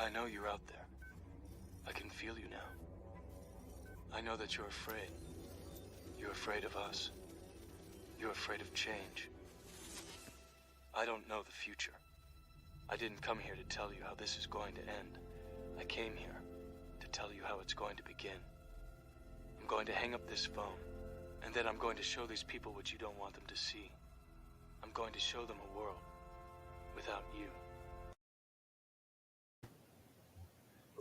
I know you're out there. I can feel you now. I know that you're afraid. You're afraid of us. You're afraid of change. I don't know the future. I didn't come here to tell you how this is going to end. I came here to tell you how it's going to begin. I'm going to hang up this phone, and then I'm going to show these people what you don't want them to see. I'm going to show them a world without you.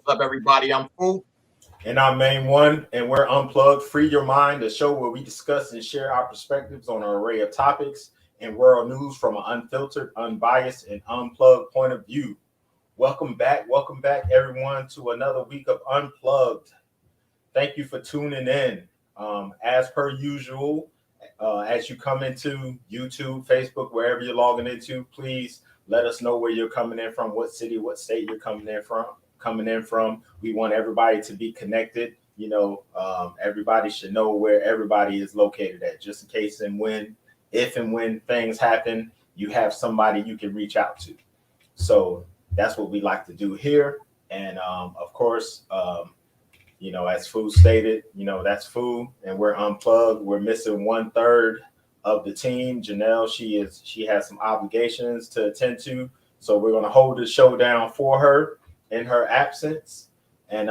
What's up, everybody? I'm Fu. And I'm Main One, and we're Unplugged, Free Your Mind, the show where we discuss and share our perspectives on an array of topics and world news from an unfiltered, unbiased, and unplugged point of view. Welcome back, everyone, to another week of Unplugged. Thank you for tuning in. As per usual, as you come into YouTube, Facebook, wherever you're logging into, please let us know where you're coming in from, what city, what state you're coming in from. We want everybody to be connected. You know, everybody should know where everybody is located at, just in case and when, if and when things happen, you have somebody you can reach out to. So that's what we like to do here. And of course, you know, as Fu stated, you know, that's Fu, and we're Unplugged. We're missing 1/3 of the team. Janelle, she has some obligations to attend to, so we're going to hold the show down for her in her absence, and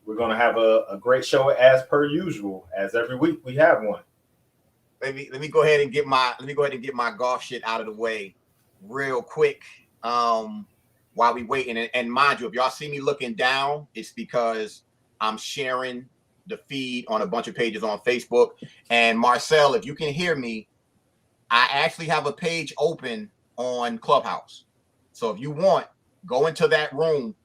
we're going to have a great show as per usual. As every week we have one. Let me go ahead and get my golf shit out of the way real quick while we waiting. And mind you, if y'all see me looking down, it's because I'm sharing the feed on a bunch of pages on Facebook. And Marcel, if you can hear me, I actually have a page open on Clubhouse. So if you want, go into that room.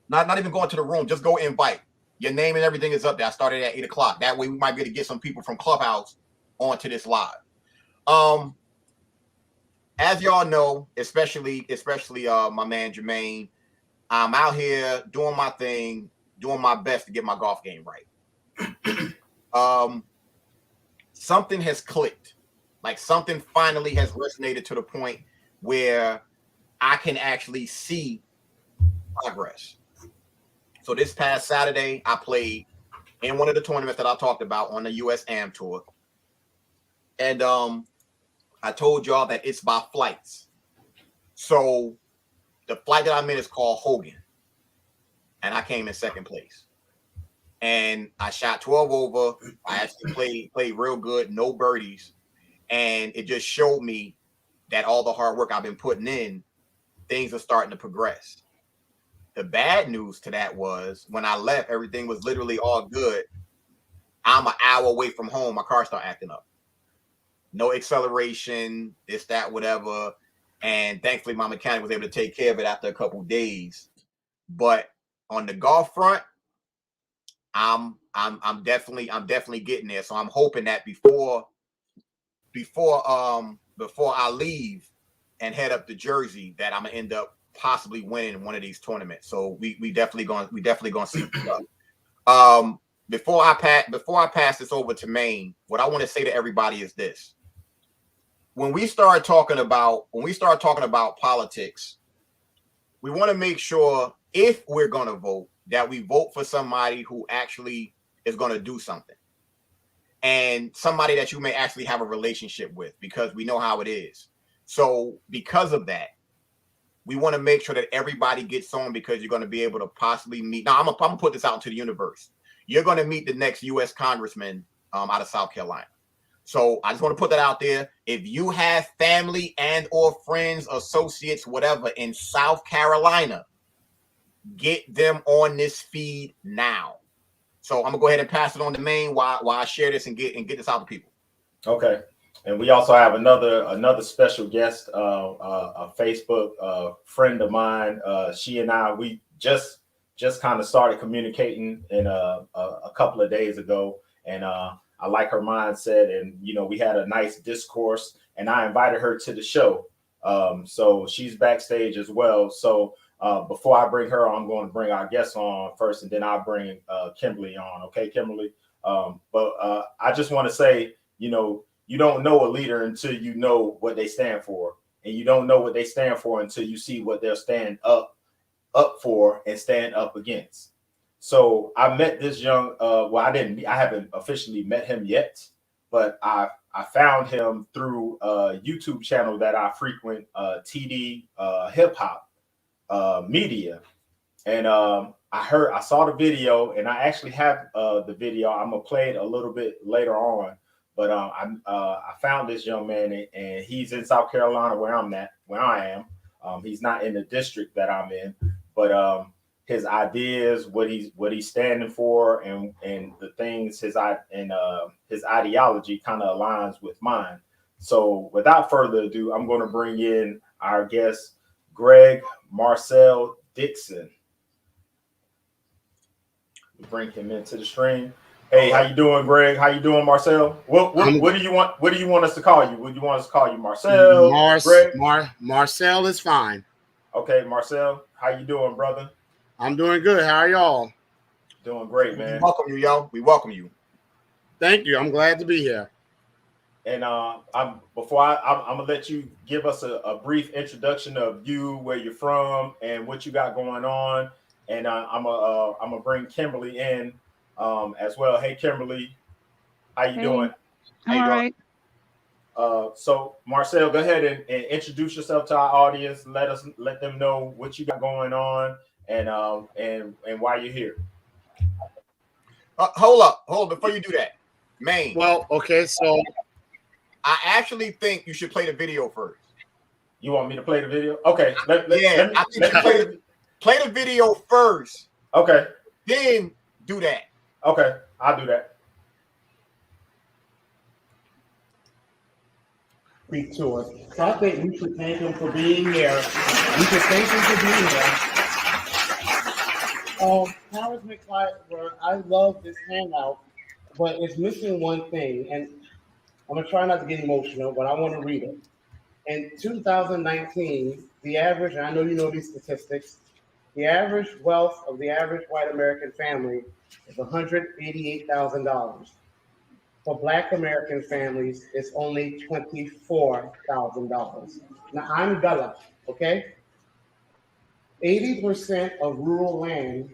Not even going to the room, just go invite. Your name and everything is up there. I started at 8 o'clock. That way we might be able to get some people from Clubhouse onto this live. As y'all know, especially my man Jermaine, I'm out here doing my thing, doing my best to get my golf game right. Something has clicked. Like something finally has resonated to the point where I can actually see progress. So this past Saturday, I played in one of the tournaments that I talked about on the US Am Tour. And I told y'all that it's by flights. So the flight that I'm in is called Hogan. And I came in second place. And I shot 12 over. I actually played real good, no birdies. And it just showed me that all the hard work I've been putting in, things are starting to progress. The bad news to that was when I left, everything was literally all good. I'm an hour away from home. My car started acting up. No acceleration, this, that, whatever. And thankfully, my mechanic was able to take care of it after a couple of days. But on the golf front, I'm definitely getting there. So I'm hoping that before I leave and head up to Jersey, that I'm gonna end up possibly winning one of these tournaments. So we definitely gonna see stuff. Before I pass this over to Maine, what I want to say to everybody is this: when we start talking about politics, we want to make sure if we're gonna vote, that we vote for somebody who actually is gonna do something, and somebody that you may actually have a relationship with, because we know how it is. So because of that, we want to make sure that everybody gets on, because you're going to be able to possibly meet. Now, I'm gonna put this out into the universe. You're going to meet the next U.S. congressman out of South Carolina. So I just want to put that out there. If you have family and or friends, associates, whatever in South Carolina, get them on this feed now. So I'm gonna go ahead and pass it on to Maine while I share this and get this out to people. Okay. And we also have another special guest, a Facebook friend of mine. She and I, we just kind of started communicating in a couple of days ago, and I like her mindset, and you know, we had a nice discourse, and I invited her to the show. So she's backstage as well. So before I bring her on, I'm going to bring our guests on first, and then I'll bring Kimberly on. Okay, Kimberly. But I just want to say, you know, you don't know a leader until you know what they stand for, and you don't know what they stand for until you see what they're stand up up for and stand up against. So I met this young, I haven't officially met him yet, but I found him through a YouTube channel that I frequent, TD Hip Hop Media. And I saw the video, and I actually have the video. I'm gonna play it a little bit later on. But I found this young man, and he's in South Carolina, where I am. He's not in the district that I'm in, but his ideas, what he's standing for, and the things his ideology kind of aligns with mine. So without further ado, I'm going to bring in our guest, Greg Marcel Dixon. Bring him into the stream. Hey, how you doing, Greg? How you doing, Marcel? What do you want? What do you want us to call you? Would you want us to call you Marcel? Greg? Marcel is fine. Okay, Marcel, how you doing, brother? I'm doing good. How are y'all? Doing great, man. We welcome you, yo. We welcome you. Thank you. I'm glad to be here. And I'm gonna let you give us a brief introduction of you, where you're from, and what you got going on. And I'm gonna bring Kimberly in as well. Hey, Kimberly, how you doing? All right. So Marcel, go ahead and introduce yourself to our audience. Let them know what you got going on and why you're here. Hold up before you do that, Maine. Well, okay, so I actually think you should play the video first. You want me to play the video? Okay. I think play the video first. Okay. Then do that. Okay, I'll do that. speak to us. So I think we should thank him for being here. We should thank him for being here. Powers McClyde, I love this hangout, but it's missing one thing, and I'm gonna try not to get emotional, but I want to read it. In 2019, the average, and I know you know these statistics, the average wealth of the average white American family is $188,000. For Black American families, it's only $24,000. Now, I'm Gullah, okay? 80% of rural land,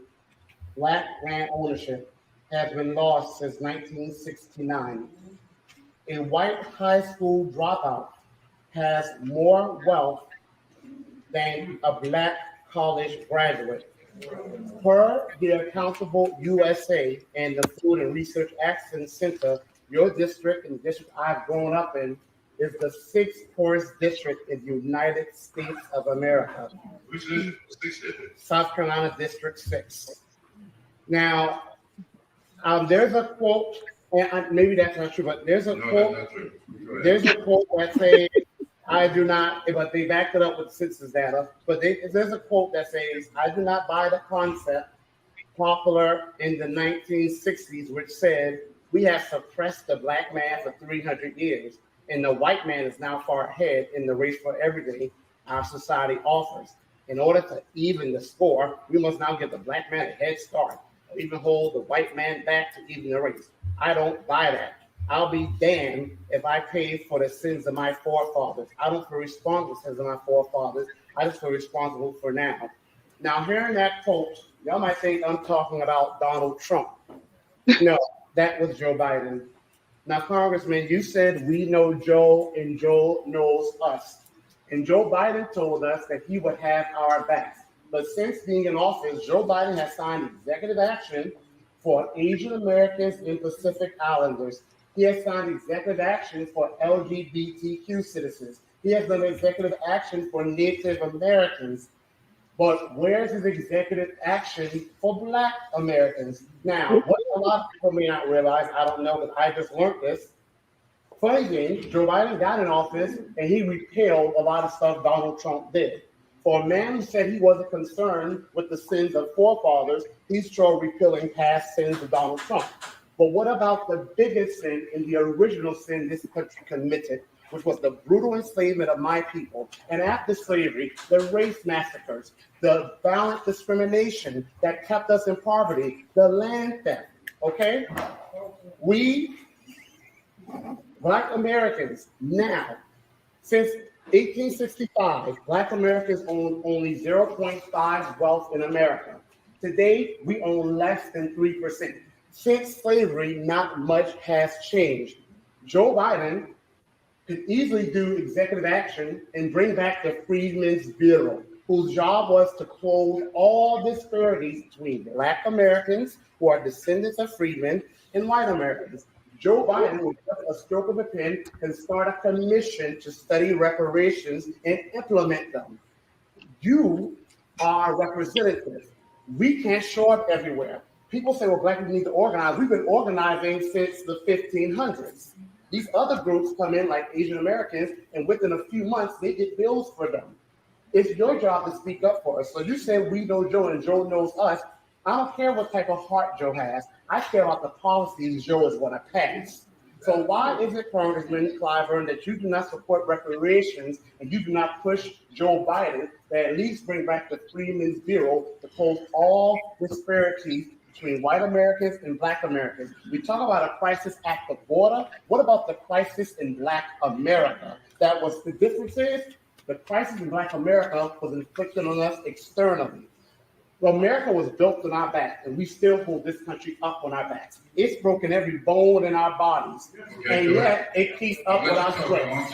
Black land ownership, has been lost since 1969. A white high school dropout has more wealth than a Black college graduate. Per the Accountable USA and the Food and Research Action Center, your district and the district I've grown up in is the 6th poorest district in the United States of America. Which is South Carolina District 6. Now, there's a quote, and maybe that's not true, but there's a quote. There's a quote that says, I do not, but they backed it up with census data, but there's a quote that says, I do not buy the concept popular in the 1960s, which said, we have suppressed the Black man for 300 years, and the white man is now far ahead in the race for everything our society offers. In order to even the score, we must now give the Black man a head start, or even hold the white man back to even the race. I don't buy that. I'll be damned if I pay for the sins of my forefathers. I don't feel responsible for the sins of my forefathers. I just feel responsible for now. Now, hearing that quote, y'all might think I'm talking about Donald Trump. No, that was Joe Biden. Now, Congressman, you said we know Joe and Joe knows us. And Joe Biden told us that he would have our backs. But since being in office, Joe Biden has signed executive action for Asian Americans and Pacific Islanders. He has signed executive action for LGBTQ citizens. He has done executive action for Native Americans. But where's his executive action for Black Americans? Now, what a lot of people may not realize, I don't know, but I just learned this. Funny thing, Joe Biden got in office and he repealed a lot of stuff Donald Trump did. For a man who said he wasn't concerned with the sins of forefathers, he's sure repealing past sins of Donald Trump. But what about the biggest sin and the original sin this country committed, which was the brutal enslavement of my people? And after slavery, the race massacres, the violent discrimination that kept us in poverty, the land theft, okay? We, Black Americans, now, since 1865, Black Americans owned only 0.5 wealth in America. Today, we own less than 3%. Since slavery, not much has changed. Joe Biden could easily do executive action and bring back the Freedmen's Bureau, whose job was to close all disparities between Black Americans, who are descendants of freedmen, and white Americans. Joe Biden, with just a stroke of a pen, can start a commission to study reparations and implement them. You are representatives. We can't show up everywhere. People say, well, Black people need to organize. We've been organizing since the 1500s. These other groups come in like Asian Americans, and within a few months, they get bills for them. It's your job to speak up for us. So you say we know Joe and Joe knows us. I don't care what type of heart Joe has. I care about the policies Joe is going to pass. So why is it, Congressman Clyburn, that you do not support reparations and you do not push Joe Biden to at least bring back the Freedmen's Bureau to close all disparities between white Americans and Black Americans? We talk about a crisis at the border. What about the crisis in Black America? That was the difference is the crisis in Black America was inflicted on us externally. Well, America was built on our back, and we still hold this country up on our backs. It's broken every bone in our bodies, and yet it keeps up with our strength.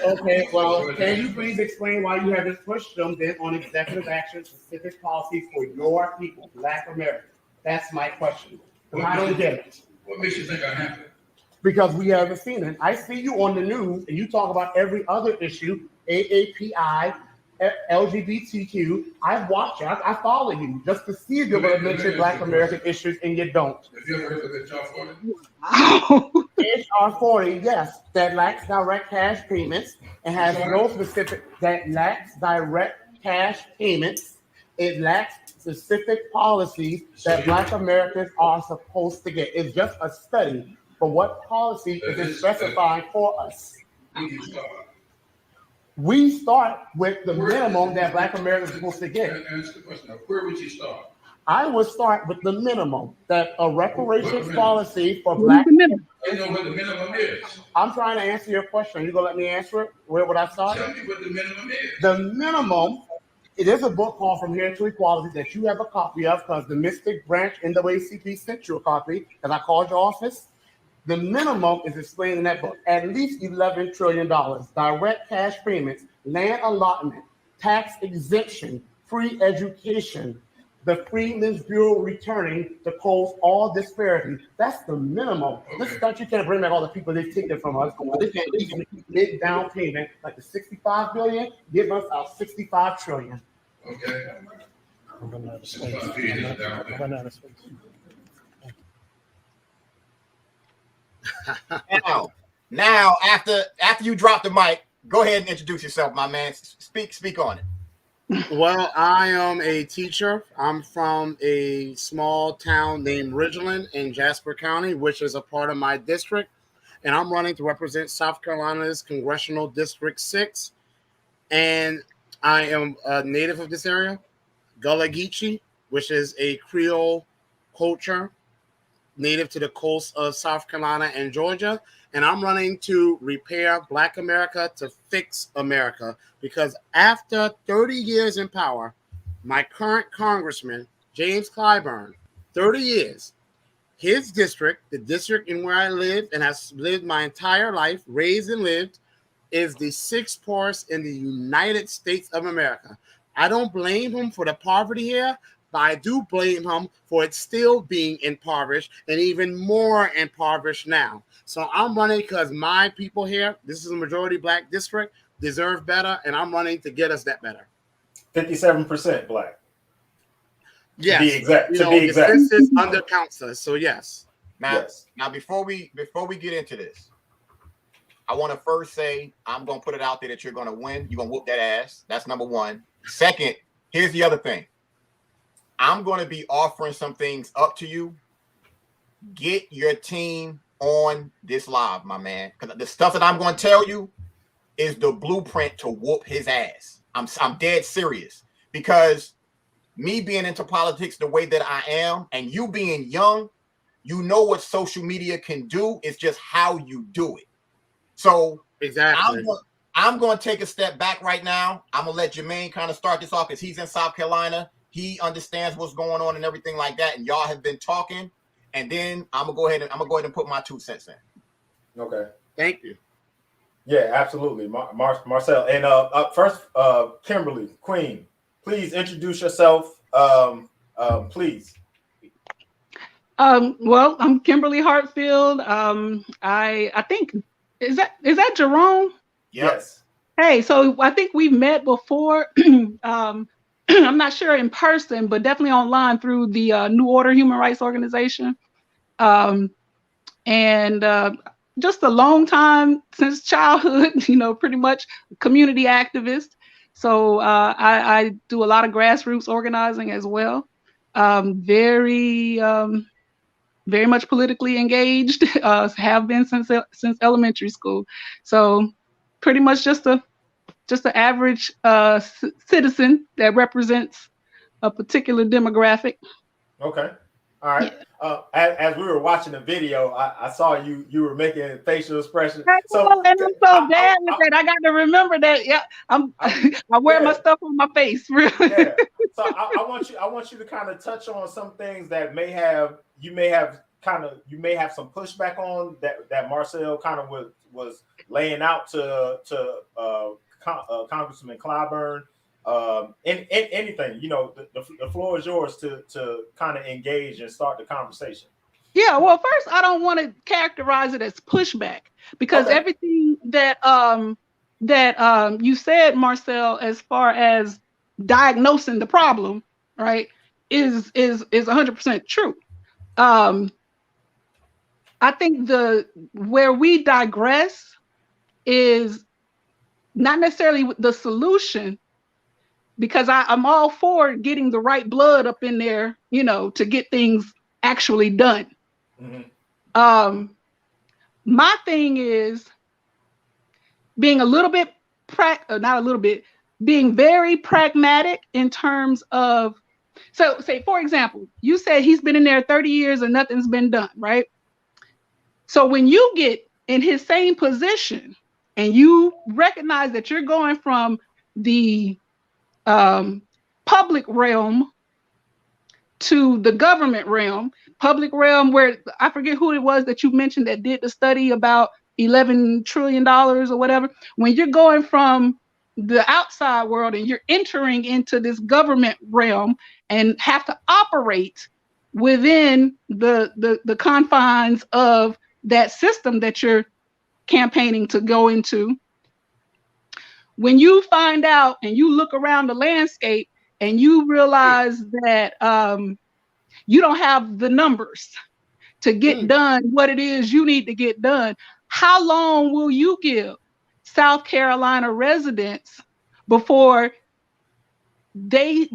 Okay, well, can you please explain why you haven't pushed them then on executive action, specific policies for your people, Black Americans? That's my question. I don't get it. What makes you think I have it? Because we haven't seen it. I see you on the news, and you talk about every other issue, AAPI, LGBTQ. I watch you. I follow you just to see if you're going to mention Black American issues, and you don't. Have you ever heard of HR 40? HR 40, yes, that lacks direct cash payments and has no specific, that lacks direct cash payments. It lacks specific policies that Black Americans are supposed to get. It's just a study for what policy is it specifying for us. We start with the minimum that Black Americans are supposed to get. Answer the question. Now, where would you start? I would start with the minimum, that a reparations policy for Black. I know what the minimum is. I'm trying to answer your question. You gonna let me answer it? Where would I start? Tell me what the minimum is. The minimum, it is a book called From Here to Equality that you have a copy of because the Mystic Branch NAACP sent you a copy because I called your office. The minimum is explained in that book, at least $11 trillion, direct cash payments, land allotment, tax exemption, free education, the Freedmen's Bureau returning to close all disparity. That's the minimum. Okay. This country can't bring back all the people they've taken from us. They can't even make down payment like the $65 billion, give us our $65 trillion. Okay. Now, after you drop the mic, go ahead and introduce yourself, my man. Speak on it. Well, I am a teacher. I'm from a small town named Ridgeland in Jasper County, which is a part of my district, and I'm running to represent South Carolina's Congressional District 6, and I am a native of this area, Gullah Geechee, which is a Creole culture native to the coast of South Carolina and Georgia. And I'm running to repair Black America to fix America, because after 30 years in power, my current congressman, James Clyburn, 30 years, his district, the district in where I live and has lived my entire life, raised and lived, is the 6th poorest in the United States of America. I don't blame him for the poverty here, but I do blame him for it still being impoverished and even more impoverished now. So I'm running because my people here, this is a majority Black district, deserve better, and I'm running to get us that better. 57% Black. Yes. To be exact. The census undercounts us, so yes. Now, before we get into this, I want to first say I'm gonna put it out there that you're gonna win. You're gonna whoop that ass. That's number one. Second, here's the other thing. I'm going to be offering some things up to you. Get your team on this live, my man. Because the stuff that I'm going to tell you is the blueprint to whoop his ass. I'm dead serious. Because me being into politics the way that I am, and you being young, you know what social media can do. It's just how you do it. So Exactly. I'm going to take a step back right now. I'm going to let Jermaine kind of start this off because he's in South Carolina. He understands what's going on and everything like that. And y'all have been talking. And then I'm going to go ahead and put my 2 cents in. Okay. Thank you. Yeah, absolutely. Marcel. And first, Kimberly, Queen, please introduce yourself. Please. Well, I'm Kimberly Hartfield. I think is that Jerome? Yes. Hey, so I think we've met before. I'm not sure in person, but definitely online through the New Order Human Rights Organization. And just a long time since childhood, pretty much community activist. So I do a lot of grassroots organizing as well. Very much politically engaged, have been since elementary school. So pretty much just an average citizen that represents a particular demographic. Okay. All right. Yeah. As we were watching the video, I saw you were making facial expressions. So and I'm so bad with that. I got to remember that. Yeah, I wear my stuff on my face. Really. Yeah. So I want you to kind of touch on some things that you may have some pushback on that Marcel kind of was laying out to Congressman Clyburn. Anything, the floor is yours to kind of engage and start the conversation. Yeah, well, first, I don't want to characterize it as pushback because everything that you said, Marcel, as far as diagnosing the problem, right, is 100% true. I think where we digress is not necessarily the solution, because I'm all for getting the right blood up in there, to get things actually done. Mm-hmm. My thing is being being very pragmatic in terms of, so say, for example, you said he's been in there 30 years and nothing's been done, right? So when you get in his same position and you recognize that you're going from the public realm to the government realm, public realm where I forget who it was that you mentioned that did the study about $11 trillion or whatever. When you're going from the outside world and you're entering into this government realm and have to operate within the confines of that system that you're campaigning to go into, when you find out and you look around the landscape and you realize that you don't have the numbers to get done what it is you need to get done, how long will you give South Carolina residents before they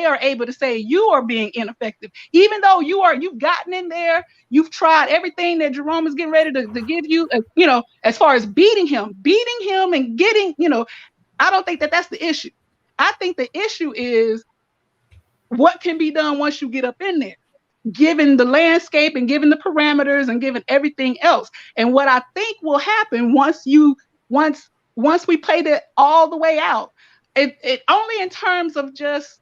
are able to say you are being ineffective, even though you've gotten in there, you've tried everything that Jerome is getting ready to give you, as far as beating him and getting, I don't think that's the issue. I think the issue is what can be done once you get up in there, given the landscape and given the parameters and given everything else. And what I think will happen once we play that all the way out, it only in terms of just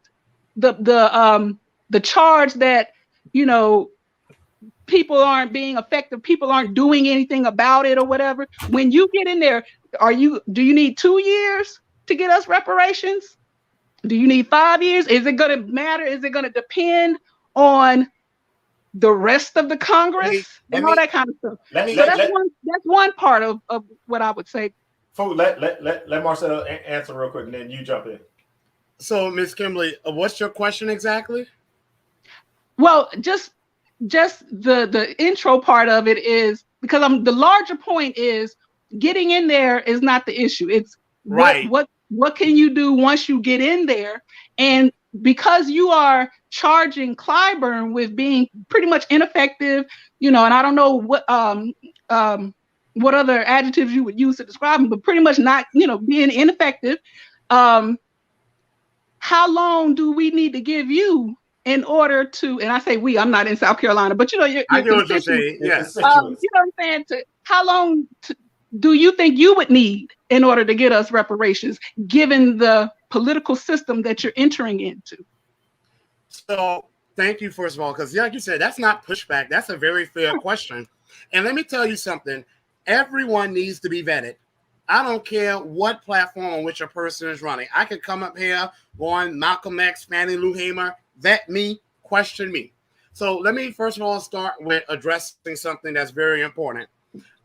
the charge that, people aren't being effective, people aren't doing anything about it or whatever. When you get in there, do you need 2 years to get us reparations? Do you need 5 years? Is it going to matter? Is it going to depend on the rest of the Congress and all that kind of stuff? That's one part of what I would say. Let Marcel answer real quick, and then you jump in. So, Ms. Kimberly, what's your question exactly? Well, just the intro part of it is because the larger point is getting in there is not the issue. It's right. What can you do once you get in there? And because you are charging Clyburn with being pretty much ineffective, and I don't know what other adjectives you would use to describe him, but pretty much not, being ineffective. How long do we need to give you in order to, and I say we, I'm not in South Carolina, but I get what you're saying. Yes. You know what I'm saying? How long do you think you would need in order to get us reparations, given the political system that you're entering into? So thank you, first of all, because like you said, that's not pushback. That's a very fair question. And let me tell you something. Everyone needs to be vetted. I don't care what platform on which a person is running. I could come up here on Malcolm X, Fannie Lou Hamer, vet me, question me. So let me first of all start with addressing something that's very important.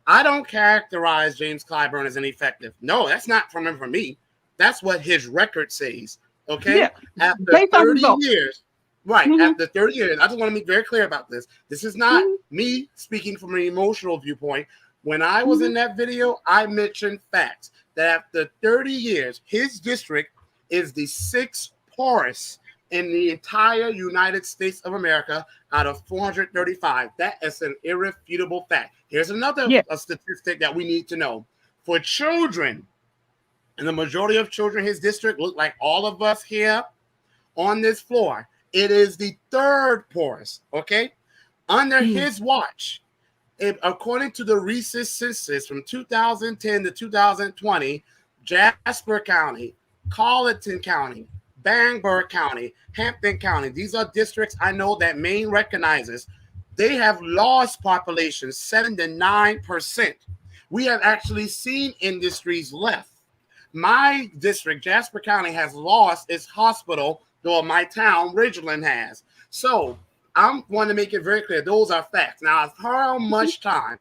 I don't characterize James Clyburn as ineffective. No, that's not from me. That's what his record says. Okay? Yeah. After Based on 30 results. years, right, Mhm. after 30 years, I just want to be very clear about this. This is not me speaking from an emotional viewpoint. When I was in that video, I mentioned facts that after 30 years, his district is the 6th poorest in the entire United States of America out of 435. That is an irrefutable fact. Here's another statistic that we need to know. For children, and the majority of children in his district look like all of us here on this floor, it is the 3rd poorest, okay? Under his watch, according to the recent census from 2010 to 2020, Jasper County, Colleton County, Bangor County, Hampton County, these are districts I know that Maine recognizes. They have lost population 7 to 9%. We have actually seen industries left. My district, Jasper County, has lost its hospital, though my town, Ridgeland, has. So I'm going to make it very clear. Those are facts. Now, how much time?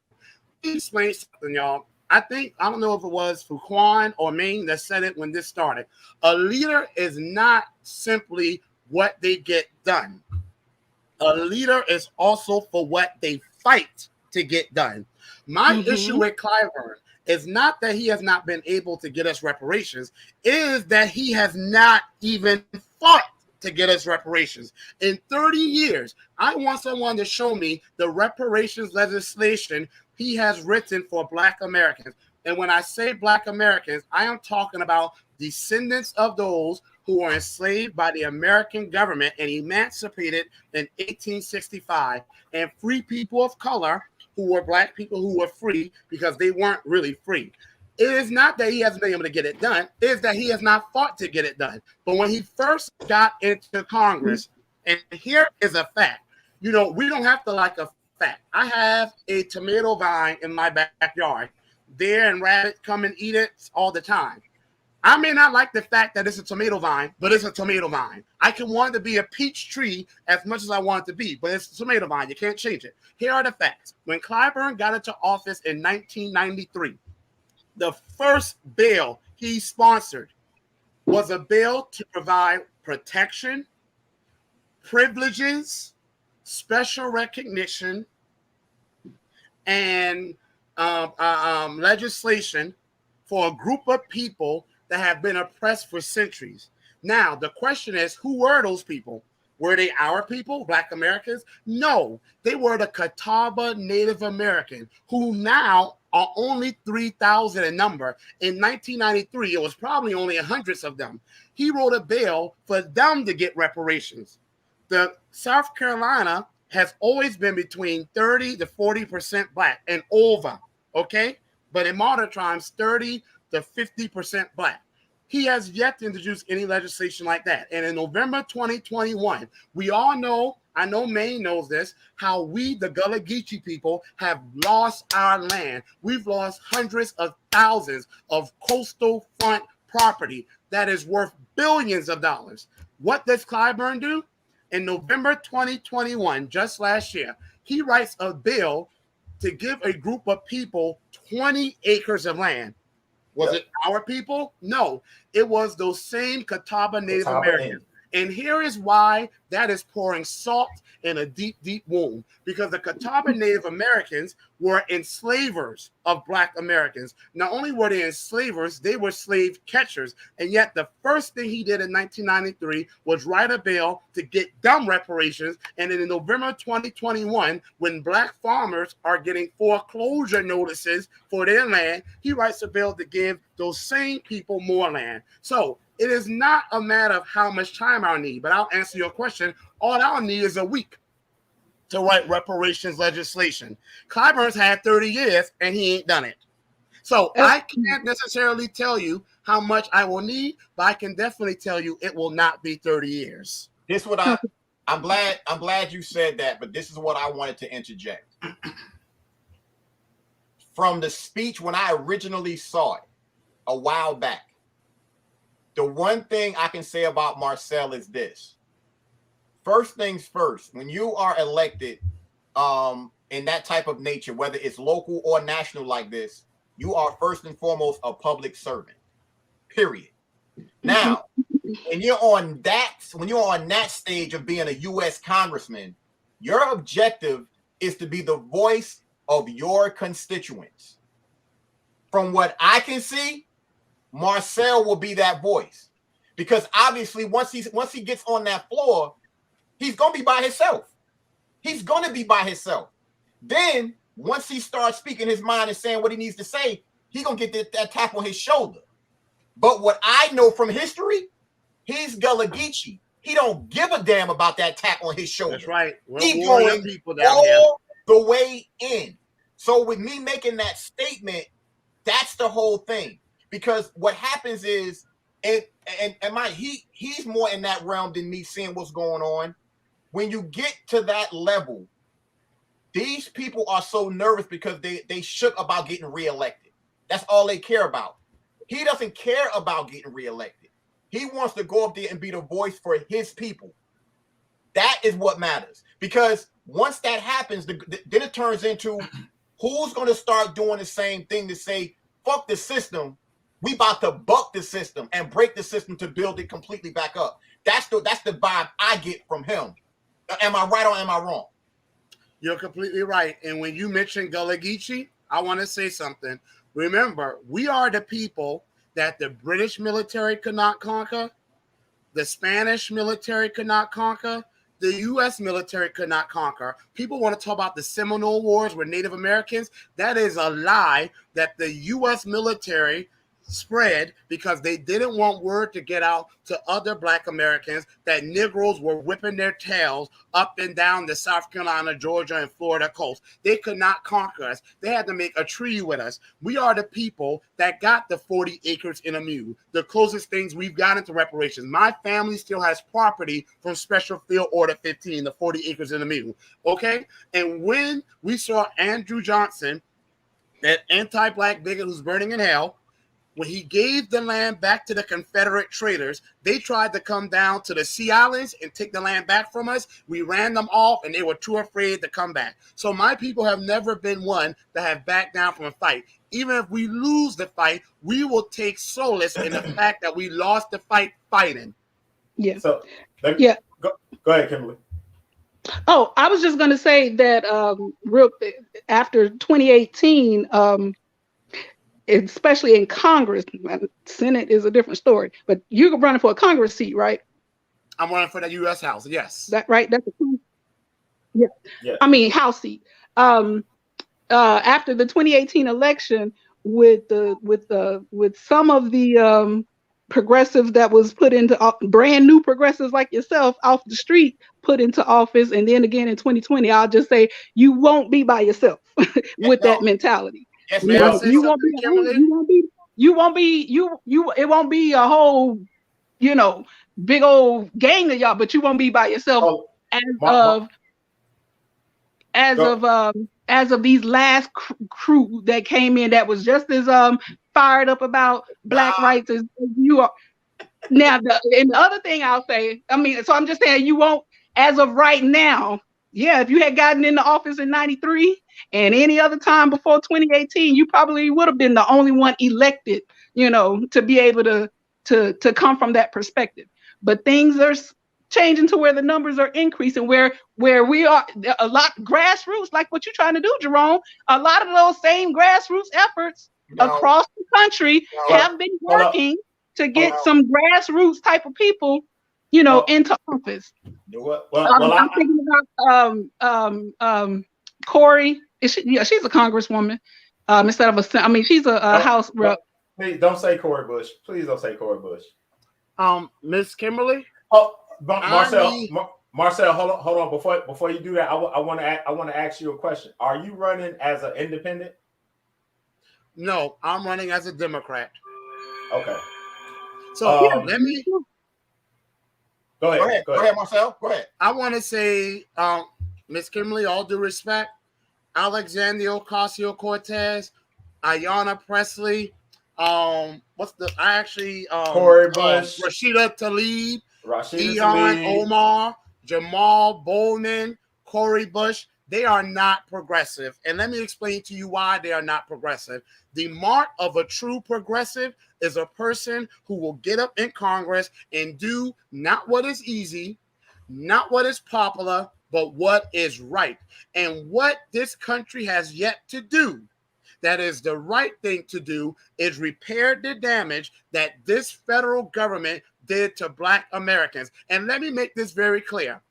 Let me explain something, y'all. I don't know if it was Fuquan or Maine that said it when this started. A leader is not simply what they get done. A leader is also for what they fight to get done. My issue with Clyburn is not that he has not been able to get us reparations. It is that he has not even fought to get us reparations. In 30 years, I want someone to show me the reparations legislation he has written for Black Americans. And when I say Black Americans, I am talking about descendants of those who were enslaved by the American government and emancipated in 1865, and free people of color who were Black people who were free because they weren't really free. It is not that he hasn't been able to get it done. It is that he has not fought to get it done. But when he first got into Congress, and here is a fact, we don't have to like a fact. I have a tomato vine in my backyard. Deer and rabbits come and eat it all the time. I may not like the fact that it's a tomato vine, but it's a tomato vine. I can want it to be a peach tree as much as I want it to be, but it's a tomato vine. You can't change it. Here are the facts. When Clyburn got into office in 1993, the first bill he sponsored was a bill to provide protection, privileges, special recognition, and legislation for a group of people that have been oppressed for centuries. Now, the question is, who were those people? Were they our people, Black Americans? No, they were the Catawba Native American, who now are only 3,000 in number. In 1993, it was probably only hundreds of them. He wrote a bill for them to get reparations. The South Carolina has always been between 30 to 40% Black and over, okay? But in modern times, 30 to 50% Black. He has yet to introduce any legislation like that. And in November 2021, we all know, I know Maine knows this, how we, the Gullah Geechee people, have lost our land. We've lost hundreds of thousands of coastal front property that is worth billions of dollars. What does Clyburn do? In November 2021, just last year, he writes a bill to give a group of people 20 acres of land. Was it our people? No, it was those same Catawba Native Americans. And here is why that is pouring salt in a deep, deep wound. Because the Catawba Native Americans were enslavers of Black Americans. Not only were they enslavers, they were slave catchers. And yet the first thing he did in 1993 was write a bill to get them reparations. And then in November 2021, when Black farmers are getting foreclosure notices for their land, he writes a bill to give those same people more land. So it is not a matter of how much time I need, but I'll answer your question. All I'll need is a week to write reparations legislation. Clyburn's had 30 years and he ain't done it. So I can't necessarily tell you how much I will need, but I can definitely tell you it will not be 30 years. This is what I'm glad you said that, but this is what I wanted to interject. From the speech when I originally saw it a while back, the one thing I can say about Marcel is this. First things first, when you are elected in that type of nature, whether it's local or national like this, you are first and foremost a public servant. Period. Now, when you're on that stage of being a U.S. congressman, your objective is to be the voice of your constituents. From what I can see, Marcel will be that voice, because obviously once he gets on that floor, he's gonna be by himself. He's gonna be by himself. Then once he starts speaking his mind and saying what he needs to say, he's gonna get that tap on his shoulder. But what I know from history, he's Gullah Geechee. He don't give a damn about that tap on his shoulder. That's right. He's going people down all the way in. So with me making that statement, that's the whole thing. Because what happens is, he's more in that realm than me seeing what's going on. When you get to that level, these people are so nervous because they shook about getting reelected. That's all they care about. He doesn't care about getting reelected. He wants to go up there and be the voice for his people. That is what matters. Because once that happens, then it turns into who's going to start doing the same thing to say, fuck the system. We about to buck the system and break the system to build it completely back up. That's the vibe I get from him. Am I right or am I wrong? You're completely right. And when you mention Gullah Geechee, I want to say something. Remember, we are the people that the British military could not conquer, the Spanish military could not conquer, the U.S. military could not conquer. People want to talk about the Seminole Wars with Native Americans. That is a lie that the U.S. military spread because they didn't want word to get out to other Black Americans that Negroes were whipping their tails up and down the South Carolina, Georgia, and Florida coast. They could not conquer us. They had to make a treaty with us. We are the people that got the 40 acres in a mule, the closest things we've gotten to reparations. My family still has property from Special Field Order 15, the 40 acres in a mule, okay? And when we saw Andrew Johnson, that anti-Black bigot who's burning in hell, when he gave the land back to the Confederate traders, they tried to come down to the Sea Islands and take the land back from us. We ran them off, and they were too afraid to come back. So my people have never been one that have backed down from a fight. Even if we lose the fight, we will take solace in the fact that we lost the fight fighting. Yeah. So, go ahead, Kimberly. Oh, I was just going to say that after 2018, especially in Congress, Senate is a different story, but you're running for a Congress seat, right? I'm running for the U.S. House, yes. That right? That's yeah. I mean, House seat. After the 2018 election, with some of the progressives that was put into brand new progressives like yourself off the street put into office, and then again in 2020, I'll just say you won't be by yourself with that mentality. Yes, it won't be a whole, big old gang of y'all, but you won't be by yourself as of these last crew that came in that was just as fired up about Black rights as you are. Now, the other thing I'll say, so I'm just saying you won't, as of right now. Yeah, if you had gotten into office in 93 and any other time before 2018, you probably would have been the only one elected, to be able to come from that perspective. But things are changing to where the numbers are increasing, where we are a lot grassroots, like what you're trying to do, Jerome. A lot of those same grassroots efforts across the country have been working to get some grassroots type of people, into office. I'm thinking about Corey. She's a congresswoman. Instead of she's a House rep. Please don't say Corey Bush. Please don't say Corey Bush. Miss Kimberly. Marcel, hold on. Before you do that, I want to ask you a question. Are you running as an independent? No, I'm running as a Democrat. Okay. So let me Go ahead. Go ahead, Marcel. Go ahead. I want to say, Miss Kimberly, all due respect, Alexandria Ocasio-Cortez, Ayanna Presley, Corey Bush, Rashida Tlaib, Rashida Ilhan Tlaib, Omar, Jamal Bowman, Corey Bush. They are not progressive. And let me explain to you why they are not progressive. The mark of a true progressive is a person who will get up in Congress and do not what is easy, not what is popular, but what is right. And what this country has yet to do, that is the right thing to do, is repair the damage that this federal government did to Black Americans. And let me make this very clear.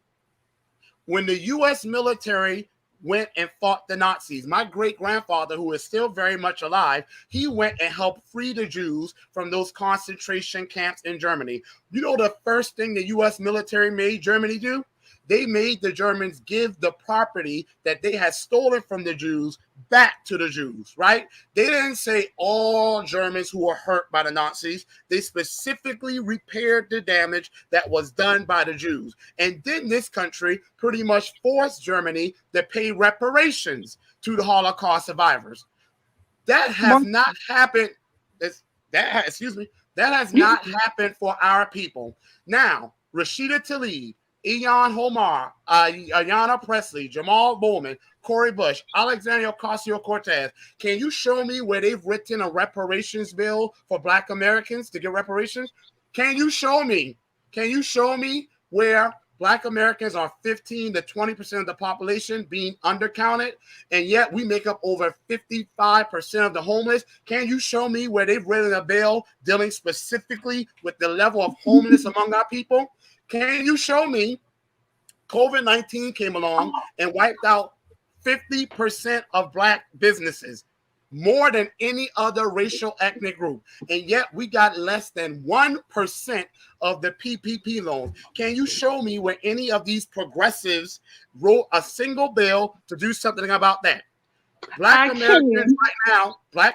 When the U.S. military went and fought the Nazis, my great-grandfather, who is still very much alive, he went and helped free the Jews from those concentration camps in Germany. You know the first thing the U.S. military made Germany do? They made the Germans give the property that they had stolen from the Jews back to the Jews, right? They didn't say all Germans who were hurt by the Nazis. They specifically repaired the damage that was done by the Jews. And then this country pretty much forced Germany to pay reparations to the Holocaust survivors. That has not happened. That has not happened for our people. Now, Rashida Tlaib, Ilhan Omar, Ayanna Presley, Jamal Bowman, Corey Bush, Alexandria Ocasio-Cortez. Can you show me where they've written a reparations bill for Black Americans to get reparations? Can you show me? Can you show me where Black Americans are 15 to 20% of the population being undercounted, and yet we make up over 55% of the homeless? Can you show me where they've written a bill dealing specifically with the level of homelessness among our people? Can you show me COVID-19 came along and wiped out 50% of Black businesses, more than any other racial ethnic group, and yet we got less than 1% of the PPP loans? Can you show me where any of these progressives wrote a single bill to do something about that? Black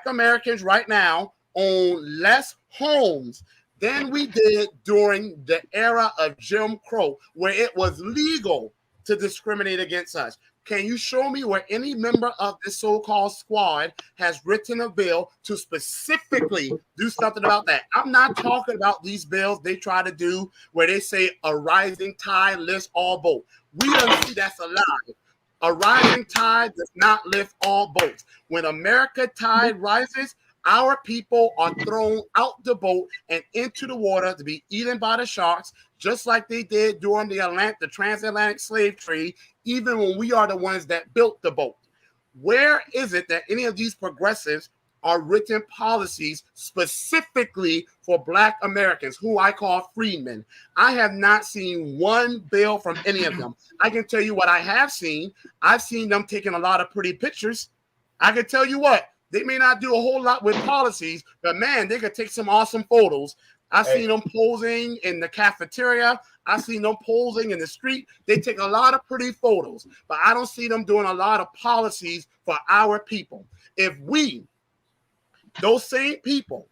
Americans right now own less homes than we did during the era of Jim Crow, where it was legal to discriminate against us. Can you show me where any member of this so-called squad has written a bill to specifically do something about that? I'm not talking about these bills they try to do where they say a rising tide lifts all boats. We don't see that's a lie. A rising tide does not lift all boats. When America tide rises, our people are thrown out the boat and into the water to be eaten by the sharks, just like they did during the transatlantic slave trade, even when we are the ones that built the boat. Where is it that any of these progressives are written policies specifically for Black Americans, who I call freedmen? I have not seen one bill from any of them. I can tell you what I have seen. I've seen them taking a lot of pretty pictures. I can tell you what, they may not do a whole lot with policies, but man, they could take some awesome photos. I've seen them posing in the cafeteria. I've seen them posing in the street. They take a lot of pretty photos, but I don't see them doing a lot of policies for our people. If those same people,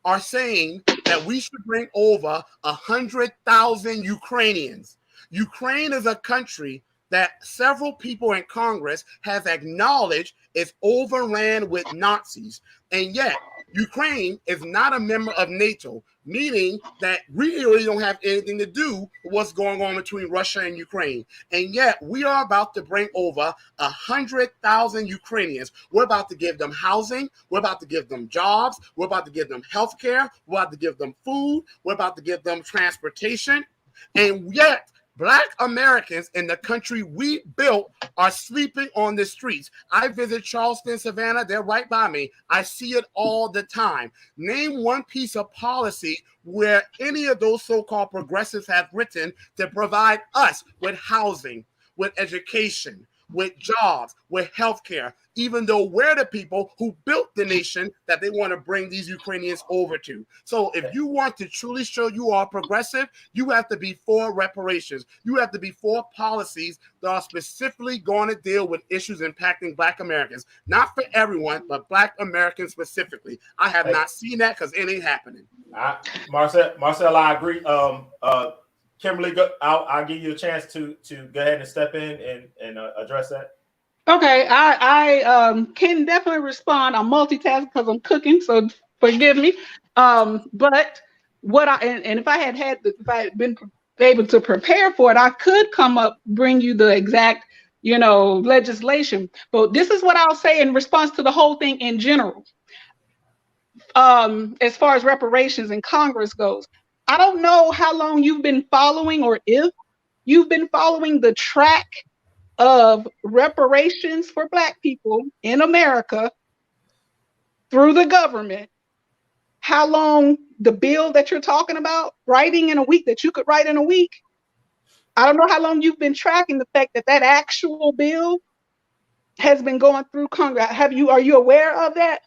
are saying that we should bring over 100,000 Ukrainians. Ukraine is a country that several people in Congress have acknowledged is overran with Nazis. And yet, Ukraine is not a member of NATO, meaning that we really don't have anything to do with what's going on between Russia and Ukraine. And yet, we are about to bring over 100,000 Ukrainians. We're about to give them housing. We're about to give them jobs. We're about to give them health care. We're about to give them food. We're about to give them transportation. And yet, Black Americans in the country we built are sleeping on the streets. I visit Charleston, Savannah. They're right by me. I see it all the time. Name one piece of policy where any of those so-called progressives have written to provide us with housing, with education, with jobs, with healthcare, even though we're the people who built the nation that they want to bring these Ukrainians over to. So if you want to truly show you are progressive, you have to be for reparations. You have to be for policies that are specifically going to deal with issues impacting Black Americans. Not for everyone, but Black Americans specifically. I have not seen that because it ain't happening. Marcel, I agree. Kimberly, I'll give you a chance to go ahead and step in and address that. Okay, I can definitely respond. I'm multitasking because I'm cooking, so forgive me. But what if I had been able to prepare for it, I could bring you the exact, legislation. But this is what I'll say in response to the whole thing in general. As far as reparations in Congress goes, I don't know how long you've been following, or if you've been following the track of reparations for Black people in America through the government. How long the bill that you're talking about writing in a week, that you could write in a week, I don't know how long you've been tracking the fact that actual bill has been going through Congress. Are you aware of that?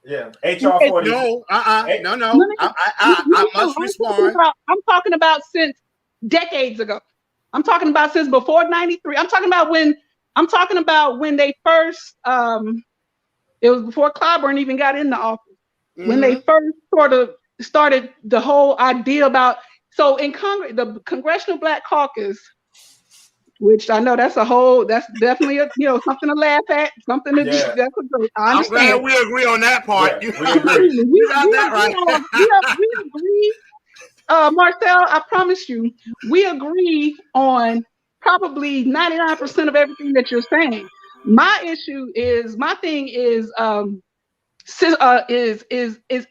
Yeah, HR 40. No. I must respond. I'm talking about since decades ago. I'm talking about since before '93. I'm talking about when they first. It was before Clyburn even got in the office. Mm-hmm. When they first sort of started the whole idea about. So in Congress, the Congressional Black Caucus, which I know that's definitely something to laugh at, something to I'm glad we agree on that part. Yeah, we agree. We got that right. We agree. Marcel, I promise you, we agree on probably 99% of everything that you're saying. My thing is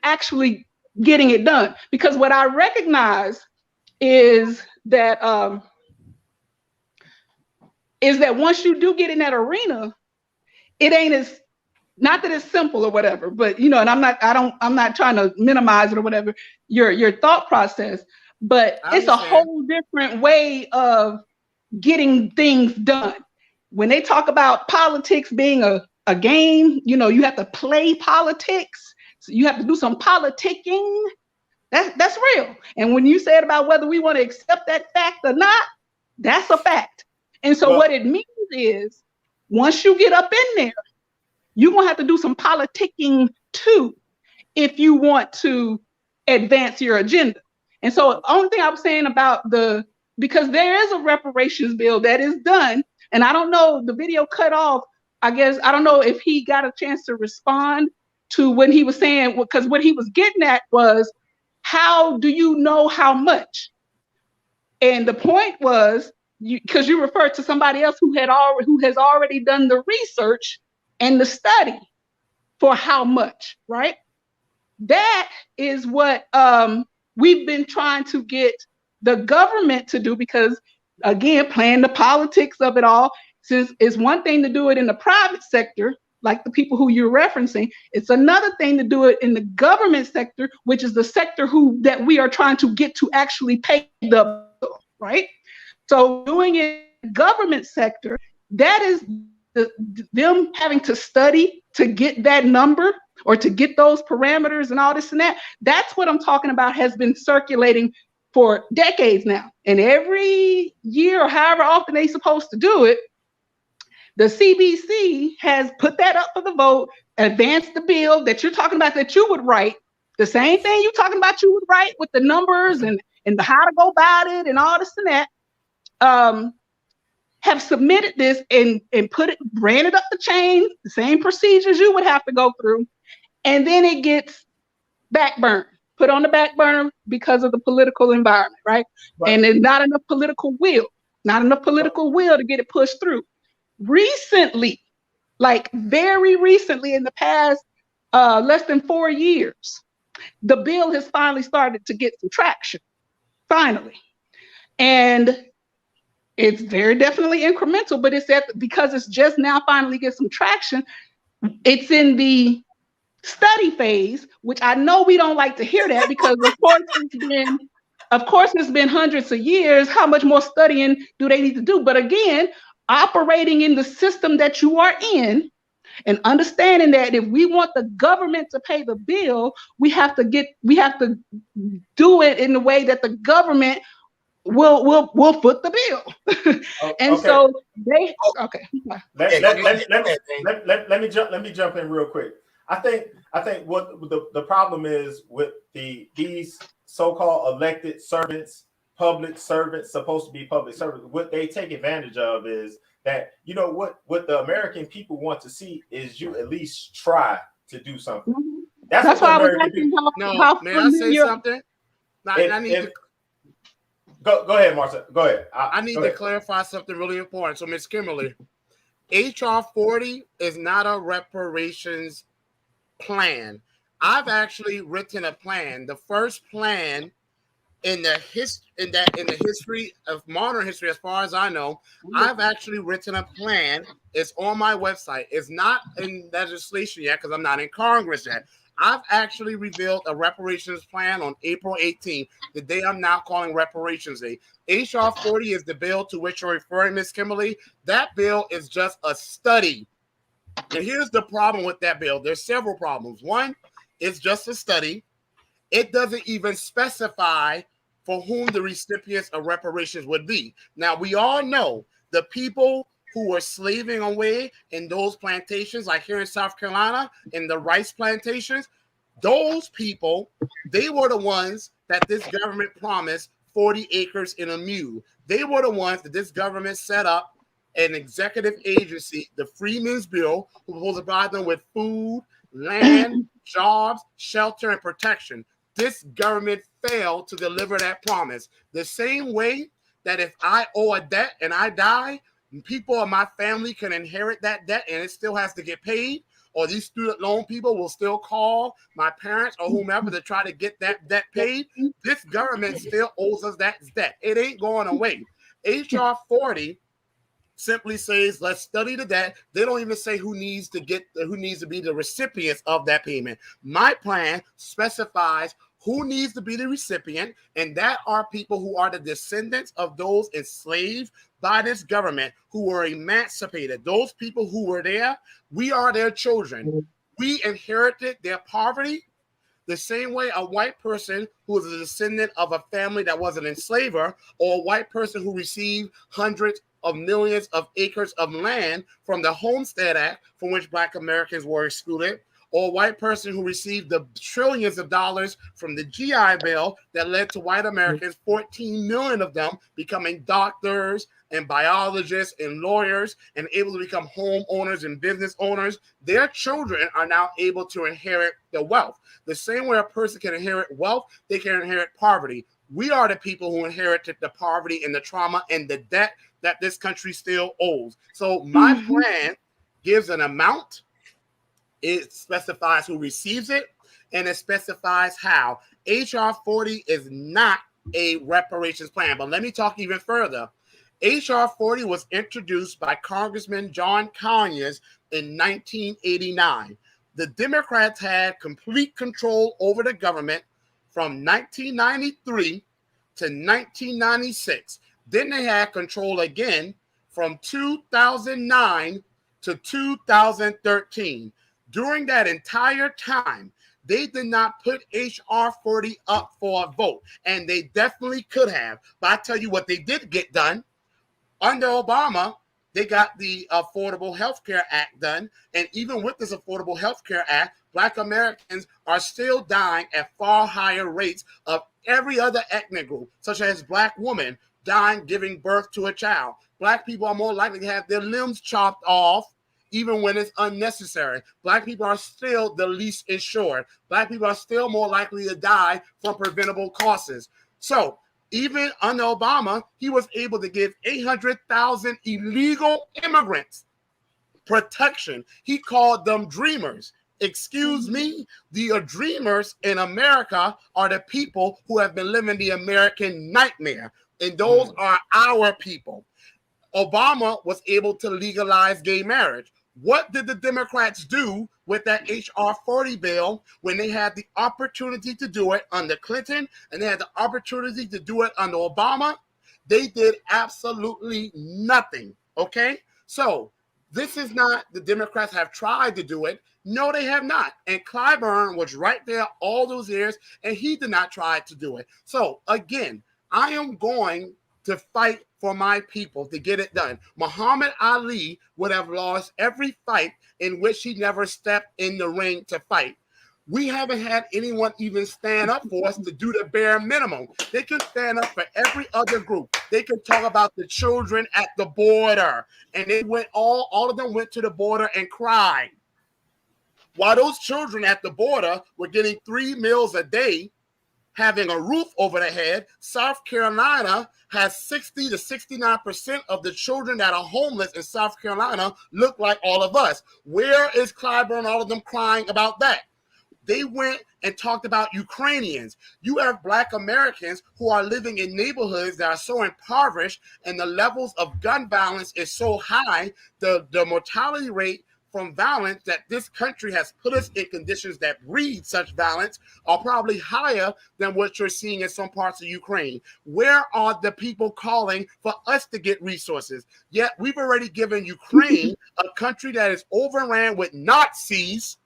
actually getting it done, because what I recognize is that once you do get in that arena, it ain't not that it's simple or whatever, but and I'm not trying to minimize it or whatever, your thought process, but it's a whole different way of getting things done. When they talk about politics being a game, you have to play politics. So you have to do some politicking. That's real. And when you said about whether we want to accept that fact or not, that's a fact. And so what it means is, once you get up in there, you're going to have to do some politicking too, if you want to advance your agenda. And so the only thing I was saying about because there is a reparations bill that is done, and I don't know, the video cut off, I guess, I don't know if he got a chance to respond to what he was saying, because what he was getting at was, how do you know how much? And the point was, because you referred to somebody else who has already done the research and the study for how much, right? That is what we've been trying to get the government to do, because again, playing the politics of it all, since it's one thing to do it in the private sector, like the people who you're referencing, it's another thing to do it in the government sector, which is the sector that we are trying to get to actually pay the bill, right? So doing it in the government sector, that is them having to study to get that number or to get those parameters and all this and that. That's what I'm talking about, has been circulating for decades now. And every year, or however often they're supposed to do it, the CBC has put that up for the vote, advanced the bill that you're talking about that you would write, the same thing you're talking about you would write with the numbers and the how to go about it and all this and that, have submitted this and ran it up the chain, the same procedures you would have to go through, and then it gets put on the back burner because of the political environment, right? And there's not enough political will to get it pushed through. Recently, like very recently, in the past less than 4 years, the bill has finally started to get some traction, finally. And it's very definitely incremental, but because it's just now finally get some traction, it's in the study phase, which I know we don't like to hear that, because of course it's been hundreds of years. How much more studying do they need to do? But again, operating in the system that you are in, and understanding that if we want the government to pay the bill, we have to do it in the way that the government will foot the bill. And Okay. so they okay. Let me jump in real quick. I think what the problem is with these so-called elected servants, public servants, supposed to be public servants, what they take advantage of is that, you know, what the American people want to see is you at least try to do something. That's why I was asking how may I say something? I need to go ahead, Marcel. Go ahead. I need to clarify something really important. So, Ms. Kimberly, HR 40 is not a reparations plan. I've actually written a plan. The first plan in the history of modern history, as far as I know, I've actually written a plan. It's on my website. It's not in legislation yet because I'm not in Congress yet. I've actually revealed a reparations plan on April 18th, the day I'm now calling Reparations Day. HR 40 is the bill to which you're referring, Ms. Kimberly. That bill is just a study. And here's the problem with that bill. There's several problems. One, it's just a study. It doesn't even specify for whom the recipients of reparations would be. Now, we all know the people who were slaving away in those plantations, like here in South Carolina, in the rice plantations, those people, they were the ones that this government promised 40 acres in a mule. They were the ones that this government set up an executive agency, the Freedmen's Bureau, who was supposed to provide them with food, land, jobs, shelter, and protection. This government failed to deliver that promise. The same way that if I owe a debt and I die, people in my family can inherit that debt and it still has to get paid, or these student loan people will still call my parents or whomever to try to get that debt paid. This government still owes us that debt. It ain't going away. HR 40 simply says, let's study the debt. They don't even say who needs to be the recipients of that payment. My plan specifies who needs to be the recipient, and that are people who are the descendants of those enslaved by this government, who were emancipated. Those people who were there, we are their children. We inherited their poverty the same way a white person who is a descendant of a family that was an enslaver, or a white person who received hundreds of millions of acres of land from the Homestead Act, from which Black Americans were excluded, or a white person who received the trillions of dollars from the GI Bill that led to white Americans, 14 million of them, becoming doctors and biologists and lawyers and able to become homeowners and business owners. Their children are now able to inherit the wealth. The same way a person can inherit wealth, they can inherit poverty. We are the people who inherited the poverty and the trauma and the debt that this country still owes. So my plan gives an amount. It specifies who receives it, and it specifies how. HR 40 is not a reparations plan. But let me talk even further. HR 40 was introduced by Congressman John Conyers in 1989. The Democrats had complete control over the government from 1993 to 1996. Then they had control again from 2009 to 2013. During that entire time, they did not put HR 40 up for a vote, and they definitely could have. But I tell you what they did get done. Under Obama, they got the Affordable Health Care Act done, and even with this Affordable Health Care Act, Black Americans are still dying at far higher rates of every other ethnic group, such as Black women dying giving birth to a child. Black people are more likely to have their limbs chopped off even when it's unnecessary. Black people are still the least insured. Black people are still more likely to die from preventable causes. So even under Obama, he was able to give 800,000 illegal immigrants protection. He called them dreamers. Excuse me, the dreamers in America are the people who have been living the American nightmare, and those are our people. Obama was able to legalize gay marriage. What did the Democrats do with that HR 40 bill when they had the opportunity to do it under Clinton and they had the opportunity to do it under Obama? They did absolutely nothing. Okay? So this is not the Democrats have tried to do it. No, they have not. And Clyburn was right there all those years, and he did not try to do it. So again, I am going to fight for my people to get it done. Muhammad Ali would have lost every fight in which he never stepped in the ring to fight. We haven't had anyone even stand up for us to do the bare minimum. They can stand up for every other group. They can talk about the children at the border. And they went all of them went to the border and cried. While those children at the border were getting 3 meals a day, having a roof over their head, South Carolina has 60 to 69% of the children that are homeless in South Carolina look like all of us. Where is Clyburn, all of them crying about that? They went and talked about Ukrainians. You have Black Americans who are living in neighborhoods that are so impoverished, and the levels of gun violence is so high, the mortality rate from violence that this country has put us in conditions that breed such violence are probably higher than what you're seeing in some parts of Ukraine. Where are the people calling for us to get resources? Yet we've already given Ukraine, a country that is overran with Nazis,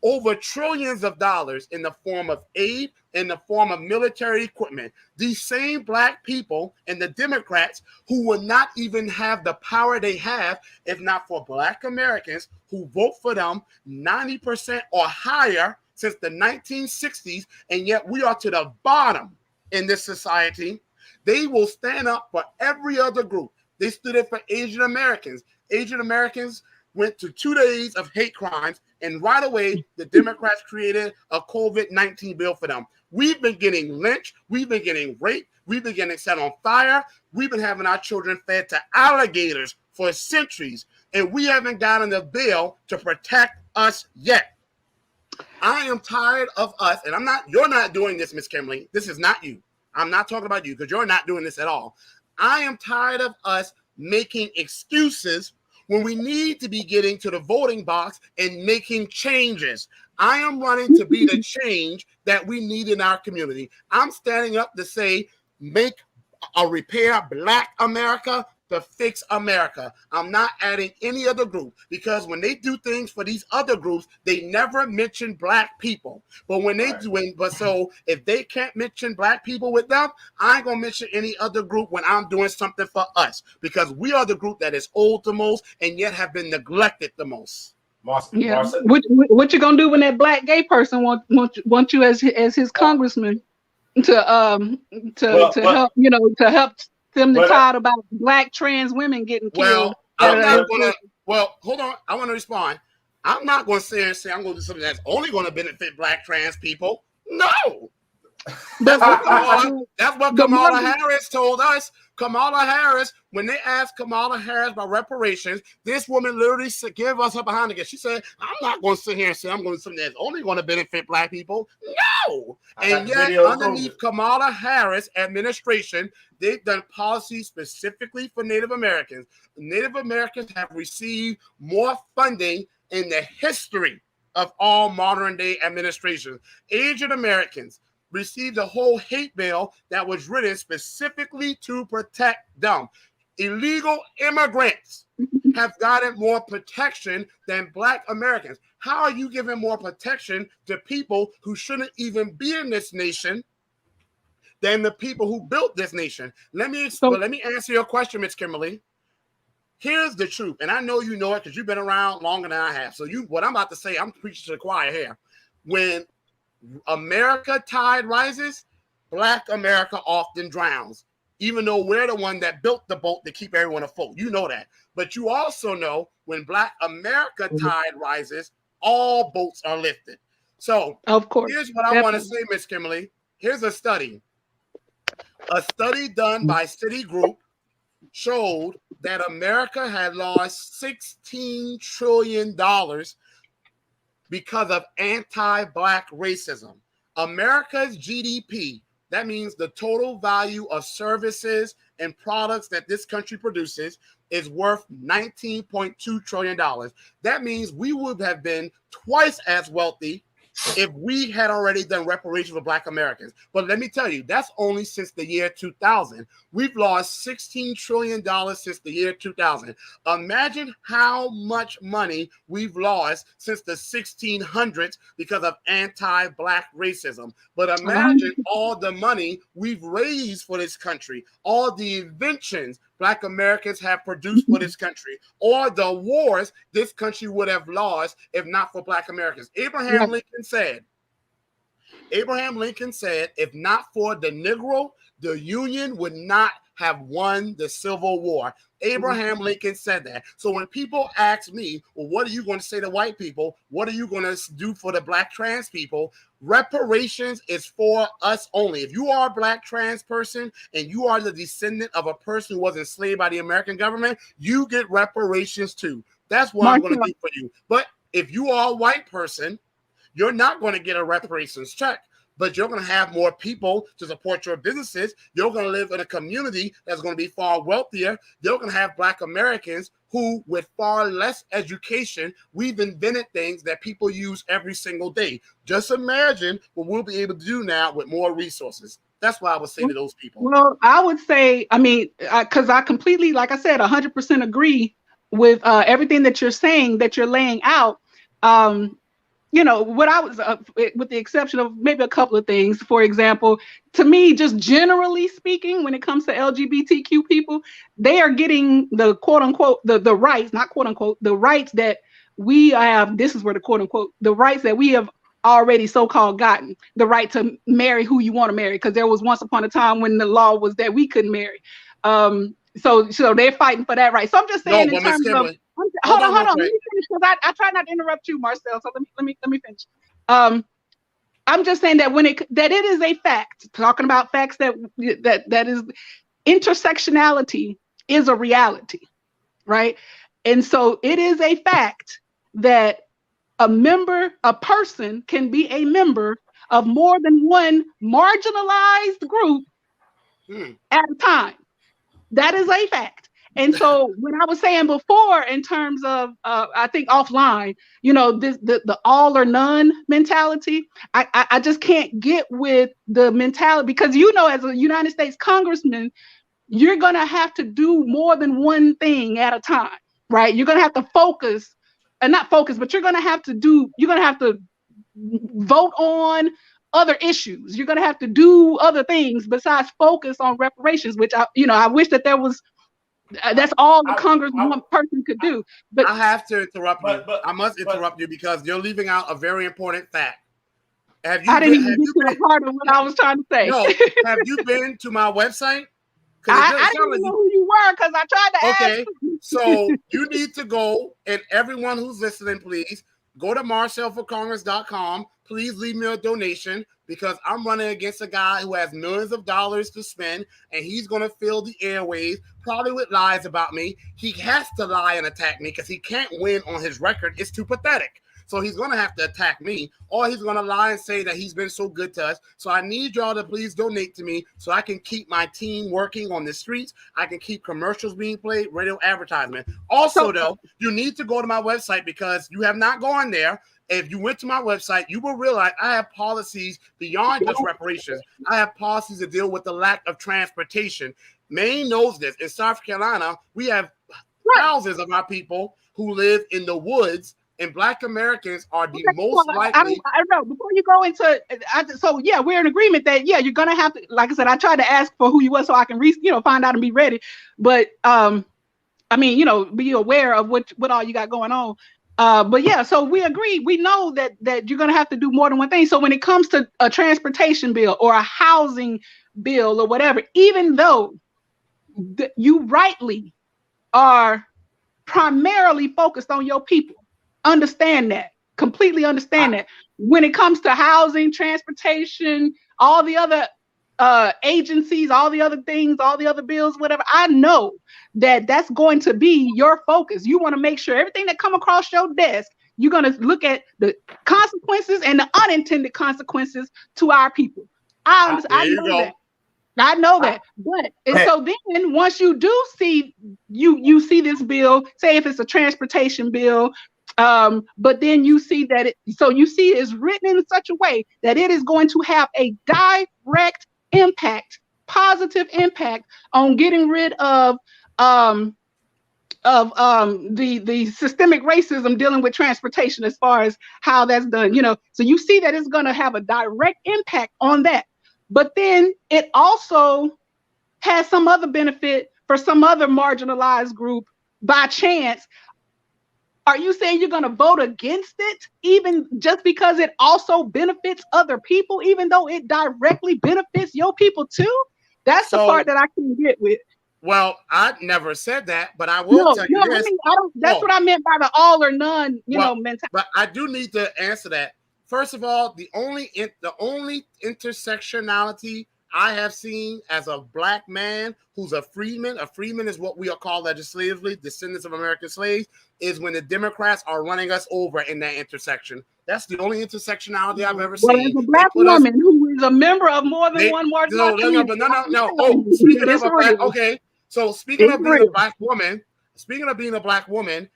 over trillions of dollars in the form of aid, in the form of military equipment. These same Black people and the Democrats who will not even have the power they have if not for Black Americans who vote for them 90% or higher since the 1960s, and yet we are to the bottom in this society. They will stand up for every other group. They stood up for Asian Americans. Asian Americans went to 2 days of hate crimes, and right away, the Democrats created a COVID-19 bill for them. We've been getting lynched. We've been getting raped. We've been getting set on fire. We've been having our children fed to alligators for centuries, and we haven't gotten a bill to protect us yet. I am tired of us, and you're not doing this, Miss Kimberly. This is not you. I'm not talking about you because you're not doing this at all. I am tired of us making excuses when we need to be getting to the voting box and making changes. I am running to be the change that we need in our community. I'm standing up to say, make a repair Black America to fix America. I'm not adding any other group, because when they do things for these other groups, they never mention Black people. But when they so if they can't mention Black people with them, I ain't gonna mention any other group when I'm doing something for us, because we are the group that is old the most and yet have been neglected the most. Yeah. What you gonna do when that Black gay person want you as his congressman to help, to help them to talk about Black trans women getting killed? I'm not gonna. Well, hold on. I want to respond. I'm not going to sit here and say I'm going to do something that's only going to benefit Black trans people. No. That's what Kamala Harris told us. Kamala Harris, when they asked Kamala Harris about reparations, this woman literally gave us her behind again. She said, I'm not going to sit here and say I'm going to do something that's only going to benefit Black people. No. And yet, underneath Kamala Harris administration, they've done policies specifically for Native Americans. Native Americans have received more funding in the history of all modern day administrations. Asian Americans received a whole hate bill that was written specifically to protect them. Illegal immigrants have gotten more protection than Black Americans. How are you giving more protection to people who shouldn't even be in this nation than the people who built this nation? Let me answer your question, Ms. Kimberly. Here's the truth, and I know you know it because you've been around longer than I have. So what I'm about to say, I'm preaching to the choir here. When America tide rises, Black America often drowns, even though we're the one that built the boat to keep everyone afloat. You know that. But you also know when Black America tide rises, all boats are lifted. So of course, here's what I want to say, Miss Kimberly. Here's a study. A study done by Citigroup showed that America had lost $16 trillion because of anti-Black racism. America's GDP, that means the total value of services and products that this country produces, is worth $19.2 trillion. That means we would have been twice as wealthy if we had already done reparations for Black Americans. But let me tell you, that's only since the year 2000. We've lost $16 trillion since the year 2000. Imagine how much money we've lost since the 1600s because of anti-Black racism. But imagine all the money we've raised for this country, all the inventions Black Americans have produced for this country, or the wars this country would have lost if not for Black Americans. Abraham Lincoln said, if not for the Negro, the Union would not have won the Civil War. Abraham Lincoln said that. So when people ask me, well, what are you going to say to white people? What are you going to do for the Black trans people? Reparations is for us only. If you are a Black trans person and you are the descendant of a person who was enslaved by the American government, you get reparations too. That's what I'm going to do for you. But if you are a white person, you're not going to get a reparations check, but you're going to have more people to support your businesses. You're going to live in a community that's going to be far wealthier. You're going to have Black Americans who, with far less education, we've invented things that people use every single day. Just imagine what we'll be able to do now with more resources. That's what I would say to those people. Well, I would say, I mean, because I completely, like I said, 100% agree with everything that you're saying, that you're laying out. You know, what I was, with the exception of maybe a couple of things, for example, to me, just generally speaking, when it comes to LGBTQ people, they are getting the quote unquote, the rights, not quote unquote, the rights that we have. This is where the quote unquote, the rights that we have already so-called gotten, the right to marry who you want to marry, because there was once upon a time when the law was that we couldn't marry. So they're fighting for that right. So I'm just saying, in terms of, hold on. Let me finish, because I try not to interrupt you, Marcel. So let me finish. I'm just saying that that it is a fact. Talking about facts that is, intersectionality is a reality, right? And so it is a fact that a person can be a member of more than one marginalized group at a time. That is a fact. And so when I was saying before, in terms of, I think offline, you know, the all or none mentality, I just can't get with the mentality, because, you know, as a United States congressman, you're going to have to do more than one thing at a time, right? You're going to have to focus, and not focus, but you're going to have to vote on other issues. You're going to have to do other things besides focus on reparations, which I wish that there was. That's all the Congressman person could do. But I have to interrupt you. I must interrupt you because you're leaving out a very important fact. I didn't even get to the part of what I was trying to say. No, have you been to my website? I didn't even know who you were, because I tried to ask. Okay, so you need to go, and everyone who's listening, please go to marcelforcongress.com. Please leave me a donation, because I'm running against a guy who has millions of dollars to spend, and he's going to fill the airways probably with lies about me. He has to lie and attack me because he can't win on his record. It's too pathetic. So he's going to have to attack me, or he's going to lie and say that he's been so good to us. So I need y'all to please donate to me so I can keep my team working on the streets. I can keep commercials being played, radio advertisement. Also, though, you need to go to my website, because you have not gone there. If you went to my website, you will realize I have policies beyond just reparations. I have policies to deal with the lack of transportation. Maine knows this. In South Carolina, we have thousands of our people who live in the woods, and Black Americans are the most likely. I know. Before you go into, so yeah, we're in agreement that you're gonna have to. Like I said, I tried to ask for who you was so I can find out and be ready. But I mean, be aware of what all you got going on. But yeah, so we agree. We know that you're going to have to do more than one thing. So when it comes to a transportation bill or a housing bill or whatever, even though you rightly are primarily focused on your people, understand that, completely understand that. When it comes to housing, transportation, all the other agencies, all the other things, all the other bills, whatever, I know that's going to be your focus. You want to make sure everything that come across your desk, you're going to look at the consequences and the unintended consequences to our people. I know that. I know that. But so then once you do see you see this bill, say if it's a transportation bill, But then you see that you see it's written in such a way that it is going to have a direct impact, positive impact on getting rid of the systemic racism dealing with transportation as far as how that's done, so you see that it's going to have a direct impact on that. But then it also has some other benefit for some other marginalized group by chance. Are you saying you're going to vote against it, even just because it also benefits other people, even though it directly benefits your people too? That's the part that I can get with. Well, I never said that, but I will tell you this. That's what I meant by the all or none, mentality. But I do need to answer that. First of all, the only intersectionality I have seen as a black man who's a freedman is what we are called legislatively, descendants of American slaves, is when the Democrats are running us over in that intersection. That's the only intersectionality I've ever seen. As a black woman who is a member of more than one marginalized community. No. Oh, speaking of a black, okay. So speaking of being a black woman,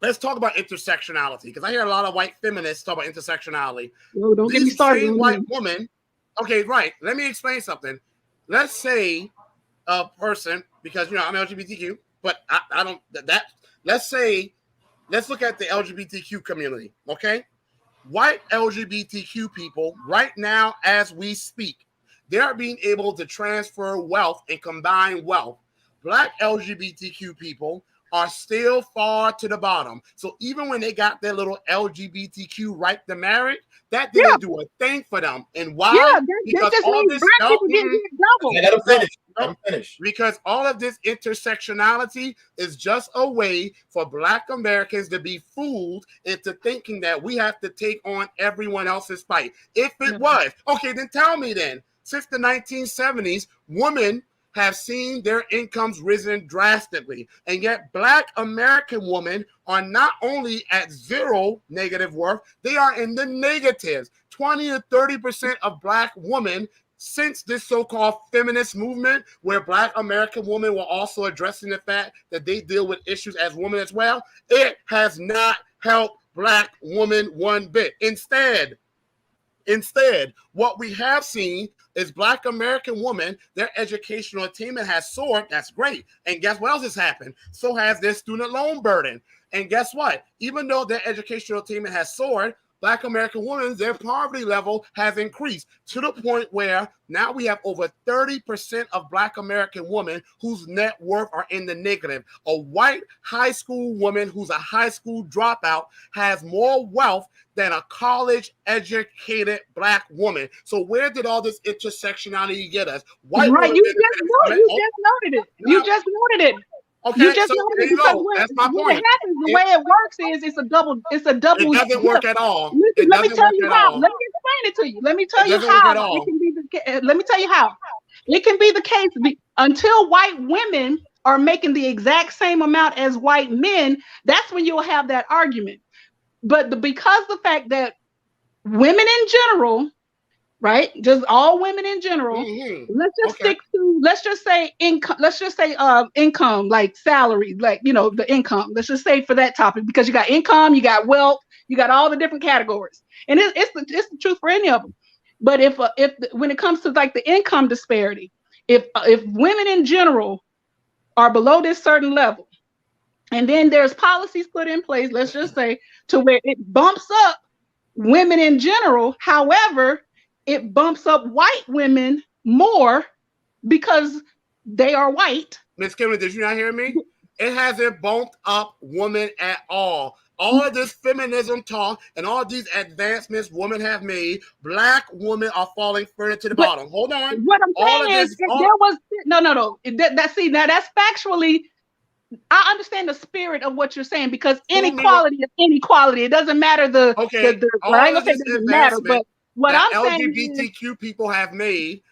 let's talk about intersectionality, because I hear a lot of white feminists talk about intersectionality. No, don't get me started. White woman. Okay, right. Let me explain something. Let's say a person, because I'm LGBTQ, but I don't that. Let's look at the LGBTQ community. Okay, white LGBTQ people right now, as we speak, they are being able to transfer wealth and combine wealth. Black LGBTQ people are still far to the bottom. So even when they got their little LGBTQ right to marry, that didn't do a thing for them. And why? Yeah, because just all this black people getting double. Let them finish. Because all of this intersectionality is just a way for Black Americans to be fooled into thinking that we have to take on everyone else's fight. If it was, okay, then tell me then. Since the 1970s, women have seen their incomes risen drastically, and yet Black American women are not only at zero negative worth, they are in the negatives. 20 to 30% of Black women, since this so-called feminist movement, where Black American women were also addressing the fact that they deal with issues as women as well, it has not helped Black women one bit. Instead, what we have seen is Black American women, their educational attainment has soared. That's great. And guess what else has happened? So has their student loan burden. And guess what? Even though their educational attainment has soared, Black American women, their poverty level has increased to the point where now we have over 30% of Black American women whose net worth are in the negative. A white high school woman who's a high school dropout has more wealth than a college-educated Black woman. So where did all this intersectionality get us? White right, you just noted it. Okay, you just noted it because that's my point. What happens, the way it works is it's a double. It doesn't work at all. Let me tell you how. Let me explain it to you. Let me tell you how. Let me tell you how. It can be the case until white women are making the exact same amount as white men. That's when you'll have that argument. But because the fact that women in general, right, just all women in general, let's just say income, like salary, like the income. Let's just say for that topic, because you got income, you got wealth, you got all the different categories, and it's the truth for any of them. But if when it comes to like the income disparity, if women in general are below this certain level, and then there's policies put in place, let's just say, to where it bumps up women in general. However, it bumps up white women more because they are white. Miss Kimberly, did you not hear me? It hasn't bumped up women at all. All of this feminism talk and all these advancements women have made, Black women are falling further to the bottom. Hold on. What I'm saying is, there was no. That's factually. I understand the spirit of what you're saying, because inequality is inequality. It doesn't matter the right? Okay, it doesn't matter. But what I'm saying is, LGBTQ people have made,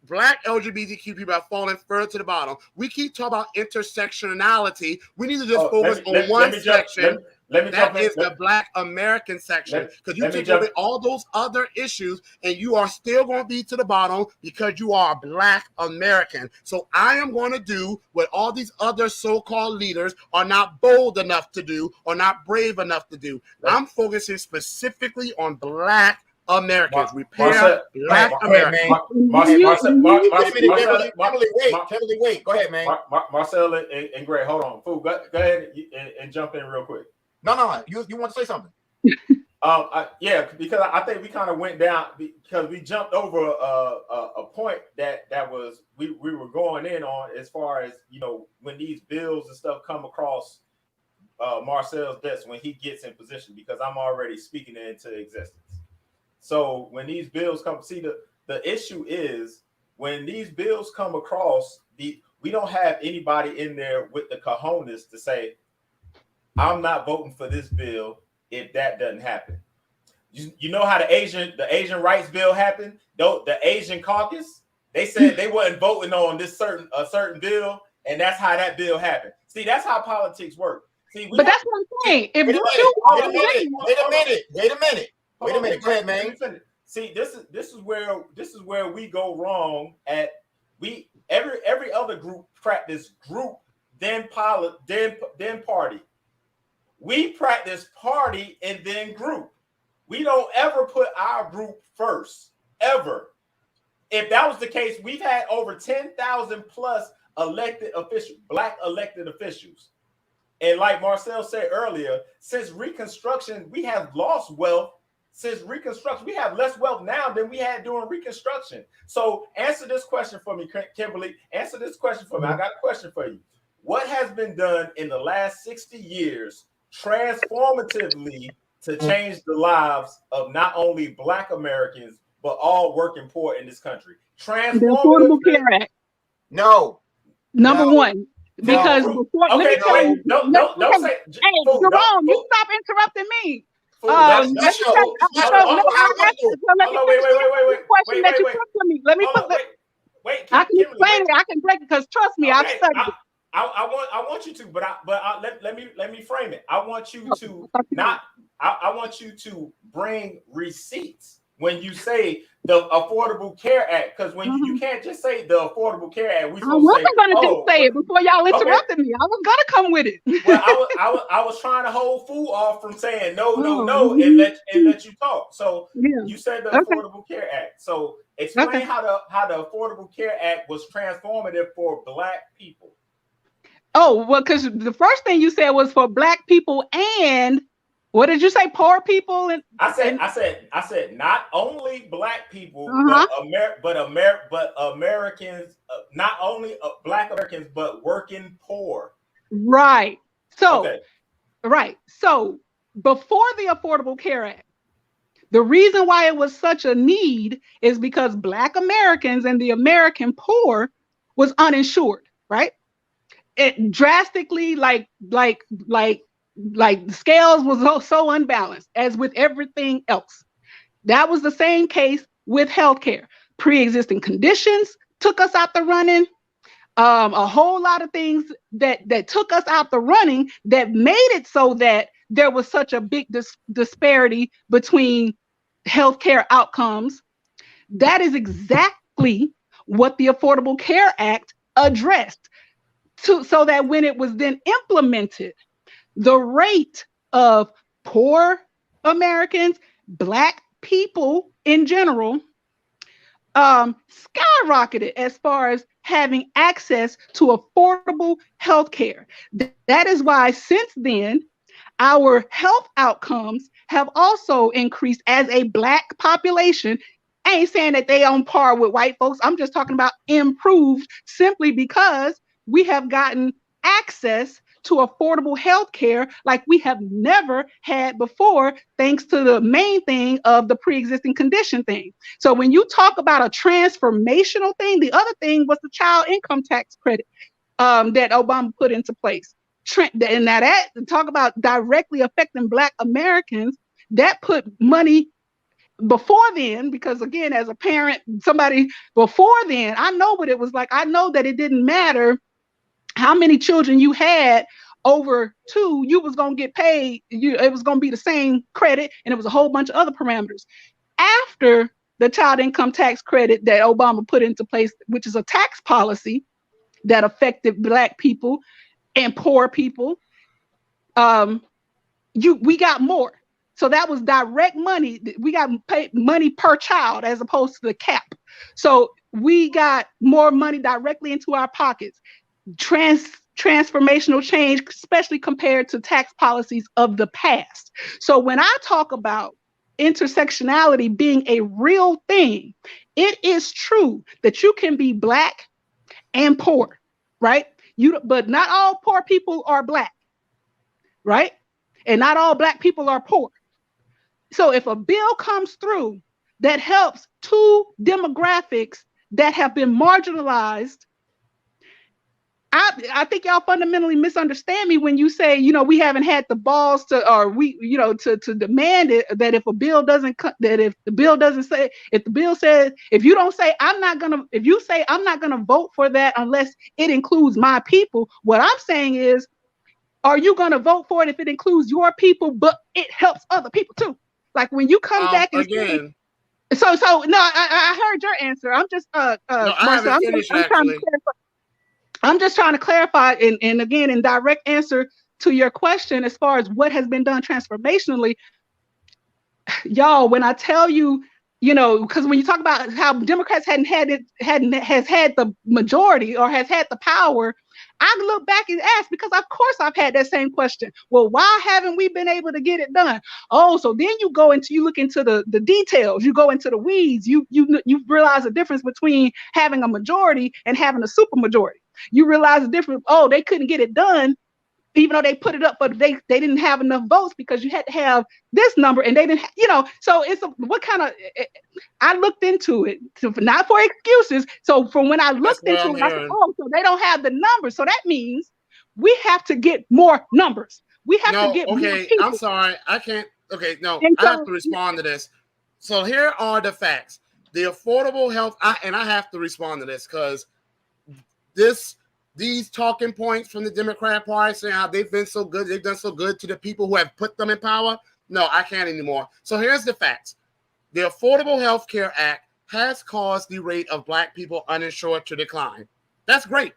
Black LGBTQ people have fallen further to the bottom. We keep talking about intersectionality. We need to just focus on one section. Let me That is the Black American section, because you took away all those other issues, and you are still going to be to the bottom because you are a Black American. So I am going to do what all these other so-called leaders are not bold enough to do or not brave enough to do. I'm focusing specifically on Black Americans. Repair Black Americans. Kimberly, wait. Go ahead, man. Marcel and Greg, hold on. Fool, go ahead and jump in real quick. No. You want to say something? Yeah, because I think we kind of went down because we jumped over a point that was we were going in on as far as, you know, when these bills and stuff come across Marcel's desk when he gets in position, because I'm already speaking it into existence. So when these bills come, see, the issue is when these bills come across, we don't have anybody in there with the cojones to say, I'm not voting for this bill if that doesn't happen. You know how the Asian rights bill happened? The Asian caucus, they said they wasn't voting on a certain bill, and that's how that bill happened. See, that's how politics work. See, but that's what I'm saying. If wait a minute. Go ahead, man. See, this is where we go wrong. Every other group practice group, then party. We practice party and then group. We don't ever put our group first, ever. If that was the case, we've had over 10,000 plus elected officials, Black elected officials. And like Marcel said earlier, since Reconstruction, we have lost wealth. Since Reconstruction, we have less wealth now than we had during Reconstruction. So answer this question for me, Kimberly. Answer this question for me. I got a question for you. What has been done in the last 60 years transformatively to change the lives of not only Black Americans, but all working poor in this country? The Affordable Care Act. No. Number one. Because before, okay, let me tell you, don't say. Hey, Jerome, you stop interrupting me. Let me wait. I can explain it. I can break it because trust me, I've studied it. I want you to, but let me frame it. I want you to I want you to bring receipts when you say the Affordable Care Act, because when you can't just say the Affordable Care Act. I wasn't going to just say it before y'all interrupted me. I was going to come with it. Well, I was trying to hold fool off from saying no, and let you talk. So you said the Affordable Care Act. So explain how the Affordable Care Act was transformative for Black people. Oh, well, because the first thing you said was for Black people and what did you say? Poor people? And I said not only Black people, but Americans, not only Black Americans, but working poor. Right. So, right. So before the Affordable Care Act, the reason why it was such a need is because Black Americans and the American poor was uninsured, right? It drastically, like the scales was so unbalanced as with everything else. That was the same case with healthcare. Pre-existing conditions took us out the running. A whole lot of things that took us out the running that made it so that there was such a big disparity between healthcare outcomes. That is exactly what the Affordable Care Act addressed. So that when it was then implemented, the rate of poor Americans, Black people in general, skyrocketed as far as having access to affordable health care. That is why since then, our health outcomes have also increased as a Black population. I ain't saying that they on par with white folks. I'm just talking about improved simply because we have gotten access to affordable health care like we have never had before, thanks to the main thing of the pre-existing condition thing. So when you talk about a transformational thing, the other thing was the child income tax credit that Obama put into place. And now that, talk about directly affecting Black Americans, that put money before then, because again, as a parent, somebody before then, I know what it was like. I know that it didn't matter how many children you had over 2, you was going to get paid. It was going to be the same credit, and it was a whole bunch of other parameters. After the child income tax credit that Obama put into place, which is a tax policy that affected Black people and poor people, we got more. So that was direct money. We got paid money per child as opposed to the cap. So we got more money directly into our pockets. Transformational change, especially compared to tax policies of the past. So when I talk about intersectionality being a real thing, it is true that you can be Black and poor, right? But not all poor people are Black, right? And not all Black people are poor. So if a bill comes through that helps 2 demographics that have been marginalized, I think y'all fundamentally misunderstand me when you say, we haven't had the balls to, or to demand it, that if a bill doesn't, that if the bill doesn't say, if the bill says, if you say I'm not gonna vote for that unless it includes my people, what I'm saying is, are you gonna vote for it if it includes your people, but it helps other people too? Like when you come back and again. So no, I heard your answer. I'm just No, I Marcel, haven't finished actually. I'm just trying to clarify, and again, in direct answer to your question, as far as what has been done transformationally, y'all, when I tell you, because when you talk about how Democrats has had the majority or has had the power, I look back and ask, because of course I've had that same question. Well, why haven't we been able to get it done? Oh, so then you look into the details, you go into the weeds, you realize the difference between having a majority and having a supermajority. You realize the difference. Oh, they couldn't get it done, even though they put it up, but they didn't have enough votes because you had to have this number, and they didn't, so it's what kind of, I looked into it, not for excuses. So from when I looked into it, I said, oh, so they don't have the numbers. So that means we have to get more numbers. We have to get more people. I'm sorry. I can't. Okay, no, And I have to respond to this. So here are the facts. The affordable health, and I have to respond to this because these talking points from the Democrat Party saying how they've been so good, they've done so good to the people who have put them in power. No, I can't anymore. So here's the facts. The Affordable Health Care Act has caused the rate of Black people uninsured to decline. That's great.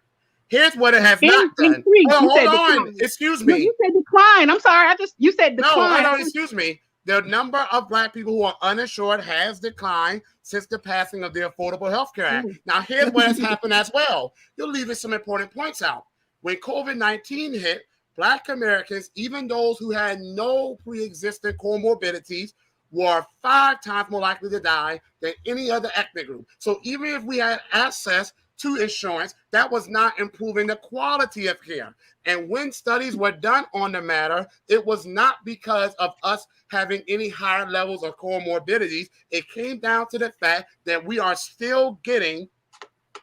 Here's what it has not done. Hold on. Excuse me. No, you said decline. I'm sorry. You said decline. No, excuse me. The number of Black people who are uninsured has declined since the passing of the Affordable Health Care Act. Now, here's what has happened as well. You're leaving some important points out. When COVID-19 hit, Black Americans, even those who had no pre-existing comorbidities, were 5 times more likely to die than any other ethnic group. So even if we had access to insurance, that was not improving the quality of care. And when studies were done on the matter, it was not because of us having any higher levels of comorbidities. It came down to the fact that we are still getting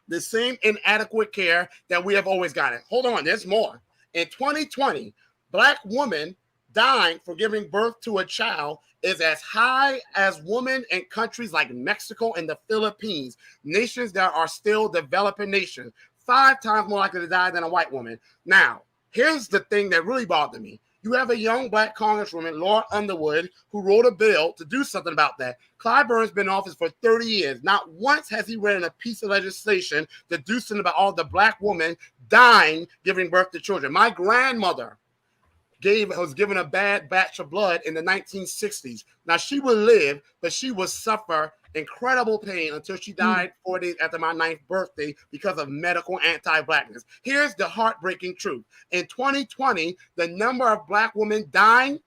the same inadequate care that we have always gotten. Hold on, there's more. In 2020, Black women dying for giving birth to a child is as high as women in countries like Mexico and the Philippines, nations that are still developing nations, 5 times more likely to die than a white woman. Now, here's the thing that really bothered me. You have a young Black congresswoman, Laura Underwood, who wrote a bill to do something about that. Clyburn's been in office for 30 years. Not once has he written a piece of legislation to do something about all the Black women dying giving birth to children. My grandmother was given a bad batch of blood in the 1960s. Now, she would live, but she would suffer incredible pain until she died 4 days after my 9th birthday because of medical anti-Blackness. Here's the heartbreaking truth. In 2020, the number of Black women dying,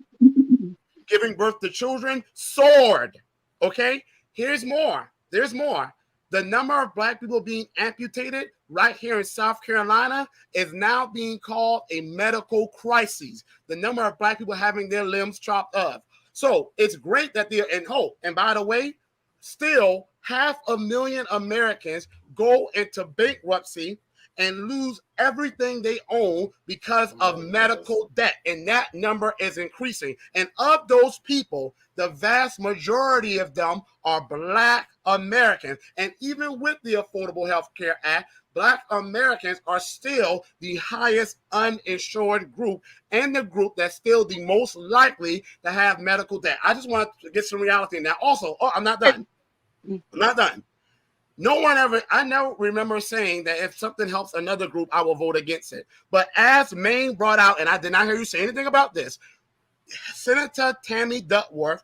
giving birth to children, soared. Okay? Here's more. There's more. The number of Black people being amputated right here in South Carolina is now being called a medical crisis. The number of Black people having their limbs chopped off. So it's great that they're in hope. And by the way, still 500,000 Americans go into bankruptcy and lose everything they own because of medical debt. And that number is increasing. And of those people, the vast majority of them are Black Americans. And even with the Affordable Health Care Act, Black Americans are still the highest uninsured group and the group that's still the most likely to have medical debt. I just want to get some reality in that. Also, I'm not done. I'm not done. I never remember saying that if something helps another group, I will vote against it. But as Maine brought out, and I did not hear you say anything about this, Senator Tammy Duckworth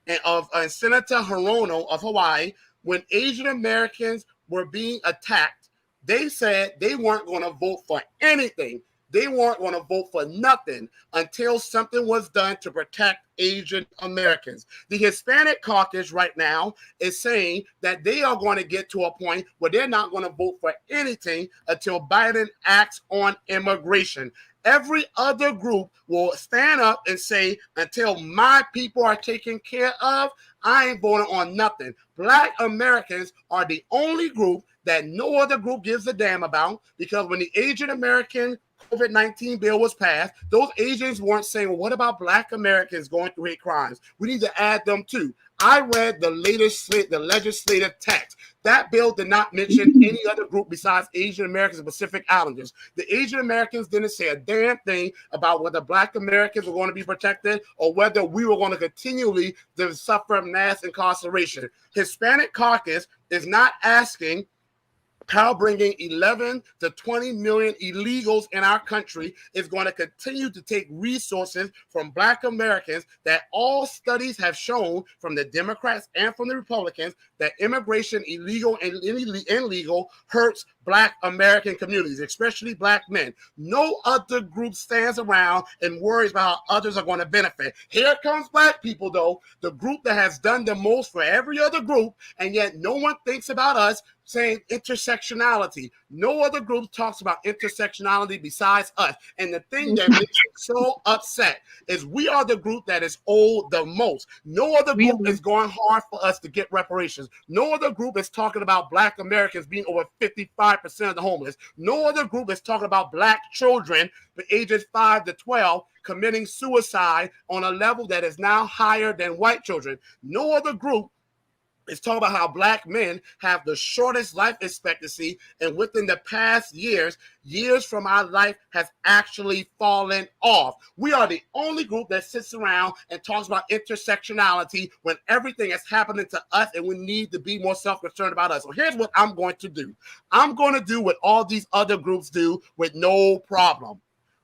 and Senator Hirono of Hawaii, when Asian Americans were being attacked, they said they weren't going to vote for anything. They weren't going to vote for nothing until something was done to protect Asian Americans. The Hispanic caucus right now is saying that they are going to get to a point where they're not going to vote for anything until Biden acts on immigration. Every other group will stand up and say, until my people are taken care of, I ain't voting on nothing. Black Americans are the only group that no other group gives a damn about, because when the Asian American COVID-19 bill was passed, those Asians weren't saying, well, what about Black Americans going through hate crimes? We need to add them too. I read the legislative text. That bill did not mention any other group besides Asian Americans and Pacific Islanders. The Asian Americans didn't say a damn thing about whether Black Americans were going to be protected or whether we were going to continually suffer mass incarceration. Hispanic caucus is not asking how bringing 11 to 20 million illegals in our country is going to continue to take resources from Black Americans, that all studies have shown from the Democrats and from the Republicans that immigration, illegal and illegal, hurts Black American communities, especially Black men. No other group stands around and worries about how others are going to benefit. Here comes Black people, though, the group that has done the most for every other group, and yet no one thinks about us, saying intersectionality. No other group talks about intersectionality besides us. And the thing that makes me so upset is we are the group that is owed the most. No other group is going hard for us to get reparations. No other group is talking about Black Americans being over 55% of the homeless. No other group is talking about Black children from ages 5 to 12 committing suicide on a level that is now higher than white children. No other group is talking about how Black men have the shortest life expectancy, and within the past years from our life has actually fallen off. We are the only group that sits around and talks about intersectionality when everything is happening to us, and we need to be more self-concerned about us. So here's what I'm going to do. I'm going to do what all these other groups do with no problem.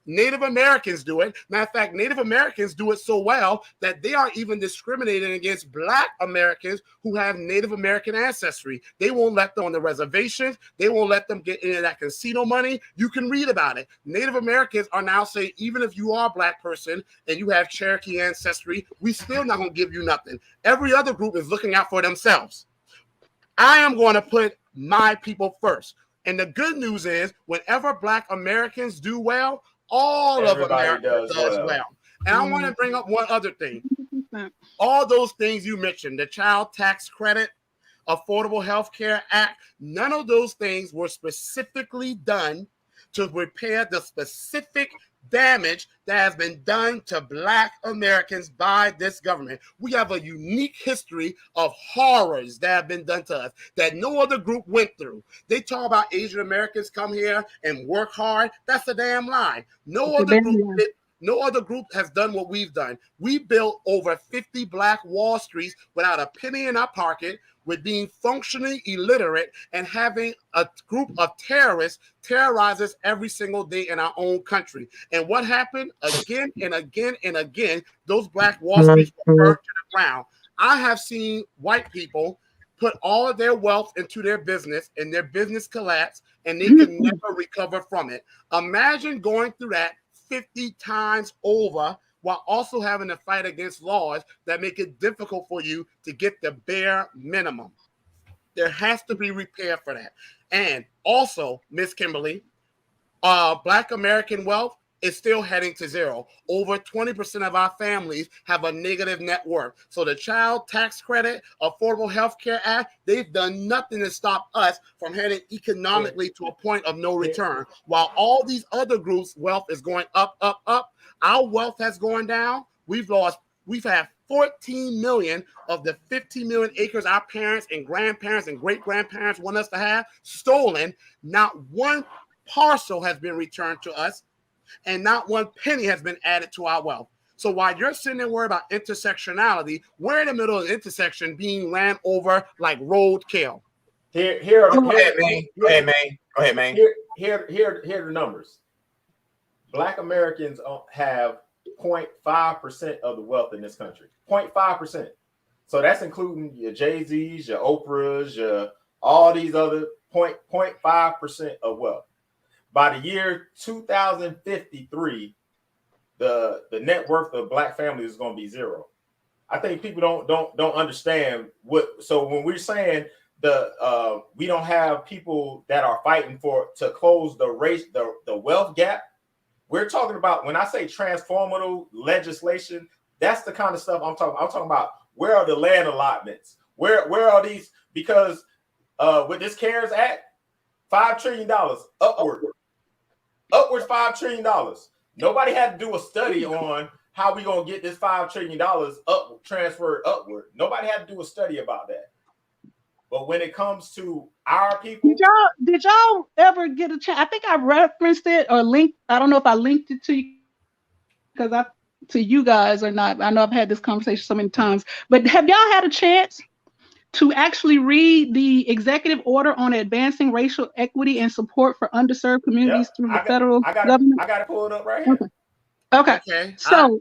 Native Americans do it. Matter of fact, Native Americans do it so well that they are even discriminating against Black Americans who have Native American ancestry. They won't let them on the reservations. They won't let them get any of that casino money. You can read about it. Native Americans are now saying, even if you are a Black person and you have Cherokee ancestry, we still not going to give you nothing. Every other group is looking out for themselves. I am going to put my people first. And the good news is, whenever Black Americans do well, all Everybody of America does well. And I want to bring up one other thing. All those things you mentioned, the child tax credit, Affordable Health Care Act, none of those things were specifically done to repair the specific damage that has been done to Black Americans by this government. We have a unique history of horrors that have been done to us that no other group went through. They talk about Asian Americans come here and work hard. That's a damn lie. No other group has done what we've done. We built over 50 Black Wall Streets without a penny in our pocket, with being functionally illiterate and having a group of terrorists terrorize us every single day in our own country. And what happened again and again and again, those Black Wall Streets were burned to the ground. I have seen white people put all of their wealth into their business and their business collapse, and they can never recover from it. Imagine going through that 50 times over while also having to fight against laws that make it difficult for you to get the bare minimum. There has to be repair for that. And also, Miss Kimberly, Black American wealth is still heading to zero. Over 20% of our families have a negative net worth. So the child tax credit, Affordable Health Care Act, they've done nothing to stop us from heading economically to a point of no return. While all these other groups' wealth is going up, up, up, our wealth has gone down. We've had 14 million of the 50 million acres our parents and grandparents and great-grandparents want us to have stolen. Not one parcel has been returned to us, and not one penny has been added to our wealth. So while you're sitting there worried about intersectionality, we're in the middle of the intersection being ran over like roadkill. Here Go ahead, man. Here are the numbers. Black Americans have 0.5% of the wealth in this country. 0.5%. So that's including your Jay-Z's, your Oprah's, your all these other 0.5% of wealth. By the year 2053, the net worth of Black families is going to be zero. I think people don't understand what. So when we're saying we don't have people that are fighting to close the wealth gap, we're talking about, when I say transformative legislation, that's the kind of stuff I'm talking about. I'm talking about, where are the land allotments? Where are these? Because with this CARES Act, $5 trillion upwards $5 trillion. Nobody had to do a study on how we gonna get this $5 trillion transferred upward. Nobody had to do a study about that. But when it comes to our people, did y'all ever get a chance? I think I referenced it or linked. I don't know if I linked it to you to you guys or not. I know I've had this conversation so many times, but have y'all had a chance to actually read the executive order on advancing racial equity and support for underserved communities through the federal government? I got to pull it up right here. Okay. So,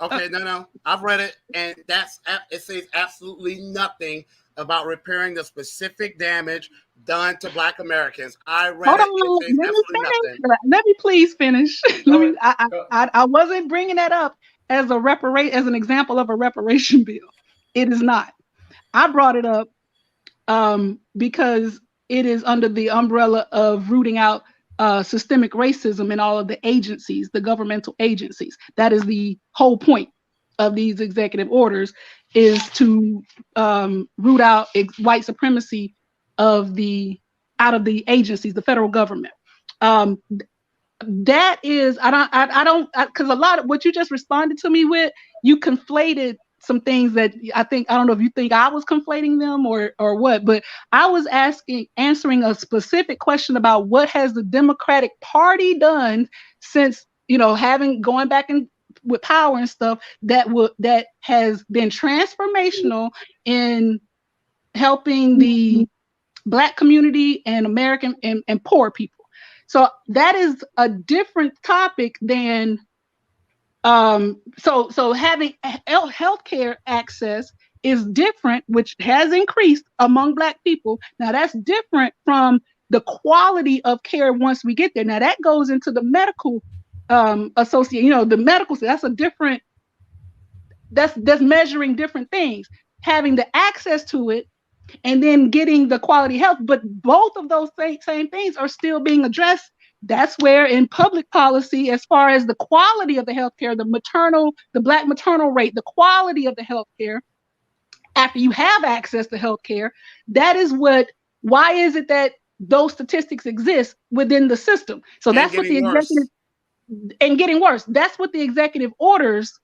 no, I've read it, and it says absolutely nothing about repairing the specific damage done to Black Americans. I read it. Let me please finish. I wasn't bringing that up as an example of a reparation bill. It is not. I brought it up because it is under the umbrella of rooting out systemic racism in all of the agencies, the governmental agencies. That is the whole point of these executive orders, is to root out white supremacy out of the agencies, the federal government. That is, because a lot of what you just responded to me with, you conflated some things that I don't know if you think I was conflating them or what, but I was answering a specific question about what has the Democratic Party done since, going back with power and stuff that has been transformational in helping the Black community and American and poor people. So that is a different topic than so having healthcare access is different, which has increased among Black people. Now that's different from the quality of care once we get there. Now that goes into the medical associate, the medical, that's a different, that's measuring different things, having the access to it and then getting the quality health. But both of those same things are still being addressed. That's where in public policy, as far as the quality of the healthcare, the Black maternal rate, the quality of the healthcare, after you have access to healthcare, why is it that those statistics exist within the system? So that's what the executive, and getting worse. That's what the executive orders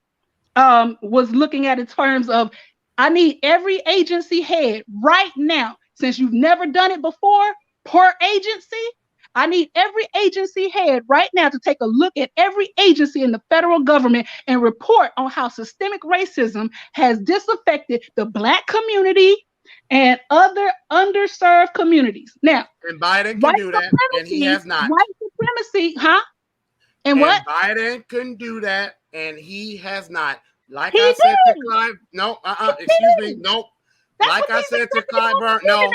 was looking at in terms of, I need every agency head right now, since you've never done it before, per agency, I need every agency head right now to take a look at every agency in the federal government and report on how systemic racism has disaffected the Black community and other underserved communities. Now, and Biden can do that, and he has not. White supremacy, huh? And what? Biden can do that, and he has not. Like I said to Clyde, no, excuse me, no. Like I said to Clyburn, no. On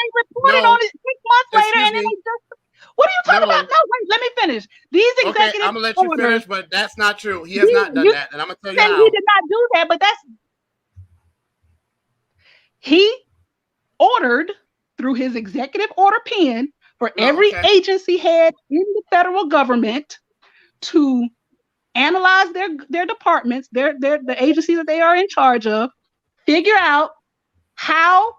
it 6 months later, and then they just. What are you talking about? No, wait, let me finish. These executive I'm gonna let you finish, but that's not true. He has not done that, and I'm gonna tell you how. He did not do that, but he ordered through his executive order pen for every agency head in the federal government to analyze their departments, the agencies that they are in charge of, figure out how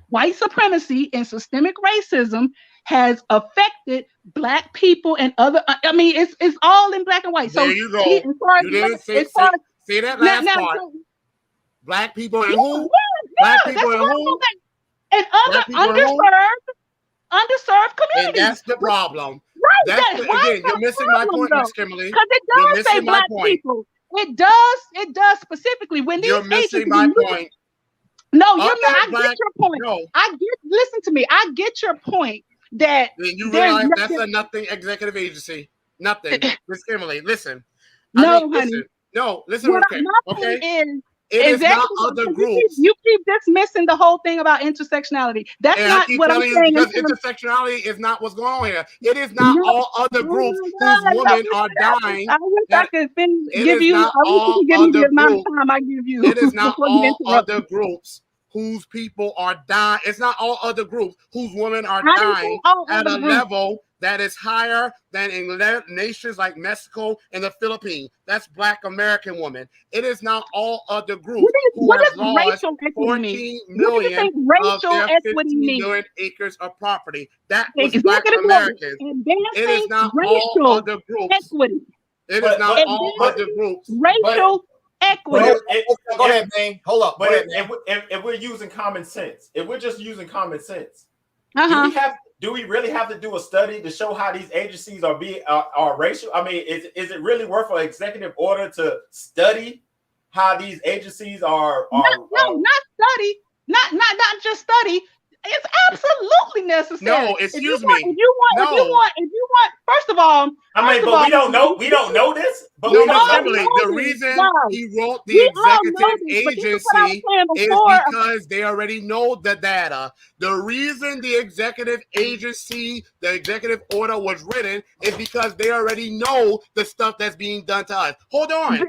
white supremacy and systemic racism has affected Black people and other. I mean, it's all in black and white. There So you go. You didn't say that last part. Black people and who? Black people and who? And other underserved communities. And that's the problem. Right. Again, you're missing my point, Miss Kimberly. Because it does say Black people. It does specifically when these. You're missing my point. No, you're not. I get your point. No. Listen to me. I get your point that you realize that's a nothing executive agency. Nothing. Miss Kimberly, listen. Honey. Listen real quick. Okay. It is not other groups. You keep dismissing the whole thing about intersectionality. That's not what I'm saying. Because intersectionality is not what's going on here. It is not all other groups whose women are dying. I wish I could give you the amount of time I give you. It is not all other groups whose people are dying. It's not all other groups whose women are dying at a level that is higher than in nations like Mexico and the Philippines. That's Black American women. It is not all other groups who have lost 14 million of their 15 million acres of property. That was Black Americans. It is not all other groups. It is not all other groups. Racial equity. Go ahead, man. Hold up. But if we're using common sense, if we're just using common sense, do we really have to do a study to show how these agencies are racial? I mean, is it really worth an executive order to study how these agencies are? Not study, not just study. It's absolutely necessary. No, excuse me. If you want, first of all, we don't know this. But no, the reason he wrote the executive agency is because they already know the data. The reason the executive agency, the executive order was written is because they already know the stuff that's being done to us. Hold on.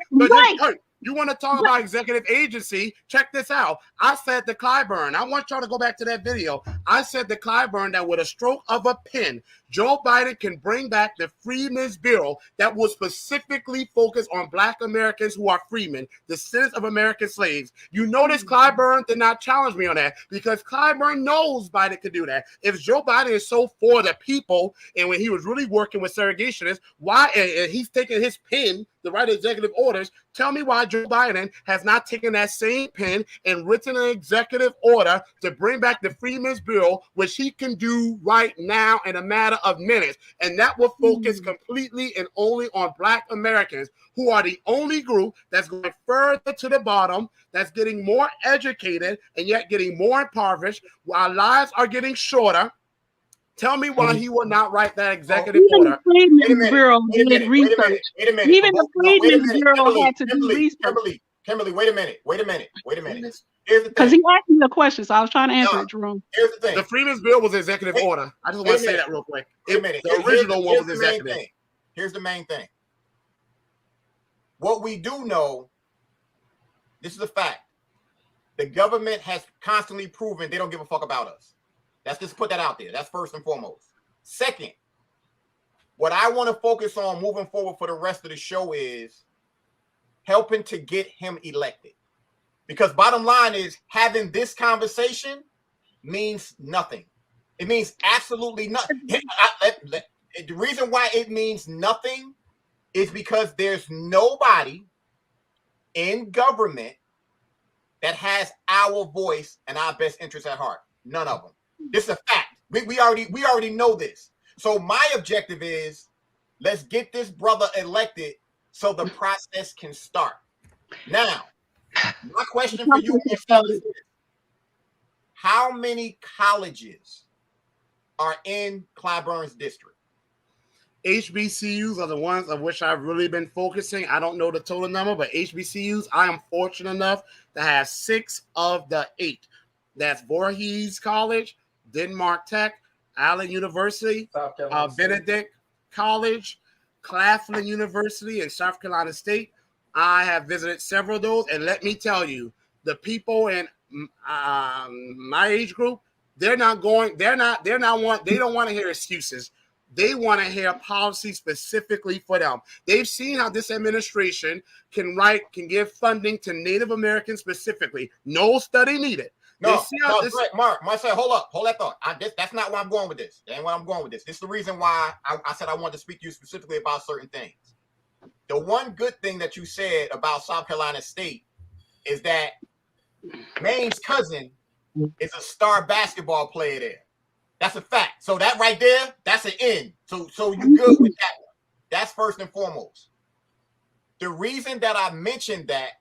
You want to talk about executive agency? Check this out. I said to Clyburn, I want y'all to go back to that video. I said to Clyburn that with a stroke of a pen, Joe Biden can bring back the Freedmen's Bureau that will specifically focus on Black Americans who are freemen, descendants of American slaves. You notice Clyburn did not challenge me on that because Clyburn knows Biden could do that. If Joe Biden is so for the people, and when he was really working with segregationists, why he's taking his pen to write executive orders? Tell me why Joe Biden has not taken that same pen and written an executive order to bring back the Freedmen's Bureau, which he can do right now in a matter of minutes. And that will focus completely and only on Black Americans, who are the only group that's going further to the bottom, that's getting more educated and yet getting more impoverished. Our lives are getting shorter. Tell me why he will not write that executive order. Even the Freedmen's Bureau did research. Even the Freedmen's Bureau had to do research. Kimberly, wait a minute. Because he asked me a question, so I was trying to answer it, Jerome. Here's the thing. The Freedmen's Bureau was executive order. I just want to say that real quick. The original one was executive. Here's the main thing. What we do know, this is a fact. The government has constantly proven they don't give a fuck about us. Let's just put that out there. That's first and foremost. Second, what I want to focus on moving forward for the rest of the show is helping to get him elected. Because bottom line is having this conversation means nothing. It means absolutely nothing. The reason why it means nothing is because there's nobody in government that has our voice and our best interests at heart. None of them. This is a fact. We already know this. So my objective is let's get this brother elected so the process can start. Now, my question for you is how many colleges are in Clyburn's district? HBCUs are the ones of which I've really been focusing. I don't know the total number, but HBCUs, I am fortunate enough to have 6 of the 8. That's Voorhees College, Denmark Tech, Allen University, Benedict College, Claflin University, and South Carolina State. I have visited several of those, and let me tell you, the people in my age group, they don't want to hear excuses. They want to hear policy specifically for them. They've seen how this administration can give funding to Native Americans specifically. No study needed. No, Mark, Marcel, hold that thought. That's not where I'm going with this. That ain't where I'm going with this. This is the reason why I said I wanted to speak to you specifically about certain things. The one good thing that you said about South Carolina State is that Maine's cousin is a star basketball player there. That's a fact. So that right there, that's an end. So you good with that one. That's first and foremost. The reason that I mentioned that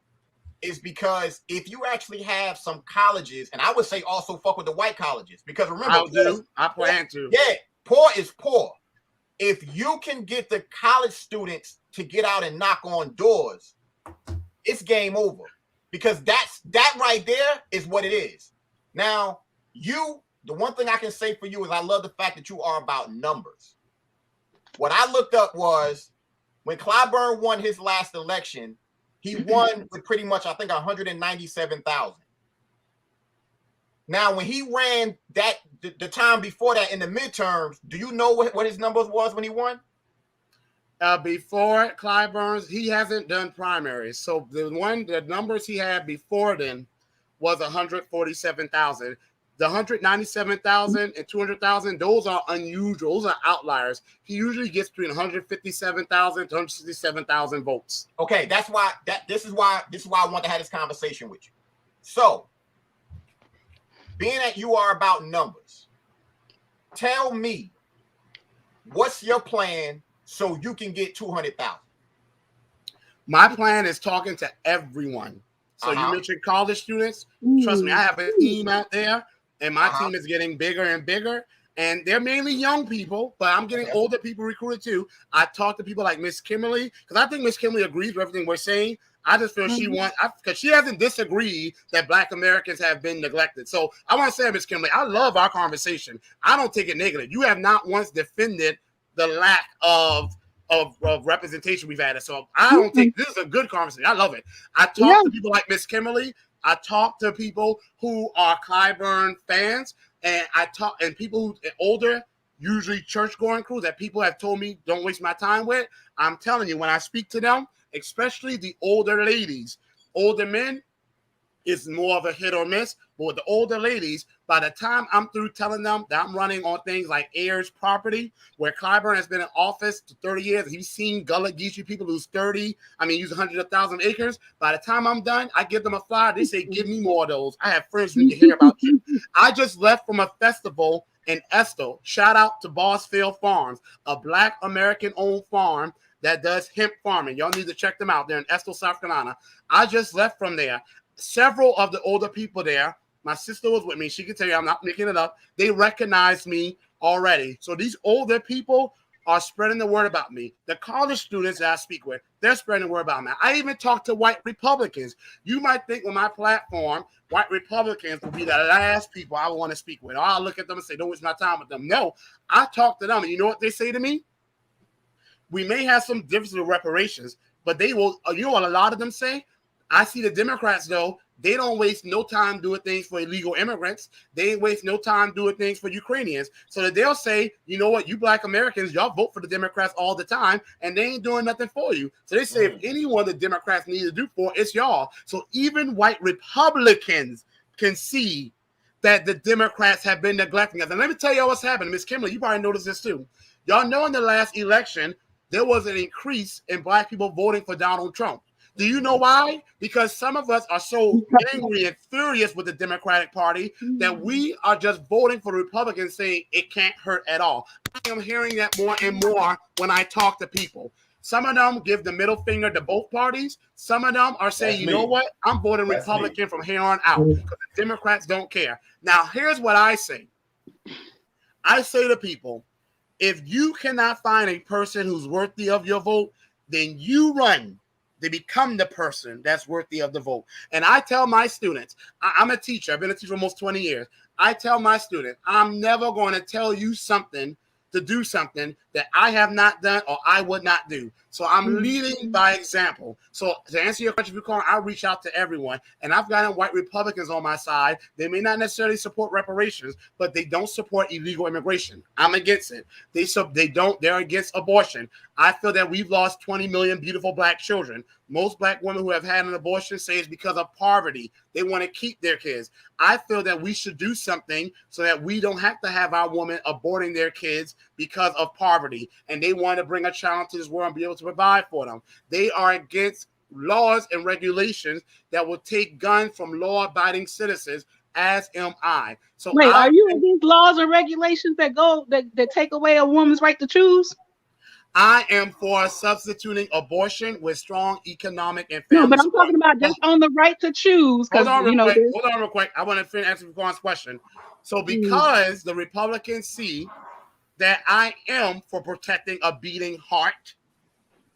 is because if you actually have some colleges, and I would say also fuck with the white colleges, because remember, I plan to. Yeah, poor is poor. If you can get the college students to get out and knock on doors, it's game over. Because that right there is what it is. Now, the one thing I can say for you is I love the fact that you are about numbers. What I looked up was when Clyburn won his last election, he won with pretty much, I think, 197,000. Now, when he ran the time before that in the midterms, do you know what his numbers was when he won? Before Clyburn, he hasn't done primaries. So the numbers he had before then was 147,000. The 197,000 and 200,000, those are unusual. Those are outliers. He usually gets between 157,000 to 167,000 votes. Okay, this is why I want to have this conversation with you. So, being that you are about numbers, tell me what's your plan so you can get 200,000. My plan is talking to everyone. So you mentioned college students. Trust me, I have a team out there. And my team is getting bigger and bigger. And they're mainly young people, but I'm getting older people recruited too. I talk to people like Miss Kimberly, because I think Miss Kimberly agrees with everything we're saying. I just feel because she hasn't disagreed that Black Americans have been neglected. So I want to say, Miss Kimberly, I love our conversation. I don't take it negative. You have not once defended the lack of representation we've had. So I don't think this is a good conversation. I love it. I talk to people like Miss Kimberly. I talk to people who are Clyburn fans, and people who are older, usually church-going crews that people have told me don't waste my time with. I'm telling you, when I speak to them, especially the older ladies, older men is more of a hit or miss. But with the older ladies, by the time I'm through telling them that I'm running on things like heirs property, where Clyburn has been in office for 30 years, he's seen Gullah Geechee people use 100,000 acres. By the time I'm done, I give them a flyer. They say, give me more of those. I have friends who need to hear about you. I just left from a festival in Estill. Shout out to Bossfield Farms, a Black American-owned farm that does hemp farming. Y'all need to check them out. They're in Estill, South Carolina. I just left from there. Several of the older people there, my sister was with me. She can tell you I'm not making it up. They recognize me already. So these older people are spreading the word about me. The college students that I speak with, they're spreading the word about me. I even talk to white Republicans. You might think with my platform, white Republicans will be the last people I want to speak with. Or I'll look at them and say, don't waste my time with them. No, I talk to them. And you know what they say to me? We may have some differences with reparations, but they will, you know what a lot of them say? I see the Democrats, though, they don't waste no time doing things for illegal immigrants. They ain't waste no time doing things for Ukrainians. So that they'll say, you know what, you Black Americans, y'all vote for the Democrats all the time, and they ain't doing nothing for you. So they say if anyone the Democrats need to do for, it's y'all. So even white Republicans can see that the Democrats have been neglecting us. And let me tell y'all what's happened. Miss Kimberly, you probably noticed this too. Y'all know in the last election, there was an increase in Black people voting for Donald Trump. Do you know why? Because some of us are so angry and furious with the Democratic Party that we are just voting for the Republicans saying it can't hurt at all. I am hearing that more and more when I talk to people. Some of them give the middle finger to both parties. Some of them are saying, you know what? I'm voting Republican from here on out because the Democrats don't care. Now, here's what I say. I say to people, if you cannot find a person who's worthy of your vote, then you run to become the person that's worthy of the vote. And I tell my students, I'm a teacher. I've been a teacher for almost 20 years. I tell my students, I'm never going to tell you something to do something that I have not done or I would not do. So I'm leading by example. So to answer your question, I reach out to everyone, and I've gotten white Republicans on my side. They may not necessarily support reparations, but they don't support illegal immigration. I'm against it. They're against abortion. I feel that we've lost 20 million beautiful black children. Most black women who have had an abortion say it's because of poverty. They want to keep their kids. I feel that we should do something so that we don't have to have our women aborting their kids because of poverty. And they want to bring a child into this world and be able to provide for them. They are against laws and regulations that will take guns from law-abiding citizens, as am I. So wait, are you against laws and regulations that take away a woman's right to choose? I am for substituting abortion with strong economic and family. No, but I'm talking about just on the right to choose. Hold on real quick. I want to answer Vaughn's question. So because the Republicans see that I am for protecting a beating heart,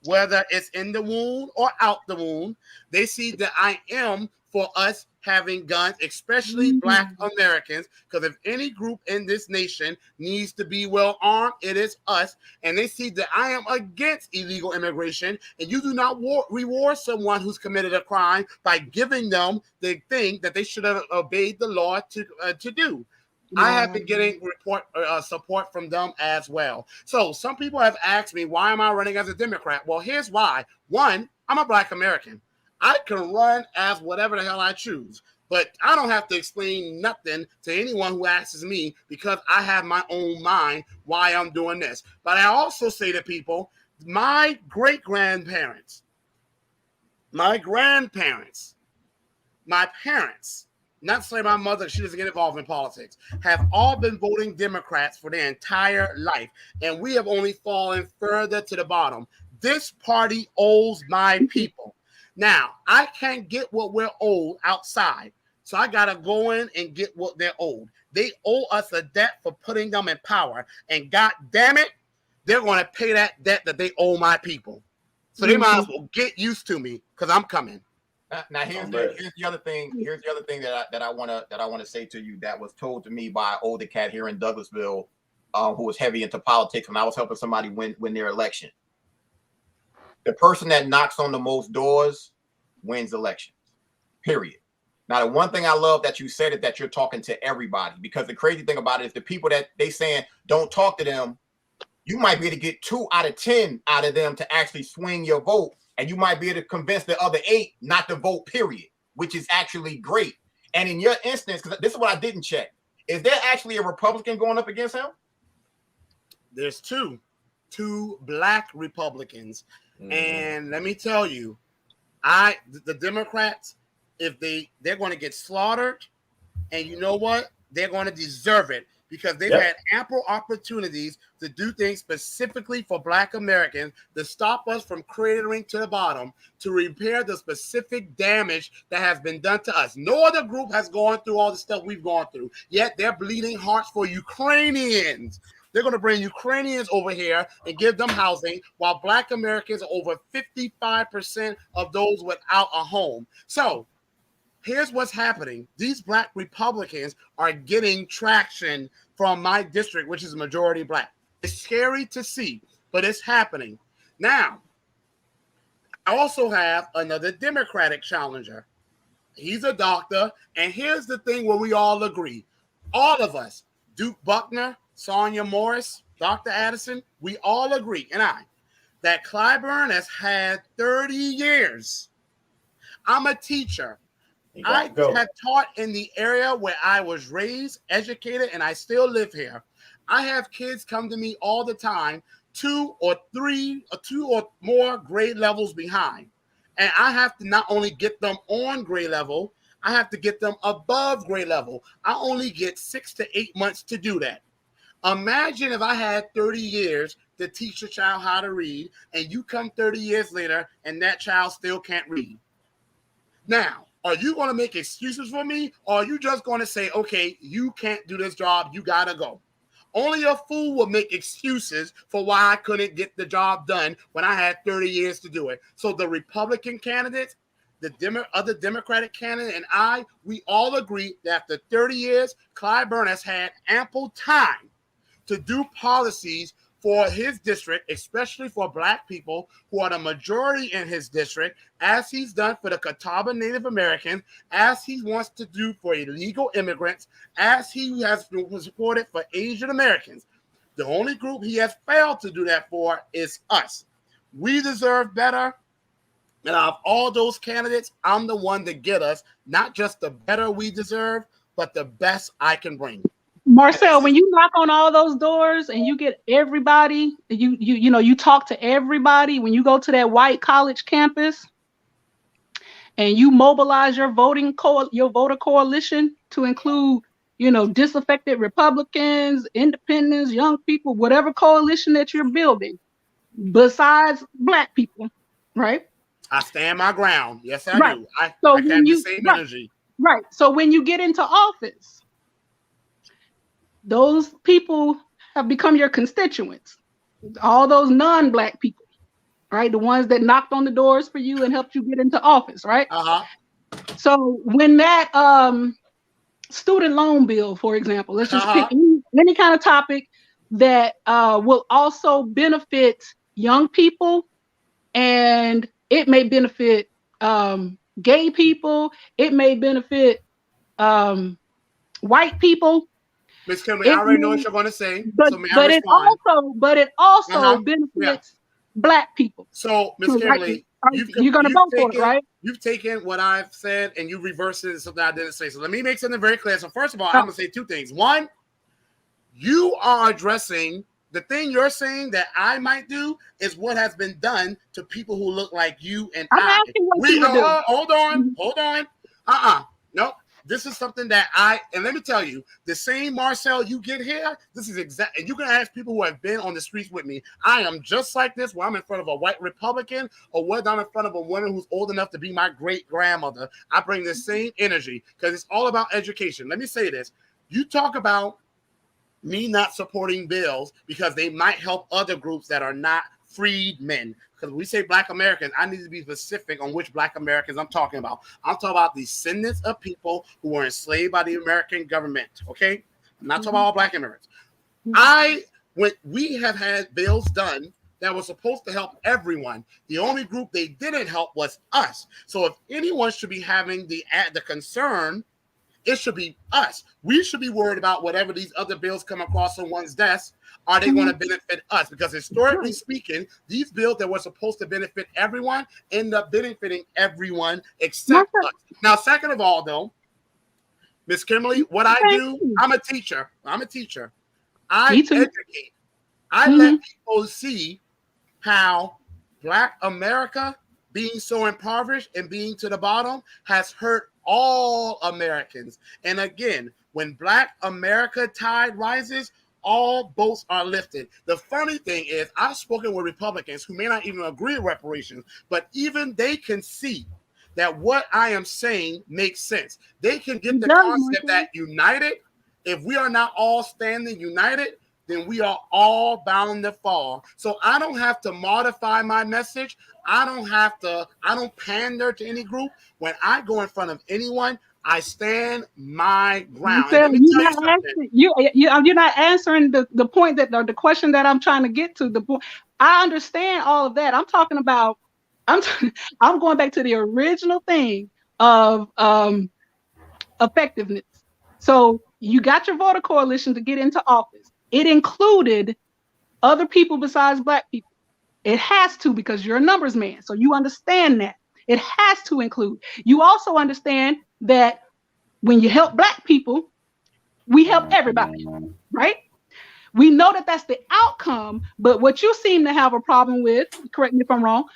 whether it's in the womb or out the womb, they see that I am for us having guns, especially Black Americans, because if any group in this nation needs to be well armed, it is us. And they see that I am against illegal immigration, and you do not reward someone who's committed a crime by giving them the thing that they should have obeyed the law to do. I have been getting support from them as well. So some people have asked me, why am I running as a Democrat? Well, here's why. One, I'm a Black American. I can run as whatever the hell I choose, but I don't have to explain nothing to anyone who asks me because I have my own mind why I'm doing this. But I also say to people, my great-grandparents, my grandparents, my parents, not say my mother, she doesn't get involved in politics, have all been voting Democrats for their entire life, and we have only fallen further to the bottom. This party owes my people. Now, I can't get what we're owed outside, so I got to go in and get what they're owed. They owe us a debt for putting them in power, and God damn it, they're going to pay that debt that they owe my people. So they might as well get used to me because I'm coming. Now here's the other thing. Here's the other thing that I want to say to you that was told to me by an older cat here in Douglasville, who was heavy into politics when I was helping somebody win their election. The person that knocks on the most doors wins elections. Period. Now, the one thing I love that you said is that you're talking to everybody, because the crazy thing about it is the people that they saying don't talk to them, you might be able to get 2 out of 10 out of them to actually swing your vote. And you might be able to convince the other 8 not to vote, period, which is actually great. And in your instance, because this is what I didn't check, is there actually a Republican going up against him? There's two Black Republicans. And let me tell you, the Democrats, if they're going to get slaughtered, and you know what? They're going to deserve it because they've had ample opportunities to do things specifically for Black Americans to stop us from cratering to the bottom, to repair the specific damage that has been done to us. No other group has gone through all the stuff we've gone through, yet they're bleeding hearts for Ukrainians. They're going to bring Ukrainians over here and give them housing, while Black Americans are over 55% of those without a home. So here's what's happening. These Black Republicans are getting traction from my district, which is majority Black. It's scary to see, but it's happening. Now, I also have another Democratic challenger. He's a doctor, and here's the thing where we all agree. All of us, Duke Buckner, Sonia Morris, Dr. Addison, we all agree, and that Clyburn has had 30 years. I'm a teacher. I have taught in the area where I was raised, educated, and I still live here. I have kids come to me all the time, 2 or more grade levels behind. And I have to not only get them on grade level, I have to get them above grade level. I only get 6 to 8 months to do that. Imagine if I had 30 years to teach a child how to read, and you come 30 years later and that child still can't read. Now, are you going to make excuses for me, or are you just going to say, okay, you can't do this job, you got to go? Only a fool would make excuses for why I couldn't get the job done when I had 30 years to do it. So the Republican candidates, the other Democratic candidate, and we all agree that after 30 years, Clyburn has had ample time to do policies for his district, especially for Black people who are the majority in his district, as he's done for the Catawba Native Americans, as he wants to do for illegal immigrants, as he has been supported for Asian Americans. The only group he has failed to do that for is us. We deserve better. And out of all those candidates, I'm the one to get us not just the better we deserve, but the best I can bring. Marcel, when you knock on all those doors and you get everybody, you talk to everybody, when you go to that white college campus and you mobilize your voter coalition to include, disaffected Republicans, independents, young people, whatever coalition that you're building, besides Black people, right? I stand my ground. Yes, I do. I have the same energy. Right. So when you get into office, those people have become your constituents. All those non-Black people, right? The ones that knocked on the doors for you and helped you get into office, right? So when that student loan bill, for example, let's just pick any kind of topic that will also benefit young people, and it may benefit gay people, it may benefit white people. Ms. Kimberly, I already know what you're going to say. But it also benefits Black people. So, Ms. Kimberly, you're going to vote for it, right? You've taken what I've said and you reversed it to something I didn't say. So let me make something very clear. So first of all, I'm going to say two things. One, you are addressing the thing you're saying that I might do is what has been done to people who look like you and I. Hold on. Nope. This is something that and let me tell you, the same Marcel you get here, this is exact, and you can ask people who have been on the streets with me. I am just like this when I'm in front of a white Republican or when I'm in front of a woman who's old enough to be my great grandmother. I bring the same energy because it's all about education. Let me say this. You talk about me not supporting bills because they might help other groups that are not freedmen. Because when we say Black Americans, I need to be specific on which Black Americans I'm talking about. I'm talking about descendants of people who were enslaved by the American government. Okay, I'm not talking about all Black immigrants. When we have had bills done that were supposed to help everyone, the only group they didn't help was us. So if anyone should be having the concern, it should be us. We should be worried about whatever these other bills come across someone's desk. Are they going to benefit us? Because historically speaking, these bills that were supposed to benefit everyone end up benefiting everyone except us. Now, second of all, though, Miss Kimberly, what I do, I'm a teacher. I educate. I let people see how Black America being so impoverished and being to the bottom has hurt all Americans. And again, when Black America tide rises, all boats are lifted. The funny thing is, I've spoken with Republicans who may not even agree with reparations, but even they can see that what I am saying makes sense. They can get the concept that united, if we are not all standing united, then we are all bound to fall. So I don't have to modify my message. I don't pander to any group. When I go in front of anyone, I stand my ground. You're not answering the point the question that I'm trying to get to. The point, I understand all of that. I'm talking about, I'm going back to the original thing of effectiveness. So you got your voter coalition to get into office. It included other people besides Black people. It has to, because you're a numbers man. So you understand that. It has to include. You also understand that when you help Black people, we help everybody, right? We know that that's the outcome, but what you seem to have a problem with, correct me if I'm wrong,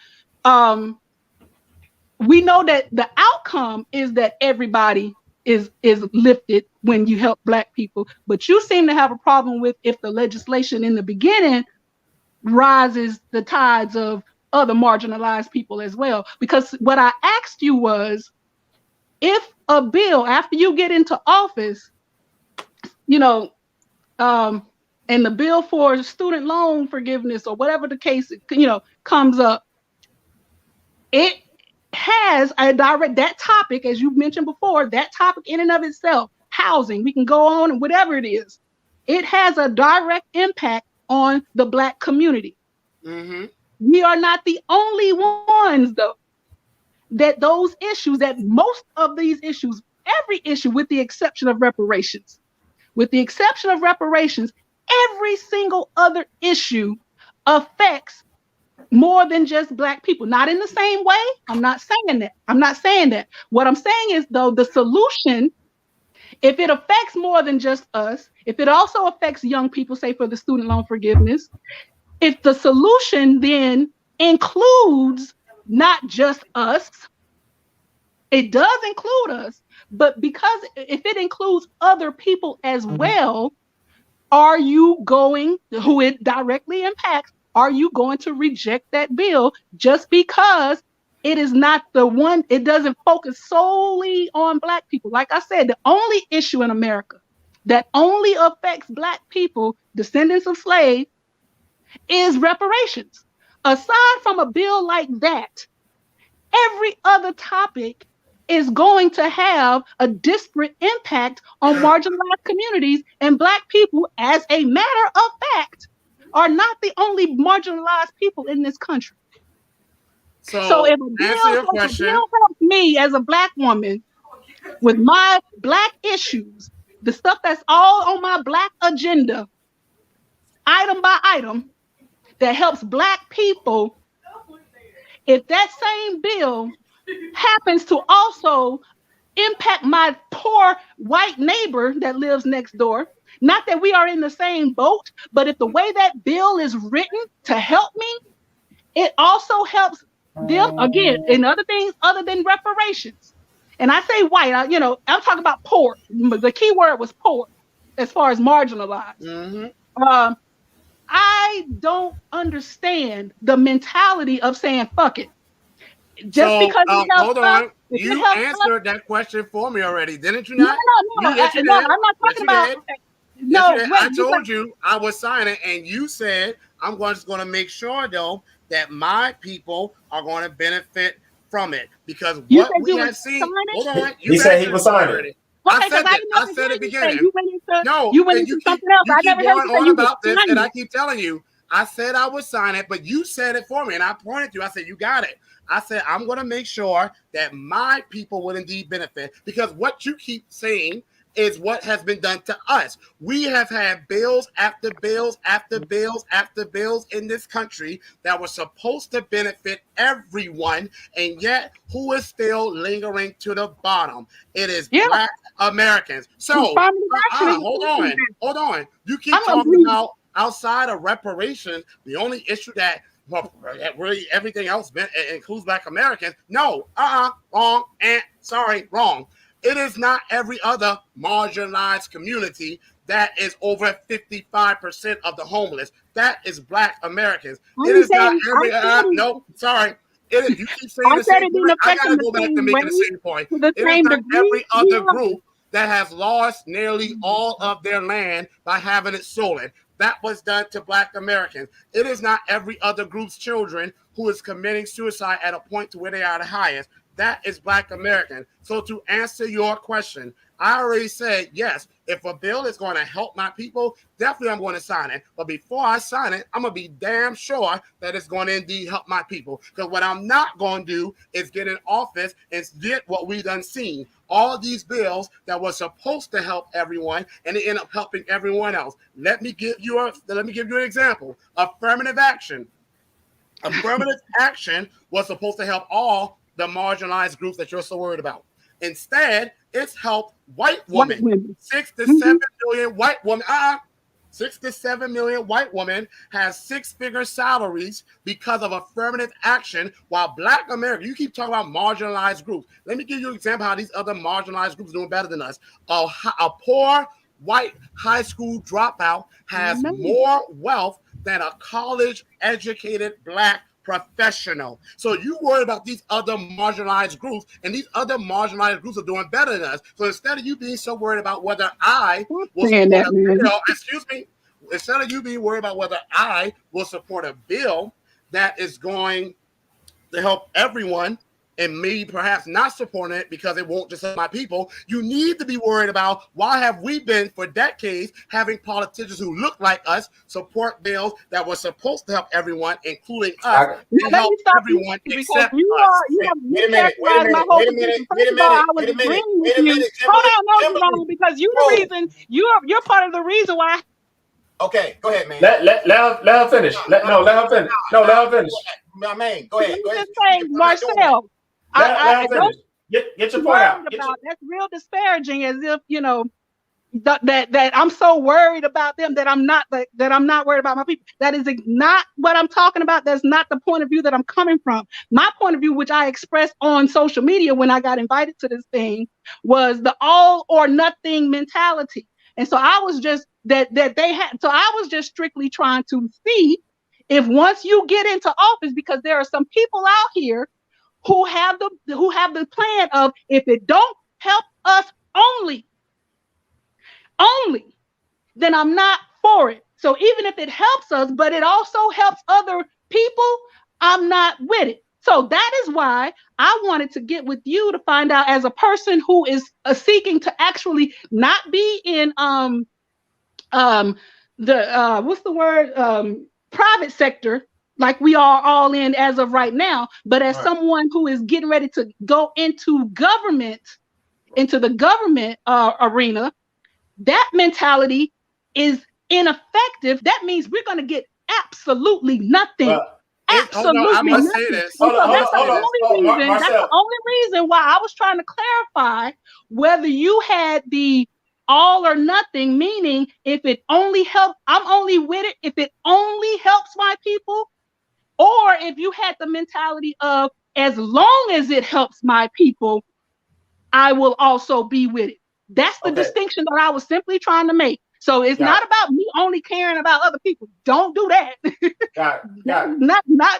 we know that the outcome is that everybody is lifted when you help Black people, but you seem to have a problem with if the legislation in the beginning rises the tides of other marginalized people as well. Because what I asked you was, if a bill, after you get into office, and the bill for student loan forgiveness or whatever the case, comes up, it has a direct, that topic, as you mentioned before, that topic in and of itself, housing, we can go on and whatever it is, it has a direct impact on the Black community. Mm-hmm. We are not the only ones, though, that those issues, that most of these issues, every issue with the exception of reparations, every single other issue affects more than just Black people. Not in the same way. I'm not saying that. What I'm saying is, though, the solution, if it affects more than just us, if it also affects young people, say for the student loan forgiveness, if the solution then includes not just us, it does include us, but because if it includes other people as well, are you going, who it directly impacts, are you going to reject that bill just because it is not the one, it doesn't focus solely on Black people? Like I said, the only issue in America that only affects Black people, descendants of slaves, is reparations. Aside from a bill like that, every other topic is going to have a disparate impact on marginalized communities, and Black people, as a matter of fact, are not the only marginalized people in this country. So if a answer your bill question. helps me as a Black woman with my Black issues, the stuff that's all on my Black agenda, item by item, that helps Black people, if that same bill happens to also impact my poor white neighbor that lives next door, not that we are in the same boat, but if the way that bill is written to help me, it also helps them, again, in other things other than reparations. And I say white, I'm talking about poor. The key word was poor as far as marginalized. Mm-hmm. I don't understand the mentality of saying, fuck it. Just because it helps hold on. us, You answered that question for me already, didn't you not? No, Yes, you no, did. I'm not talking about. Yes, you No, did. wait, I told you I was signing, and you said I'm just going to make sure though that my people are going to benefit from it, because what we have seen. Hold on, he said he was signing. Okay, I said at the beginning. You went into keep something else. I keep never heard going you say on you about this, signing. and I keep telling you. I said I would sign it, but you said it for me, and I pointed to you. I said, you got it. I said, I'm going to make sure that my people will indeed benefit, because what you keep saying is what has been done to us. We have had bills after bills after bills after bills in this country that were supposed to benefit everyone, and yet who is still lingering to the bottom? It is Black Americans. So, hold on. You keep talking about outside of reparations, the only issue that really everything else includes Black Americans. No, wrong, wrong. It is not every other marginalized community that is over 55% of the homeless. That is Black Americans. It is not every no, sorry. You keep saying the same point. I gotta go back to making the same point. It is not every other group that has lost nearly all of their land by having it stolen. That was done to Black Americans. It is not every other group's children who is committing suicide at a point to where they are the highest. That is Black American. So to answer your question, I already said, yes, if a bill is going to help my people, definitely I'm going to sign it. But before I sign it, I'm going to be damn sure that it's going to indeed help my people. Because what I'm not going to do is get in office and get what we done seen. All these bills that were supposed to help everyone, and they end up helping everyone else. Let me give you an example. Affirmative action. Affirmative action was supposed to help all the marginalized groups that you're so worried about. Instead, it's helped white women. 6 to 7 million white women. 6 to 7 million white women has six-figure salaries because of affirmative action, while Black America, you keep talking about marginalized groups. Let me give you an example how these other marginalized groups are doing better than us. A poor white high school dropout has more wealth than a college-educated Black professional. So you worry about these other marginalized groups, and these other marginalized groups are doing better than us. So instead of you being so worried about whether I will support a bill, instead of you being worried about whether I will support a bill that is going to help everyone, and me perhaps not supporting it because it won't just help my people. You need to be worried about why have we been for decades having politicians who look like us support bills that were supposed to help everyone, including us, Now, and let help me stop you everyone because except you us. Wait a minute, wait a characterized my minute, whole wait a position. minute, First wait a of all, I minute, was wait a minute, agreeing with wait a you. minute, Hold Kimberly, on, no, Kimberly. Jerome, because you Whoa. the reason you're part of the reason why. Okay, go ahead, man. Let her finish. Let her finish. No, let her finish. My man, go ahead. Let me Go ahead. just say, Marcel, Let her I don't finish. Get your point worried out. about that's real disparaging, as if that I'm so worried about them that I'm not worried about my people. That is not what I'm talking about. That's not the point of view that I'm coming from. My point of view, which I expressed on social media when I got invited to this thing, was the all or nothing mentality. And so I was just I was just strictly trying to see if once you get into office, because there are some people out here who have the plan of, if it don't help us only, then I'm not for it. So even if it helps us, but it also helps other people, I'm not with it. So that is why I wanted to get with you to find out, as a person who is seeking to actually not be in what's the word, private sector, like we are all in as of right now, but as someone who is getting ready to go into the government arena, that mentality is ineffective. That means we're going to get absolutely nothing. I must say this. That's the only reason why I was trying to clarify whether you had the all or nothing, meaning if it only helps, I'm only with it if it only helps my people, or if you had the mentality of, as long as it helps my people, I will also be with it. That's the distinction that I was simply trying to make. So it's not about me only caring about other people. Don't do that. Got it. Not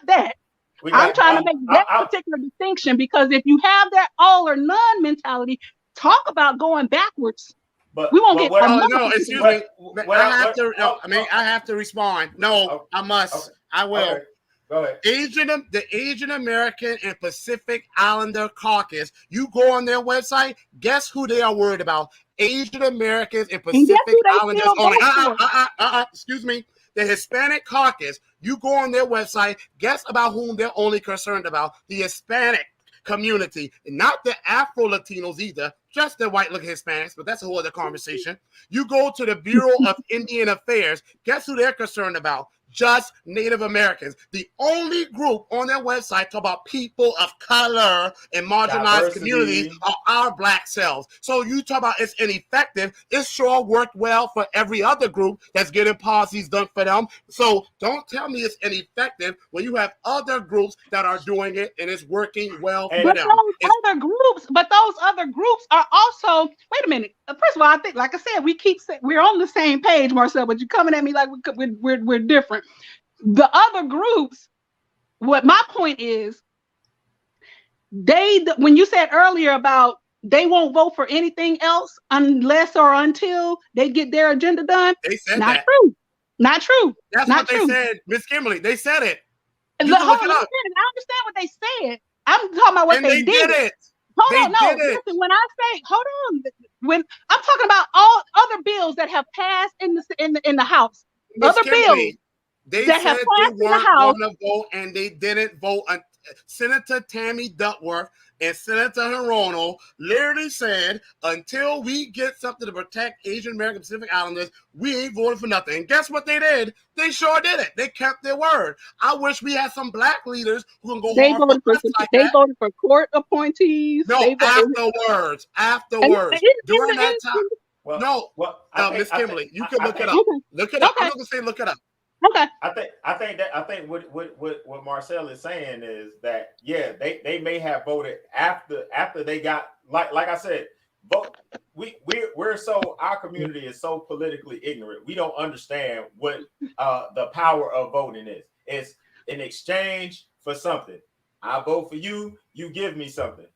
that. I'm trying to make that particular distinction, because if you have that all or none mentality, talk about going backwards. But we won't get. No, excuse me. I have to respond. No, I must. Okay. I will. Okay. Go ahead. The Asian American and Pacific Islander Caucus. You go on their website. Guess who they are worried about? Asian Americans and Pacific Islanders only. Excuse me. The Hispanic Caucus. You go on their website. Guess about whom they're only concerned about? The Hispanic community, not the Afro Latinos either, just the white looking Hispanics, but that's a whole other conversation. You go to the Bureau of Indian Affairs, guess who they're concerned about? Just Native Americans. The only group on their website talk about people of color and marginalized communities are our black selves. So you talk about it's ineffective. It sure worked well for every other group that's getting policies done for them. So don't tell me it's ineffective when you have other groups that are doing it and it's working well for them. But those other groups are also, wait a minute. First of all, I think, like I said, we're on the same page, Marcel, but you're coming at me like we're different. The other groups, what my point is, when you said earlier about they won't vote for anything else unless or until they get their agenda done, they said not that. True. Not true. That's not what true. They said, Miss Kimberly. They said it. I understand what they said. I'm talking about what they did. It. Hold on, no. Listen, when I say, hold on, when I'm talking about all other bills that have passed in the House, Ms. other Kimberly, bills they that said have passed they in the weren't House, going to vote, and they didn't vote. Senator Tammy Duckworth and Senator Hirono literally said, until we get something to protect Asian American Pacific Islanders, we ain't voting for nothing. And guess what they did? They sure did it. They kept their word. I wish we had some black leaders who can go hard for us like that. They voted for court appointees. No, afterwards. During that time. Miss Kimberly, you can look it up. Look it up. I'm not gonna say look it up. Okay. I think what Marcel is saying is that they may have voted after they got like I said, vote. We're so, our community is so politically ignorant. We don't understand what the power of voting is. It's in exchange for something. I vote for you, you give me something.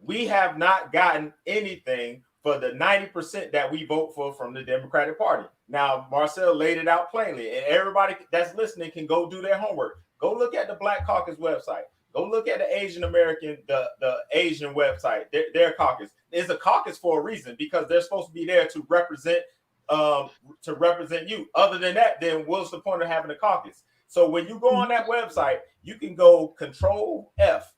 We have not gotten anything for the 90% that we vote for from the Democratic Party. Now, Marcel laid it out plainly, and everybody that's listening can go do their homework. Go look at the Black Caucus website. Go look at the Asian American, the Asian website, their caucus. There's a caucus for a reason, because they're supposed to be there to represent you. Other than that, then what's the point of having a caucus? So when you go on that website, you can go Control F,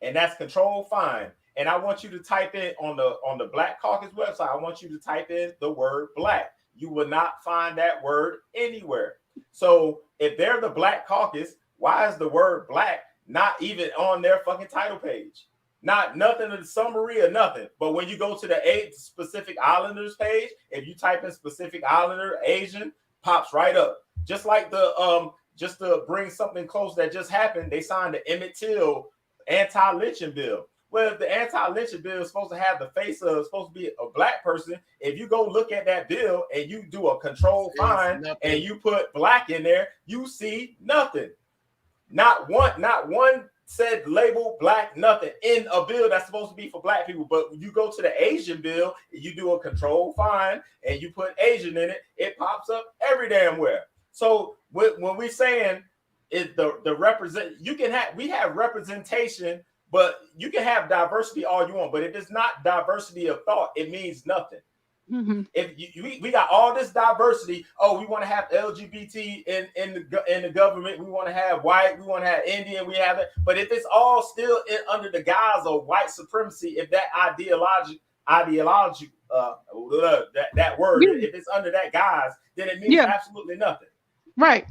and that's Control Find. And I want you to type in on the Black Caucus website, I want you to type in the word black. You will not find that word anywhere. So if they're the Black Caucus, why is the word black not even on their fucking title page? Not nothing in the summary or nothing. But when you go to the 8 specific Islanders page, if you type in specific Islander, Asian, pops right up. Just like the just to bring something close that just happened, they signed the Emmett Till anti-lynching bill. Well, if the anti-lynching bill is supposed to have the face of supposed to be a black person, if you go look at that bill and you do a control find and you put black in there, you see nothing. Not one said label black, nothing in a bill that's supposed to be for black people. But when you go to the Asian bill, you do a control find and you put Asian in it, it pops up every damn where. So when we saying is the represent, we have representation, but you can have diversity all you want. But if it's not diversity of thought, it means nothing. Mm-hmm. If we got all this diversity, we want to have LGBT in the government, we want to have white, we want to have Indian, we have it. But if it's all still under the guise of white supremacy, if that ideology that word, if it's under that guise, then it means absolutely nothing. Right.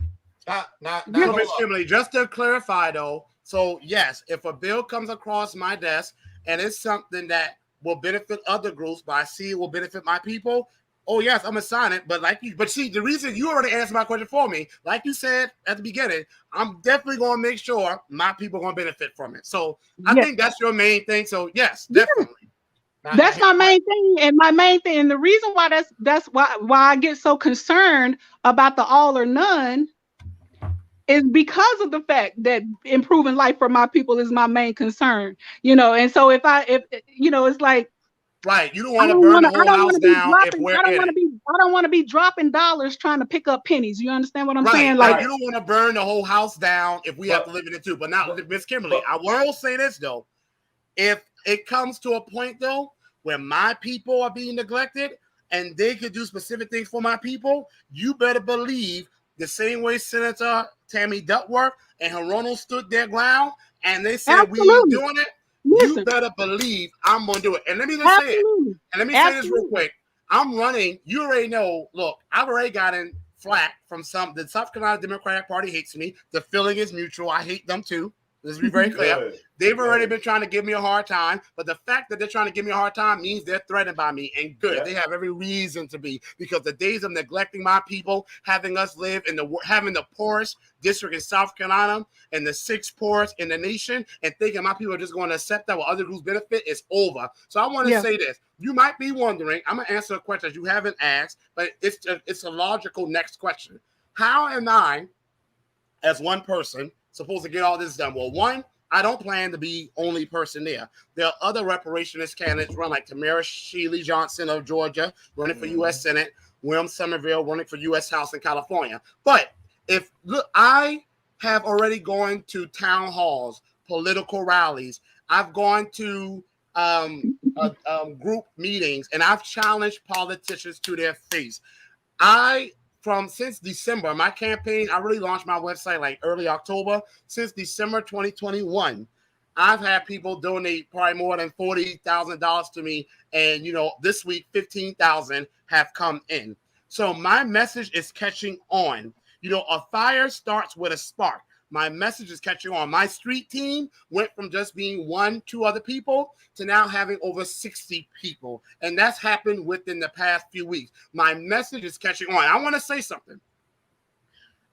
Miss Kimberly, just to clarify though, so yes, if a bill comes across my desk and it's something that will benefit other groups, but I see it will benefit my people, oh yes, I'm gonna sign it. But see, the reason you already answered my question for me, like you said at the beginning, I'm definitely gonna make sure my people are gonna benefit from it. So I think that's your main thing. So yes, definitely. That's my main thing, and my main thing, and the reason why that's why I get so concerned about the all or none is because of the fact that improving life for my people is my main concern, and so if it's like, right, you don't want to burn the whole house down. I don't want to be dropping dollars trying to pick up pennies. You understand what I'm saying? Like you don't want to burn the whole house down if we have to live in it too. But now, Miss Kimberly, I will say this though: if it comes to a point though where my people are being neglected and they could do specific things for my people, you better believe the same way Senator Tammy Duckworth and Hirono stood their ground and they said we ain't doing it. Listen, you better believe I'm gonna do it. And let me just say it. And let me say this real quick. I'm running. You already know. Look, I've already gotten flack from the South Carolina Democratic Party hates me. The feeling is mutual. I hate them too. Let's be very clear. They've already been trying to give me a hard time, but the fact that they're trying to give me a hard time means they're threatened by me. And good, they have every reason to be, because the days of neglecting my people, having us live having the poorest district in South Carolina and the 6th poorest in the nation, and thinking my people are just going to accept that while other groups benefit is over. So I want to say this: you might be wondering. I'm gonna answer a question that you haven't asked, but it's a logical next question. How am I, as one person, supposed to get all this done? Well, one, I don't plan to be only person there. There are other reparationist candidates run, like Tamara Sheely Johnson of Georgia, running for U.S. Senate, William Somerville running for U.S. House in California. But I have already gone to town halls, political rallies. I've gone to group meetings, and I've challenged politicians to their face. Since December, my campaign, I really launched my website like early October. Since December 2021, I've had people donate probably more than $40,000 to me. And, this week, 15,000 have come in. So my message is catching on. A fire starts with a spark. My message is catching on. My street team went from just being 1-2 other people to now having over 60 people. And that's happened within the past few weeks. My message is catching on. I want to say something.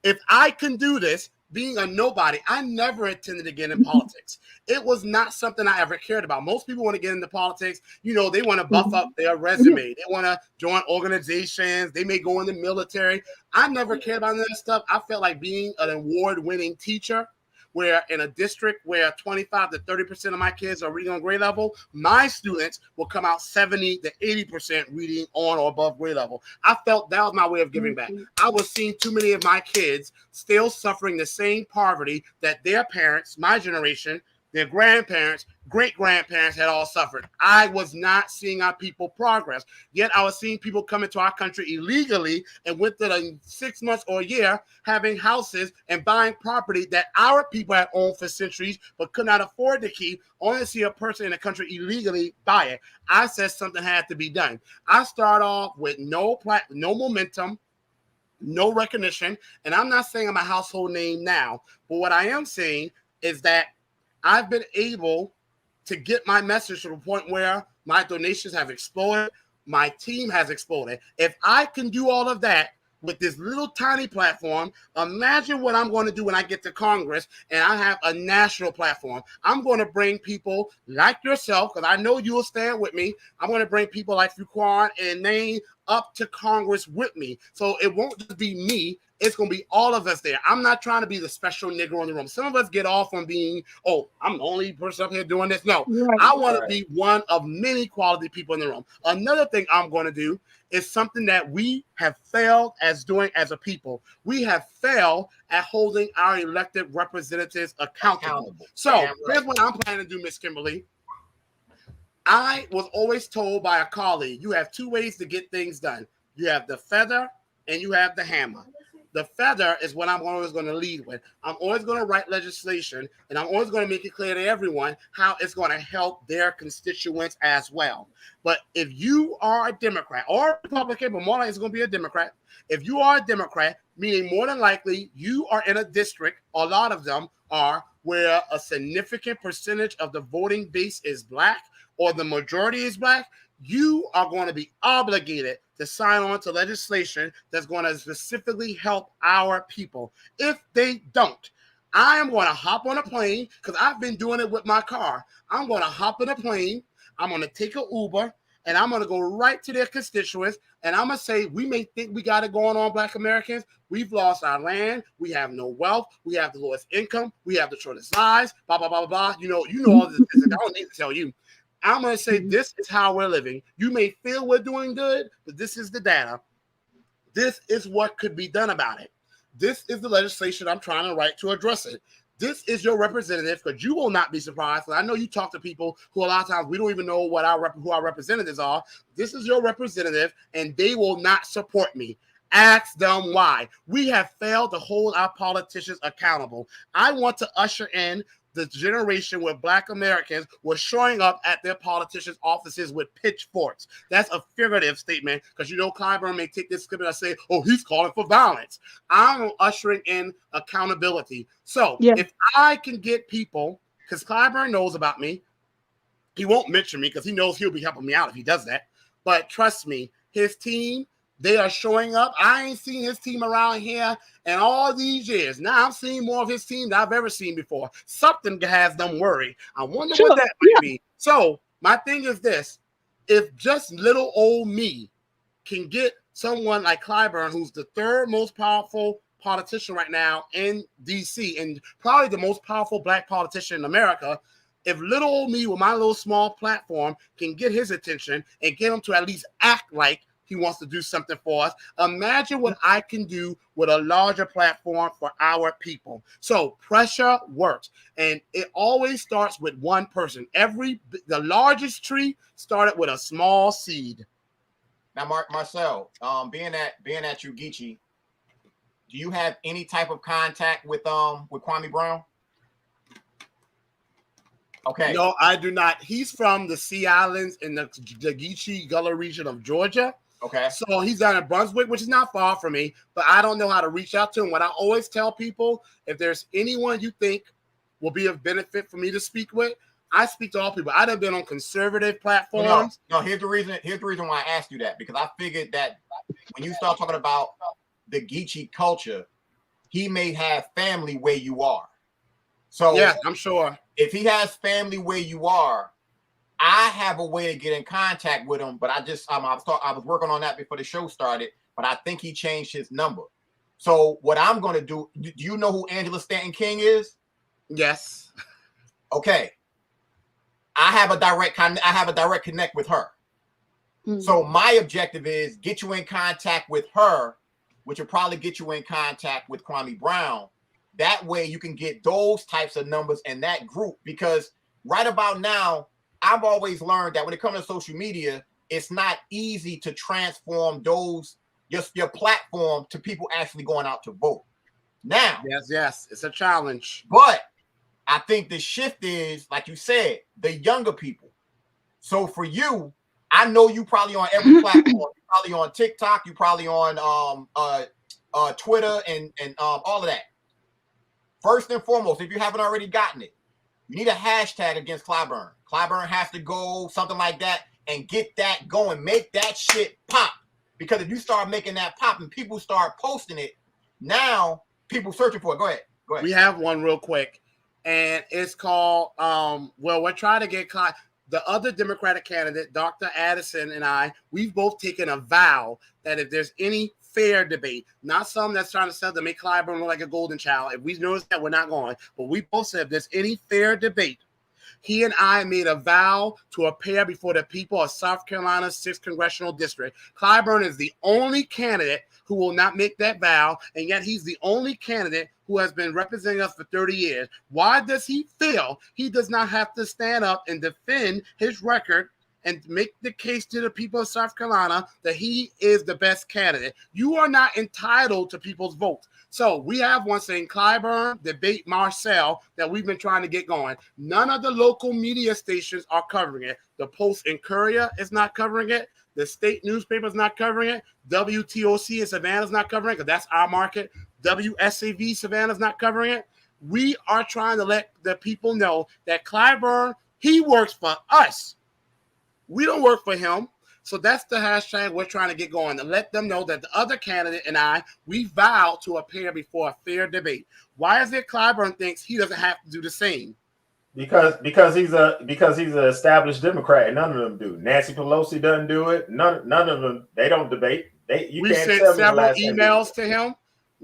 If I can do this, being a nobody, I never intended to get in politics. It was not something I ever cared about. Most people want to get into politics. They want to buff up their resume. They want to join organizations. They may go in the military. I never cared about that stuff. I felt like being an award-winning teacher, where in a district where 25 to 30% of my kids are reading on grade level, my students will come out 70 to 80% reading on or above grade level. I felt that was my way of giving back. I was seeing too many of my kids still suffering the same poverty that their parents, my generation, their grandparents, great-grandparents had all suffered. I was not seeing our people progress. Yet I was seeing people come into our country illegally and within 6 months or a year having houses and buying property that our people had owned for centuries but could not afford to keep, only to see a person in the country illegally buy it. I said something had to be done. I start off with no momentum, no recognition, and I'm not saying I'm a household name now, but what I am saying is that I've been able to get my message to the point where my donations have exploded, my team has exploded. If I can do all of that with this little tiny platform, imagine what I'm going to do when I get to Congress and I have a national platform. I'm going to bring people like yourself, because I know you will stand with me. I'm going to bring people like Fuquan and Nain up to Congress with me. So it won't just be me. It's going to be all of us there. I'm not trying to be the special nigger in the room. Some of us get off on being, oh, I'm the only person up here doing this. No, Right. I want to be one of many quality people in the room. Another thing I'm going to do is something that we have failed as doing as a people. We have failed at holding our elected representatives accountable. So here's what I'm planning to do, Miss Kimberly. I was always told by a colleague, you have two ways to get things done. You have the feather and you have the hammer. The feather is what I'm always going to lead with. I'm always going to write legislation, and I'm always going to make it clear to everyone how it's going to help their constituents as well. But if you are a Democrat or a Republican, but more likely it's going to be a Democrat, if you are a Democrat, meaning more than likely you are in a district, a lot of them are, where a significant percentage of the voting base is black or the majority is black, you are going to be obligated to sign on to legislation that's going to specifically help our people. If they don't, I am going to hop on a plane, because I've been doing it with my car. I'm going to hop on a plane. I'm going to take an Uber, and I'm going to go right to their constituents, and I'm going to say, we may think we got it going on, Black Americans. We've lost our land. We have no wealth. We have the lowest income. We have the shortest lives, blah, blah, blah, blah, blah. You know all this. I don't need to tell you. I'm going to say this is how we're living. You may feel we're doing good, but this is the data. This is what could be done about it. This is the legislation I'm trying to write to address it. This is your representative, because you will not be surprised. I know you talk to people who a lot of times we don't even know what who our representatives are. This is your representative, and they will not support me. Ask them why. We have failed to hold our politicians accountable. I want to usher in the generation where Black Americans were showing up at their politicians' offices with pitchforks. That's a figurative statement, because Clyburn may take this clip and say, oh, he's calling for violence. I'm ushering in accountability. So if I can get people, because Clyburn knows about me, he won't mention me because he knows he'll be helping me out if he does that. But trust me, his team, they are showing up. I ain't seen his team around here in all these years. Now I'm seeing more of his team than I've ever seen before. Something has them worried. I wonder what that might be. So my thing is this. If just little old me can get someone like Clyburn, who's the third most powerful politician right now in D.C. and probably the most powerful Black politician in America, if little old me with my little small platform can get his attention and get him to at least act like he wants to do something for us, imagine what I can do with a larger platform for our people. So pressure works, and it always starts with one person. The largest tree started with a small seed. Now, Marcel, being at Ugeechee, do you have any type of contact with Kwame Brown? Okay. No, I do not. He's from the Sea Islands in the Geechee Gullah region of Georgia. Okay. So he's down in Brunswick, which is not far from me, but I don't know how to reach out to him. What I always tell people, if there's anyone you think will be of benefit for me to speak with, I speak to all people. I done been on conservative platforms. No, here's the reason why I asked you that, because I figured that when you start talking about the Geechee culture, he may have family where you are. So yeah, I'm sure. If he has family where you are, I have a way to get in contact with him, but I was working on that before the show started, but I think he changed his number. So what I'm going to do you know who Angela Stanton King is? Yes. Okay. I have a direct connect with her. Mm-hmm. So my objective is get you in contact with her, which will probably get you in contact with Kwame Brown. That way you can get those types of numbers and that group, because right about now, I've always learned that when it comes to social media, it's not easy to transform those, just your platform, to people actually going out to vote. Now, yes, it's a challenge. But I think the shift is, like you said, the younger people. So for you, I know you probably on every platform. You're probably on TikTok. You probably on Twitter and all of that. First and foremost, if you haven't already gotten it, you need a hashtag against Clyburn. Clyburn has to go, something like that, and get that going. Make that shit pop. Because if you start making that pop and people start posting it, now people searching for it. Go ahead. We have one real quick, and it's called, we're trying to get the other Democratic candidate, Dr. Addison, and I, we've both taken a vow that if there's any fair debate, not some that's trying to sell to make Clyburn look like a golden child, if we notice that, we're not going. But we both said if there's any fair debate, he and I made a vow to appear before the people of South Carolina's 6th Congressional District. Clyburn is the only candidate who will not make that vow, and yet he's the only candidate who has been representing us for 30 years. Why does he feel he does not have to stand up and defend his record and make the case to the people of South Carolina that he is the best candidate? You are not entitled to people's votes. So we have one saying Clyburn, debate Marcel, that we've been trying to get going. None of the local media stations are covering it. The Post and Courier is not covering it. The state newspaper is not covering it. WTOC in Savannah is not covering it because that's our market. WSAV Savannah is not covering it. We are trying to let the people know that Clyburn, he works for us. We don't work for him. So that's the hashtag we're trying to get going, to let them know that the other candidate and I, we vow to appear before a fair debate. Why is it Clyburn thinks he doesn't have to do the same? Because he's an established Democrat, and none of them do. Nancy Pelosi doesn't do it. None of them. They don't debate. We sent several emails to him.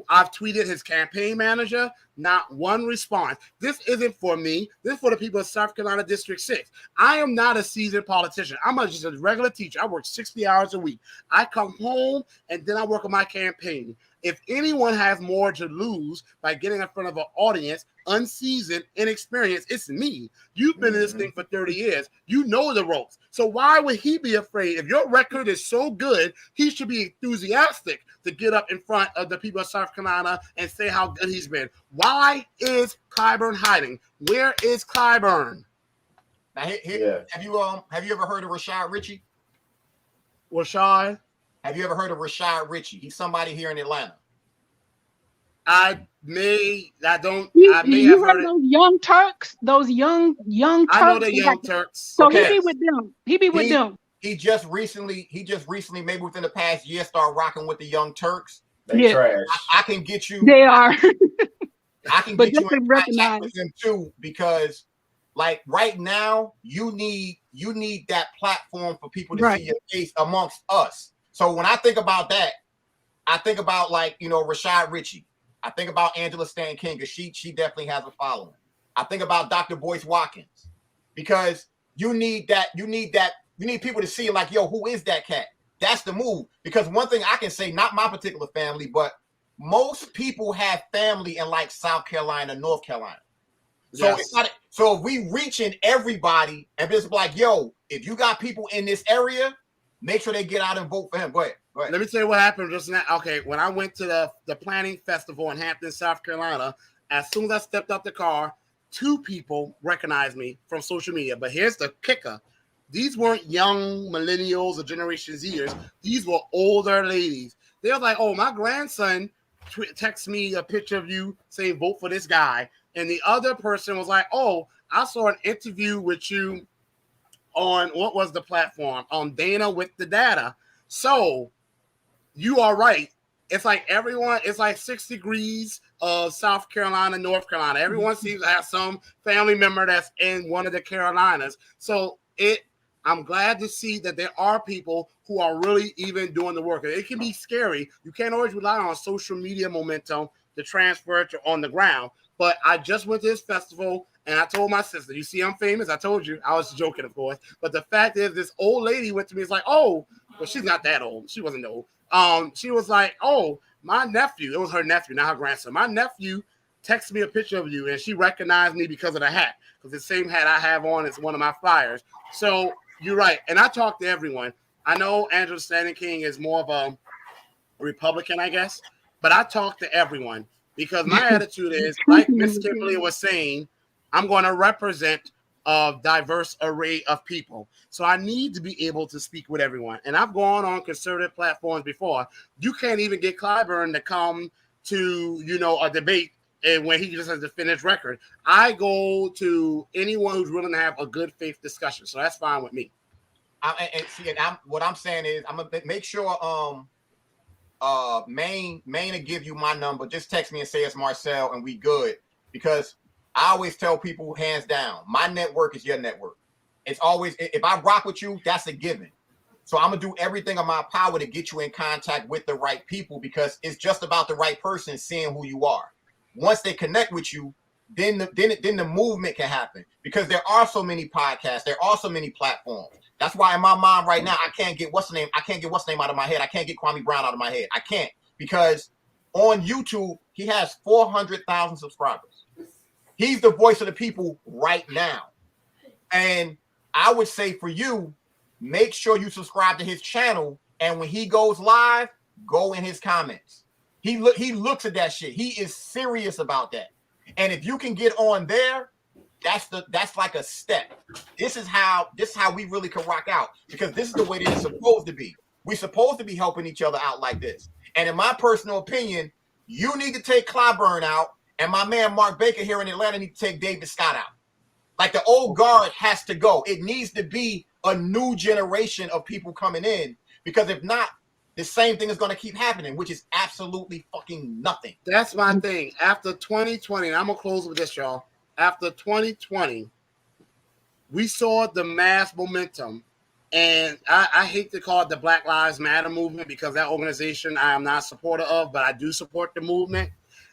I've tweeted his campaign manager, not one response. This isn't for me. This is for the people of South Carolina District 6. I am not a seasoned politician. I'm just a regular teacher. I work 60 hours a week. I come home and then I work on my campaign. If anyone has more to lose by getting in front of an audience, unseasoned, inexperienced, it's me. You've been in this thing for 30 years. You know the ropes. So why would he be afraid? If your record is so good, he should be enthusiastic to get up in front of the people of South Carolina and say how good he's been. Why is Clyburn hiding? Where is Clyburn? Now, have you ever heard of Rashad Ritchie? Rashad? Have you ever heard of Rashad Ritchie? He's somebody here in Atlanta. You heard those young Turks? Those young Turks? I know the young Turks. So okay. He be with them. He just recently, maybe within the past year, started rocking with the young Turks. They trash. I can get you. They are. I can get you in contact with them too, because like right now, you need that platform for people to see your face amongst us. So when I think about that, I think about Rashad Ritchie. I think about Angela Stanton King, because she definitely has a following. I think about Dr. Boyce Watkins, because you need people to see like, yo, who is that cat? That's the move. Because one thing I can say, not my particular family, but most people have family in like South Carolina, North Carolina. So so if we reaching everybody and it's like, yo, if you got people in this area, make sure they get out and vote for him. Go ahead. Let me tell you what happened just now. Okay, when I went to the planning festival in Hampton, South Carolina, as soon as I stepped out the car, 2 people recognized me from social media. But here's the kicker. These weren't young millennials or Generation Zers. These were older ladies. They were like, oh, my grandson texted me a picture of you saying vote for this guy. And the other person was like, oh, I saw an interview with you on, what was the platform? On Dana with the Data. So you are right. It's like everyone, it's like 6 degrees of South Carolina, North Carolina. Everyone seems to have some family member that's in one of the Carolinas. So I'm glad to see that there are people who are really even doing the work. It can be scary. You can't always rely on social media momentum to transfer it to on the ground. But I just went to this festival and I told my sister, you see, I'm famous. I told you. I was joking, of course. But the fact is, this old lady went to me. It's like, oh, well, she's not that old. She wasn't old. She was like, oh, my nephew. It was her nephew, not her grandson. My nephew texted me a picture of you, and she recognized me because of the hat, because the same hat I have on is one of my flyers. So you're right, and I talk to everyone. I know Angela Stanton King is more of a Republican, I guess, but I talk to everyone because my attitude is, like Miss Kimberly was saying, I'm going to represent a diverse array of people. So I need to be able to speak with everyone. And I've gone on conservative platforms before. You can't even get Clyburn to come to, a debate and when he just has a finished record. I go to anyone who's willing to have a good faith discussion. So that's fine with me. What I'm saying is I'm gonna make sure Maine to give you my number. Just text me and say it's Marcel and we good, because I always tell people, hands down, my network is your network. It's always, if I rock with you, that's a given. So I'm gonna do everything in my power to get you in contact with the right people, because it's just about the right person seeing who you are. Once they connect with you, then the movement can happen, because there are so many podcasts, there are so many platforms. That's why in my mind right now, I can't get what's the name out of my head. I can't get Kwame Brown out of my head. I can't, because on YouTube, he has 400,000 subscribers. He's the voice of the people right now. And I would say for you, make sure you subscribe to his channel. And when he goes live, go in his comments. He looks at that shit. He is serious about that. And if you can get on there, that's like a step. This is how we really can rock out, because this is the way that it's supposed to be. We're supposed to be helping each other out like this. And in my personal opinion, you need to take Clyburn out, and my man Mark Baker here in Atlanta need to take David Scott out. Like, the old guard has to go. It needs to be a new generation of people coming in, because if not, the same thing is going to keep happening, which is absolutely fucking nothing. That's my thing. After 2020, and I'm going to close with this, y'all. After 2020, we saw the mass momentum, and I hate to call it the Black Lives Matter movement, because that organization I am not a supporter of, but I do support the movement.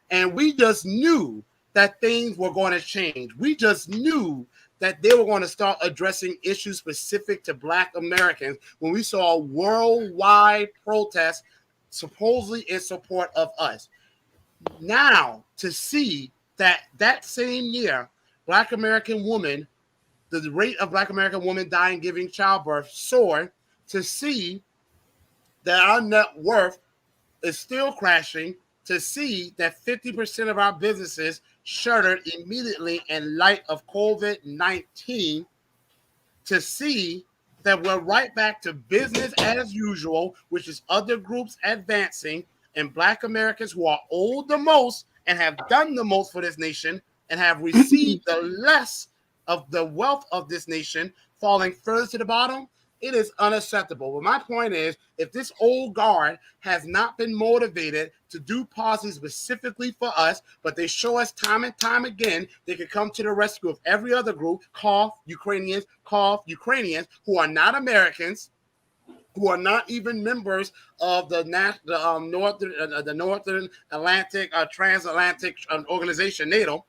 And we just knew that things were going to change. We just knew that they were going to start addressing issues specific to Black Americans when we saw worldwide protests supposedly in support of us. Now, to see that same year, Black American women, the rate of Black American women dying giving childbirth soared, to see that our net worth is still crashing, to see that 50% of our businesses shuttered immediately in light of COVID-19, to see that we're right back to business as usual, which is other groups advancing, and Black Americans who are owed the most and have done the most for this nation and have received the less of the wealth of this nation falling further to the bottom. It is unacceptable. But my point is, if this old guard has not been motivated to do policies specifically for us, but they show us time and time again, they could come to the rescue of every other group, cough Ukrainians, who are not Americans, who are not even members of the Northern Atlantic Transatlantic Organization, NATO.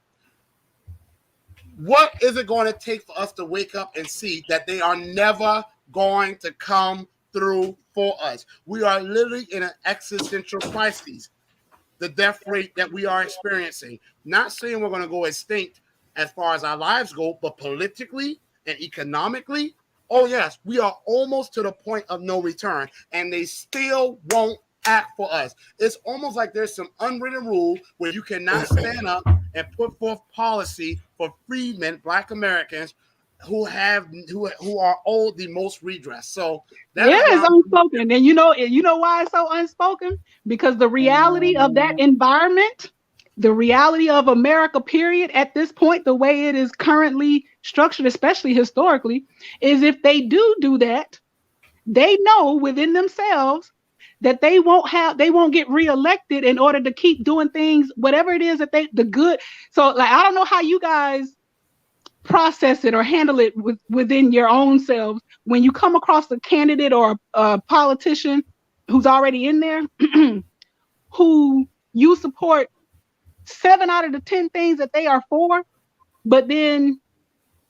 What is it going to take for us to wake up and see that they are never going to come through for us? We are literally in an existential crisis. The death rate that we are experiencing. Not saying we're going to go extinct as far as our lives go, but politically and economically, oh yes, we are almost to the point of no return, and they still won't act for us. It's almost like there's some unwritten rule where you cannot stand up and put forth policy for freedmen, Black Americans, who are owed the most redress. So that is unspoken. And you know why it's so unspoken? Because the reality of that environment, the reality of America, period, at this point, the way it is currently structured, especially historically, is if they do that, they know within themselves that they won't get reelected in order to keep doing things, whatever it is that the good. So, like, I don't know how you guys process it or handle it within your own selves when you come across a candidate or a politician who's already in there, who you support 7 out of the 10 things that they are for, but then,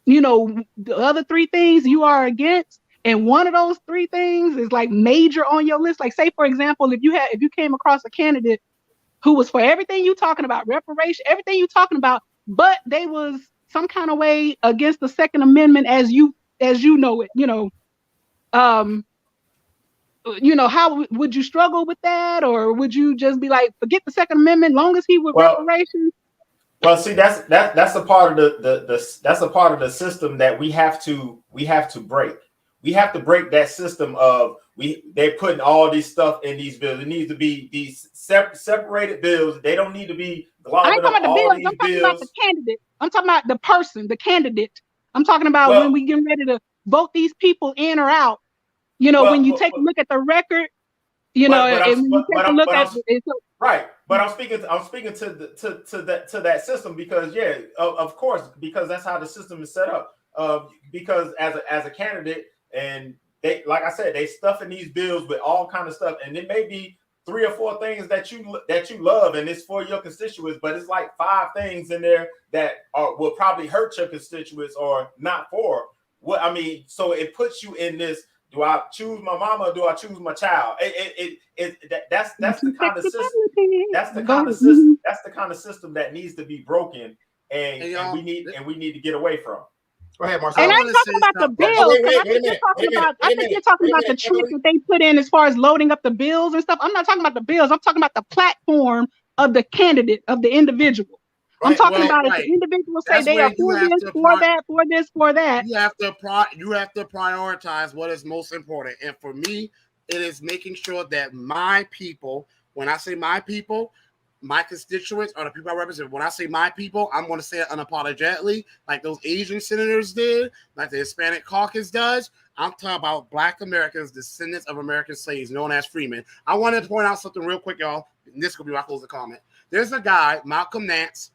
the other 3 things you are against, and one of those 3 things is like major on your list. Like, say for example, if you came across a candidate who was for everything you talking about, reparation, everything you talking about, but they was some kind of way against the Second Amendment as you know it, how would you struggle with that, or would you just be like, forget the Second Amendment, long as he with reparations? Well, see, that's a part of that's a part of the system that we have to break. We have to break that system of they're putting all these stuff in these bills. It needs to be these separated bills. They don't need to be globbing up all these bills. I'm talking about the candidate. I'm talking about the person, the candidate. I'm talking about when we get ready to vote these people in or out. When you take a look at the record, right. But I'm speaking to that system because of course, because that's how the system is set up. Because as a candidate, and they, like I said, they stuffing these bills with all kind of stuff, and it may be 3 or 4 things that you love, and it's for your constituents, but it's like 5 things in there that will probably hurt your constituents or not for what I mean. So it puts you in this. Do I choose my mama or do I choose my child? That's the kind of system. That's the kind of system. That's the kind of system that needs to be broken, and we need to get away from. Go ahead, Marcel. And I'm talking about the bills. I think you're talking about the trick that they put in as far as loading up the bills and stuff. I'm not talking about the bills. I'm talking about the platform of the candidate, of the individual. I'm talking about if the individuals say they are for this, for that, for this, for that. You have to prioritize what is most important. And for me, it is making sure that my people, when I say my people, my constituents are the people I represent. When I say my people, I'm going to say it unapologetically, like those Asian senators did, like the Hispanic caucus does. I'm talking about Black Americans, descendants of American slaves, known as freemen. I want to point out something real quick, y'all. And this will be my closing comment. There's a guy, Malcolm Nance.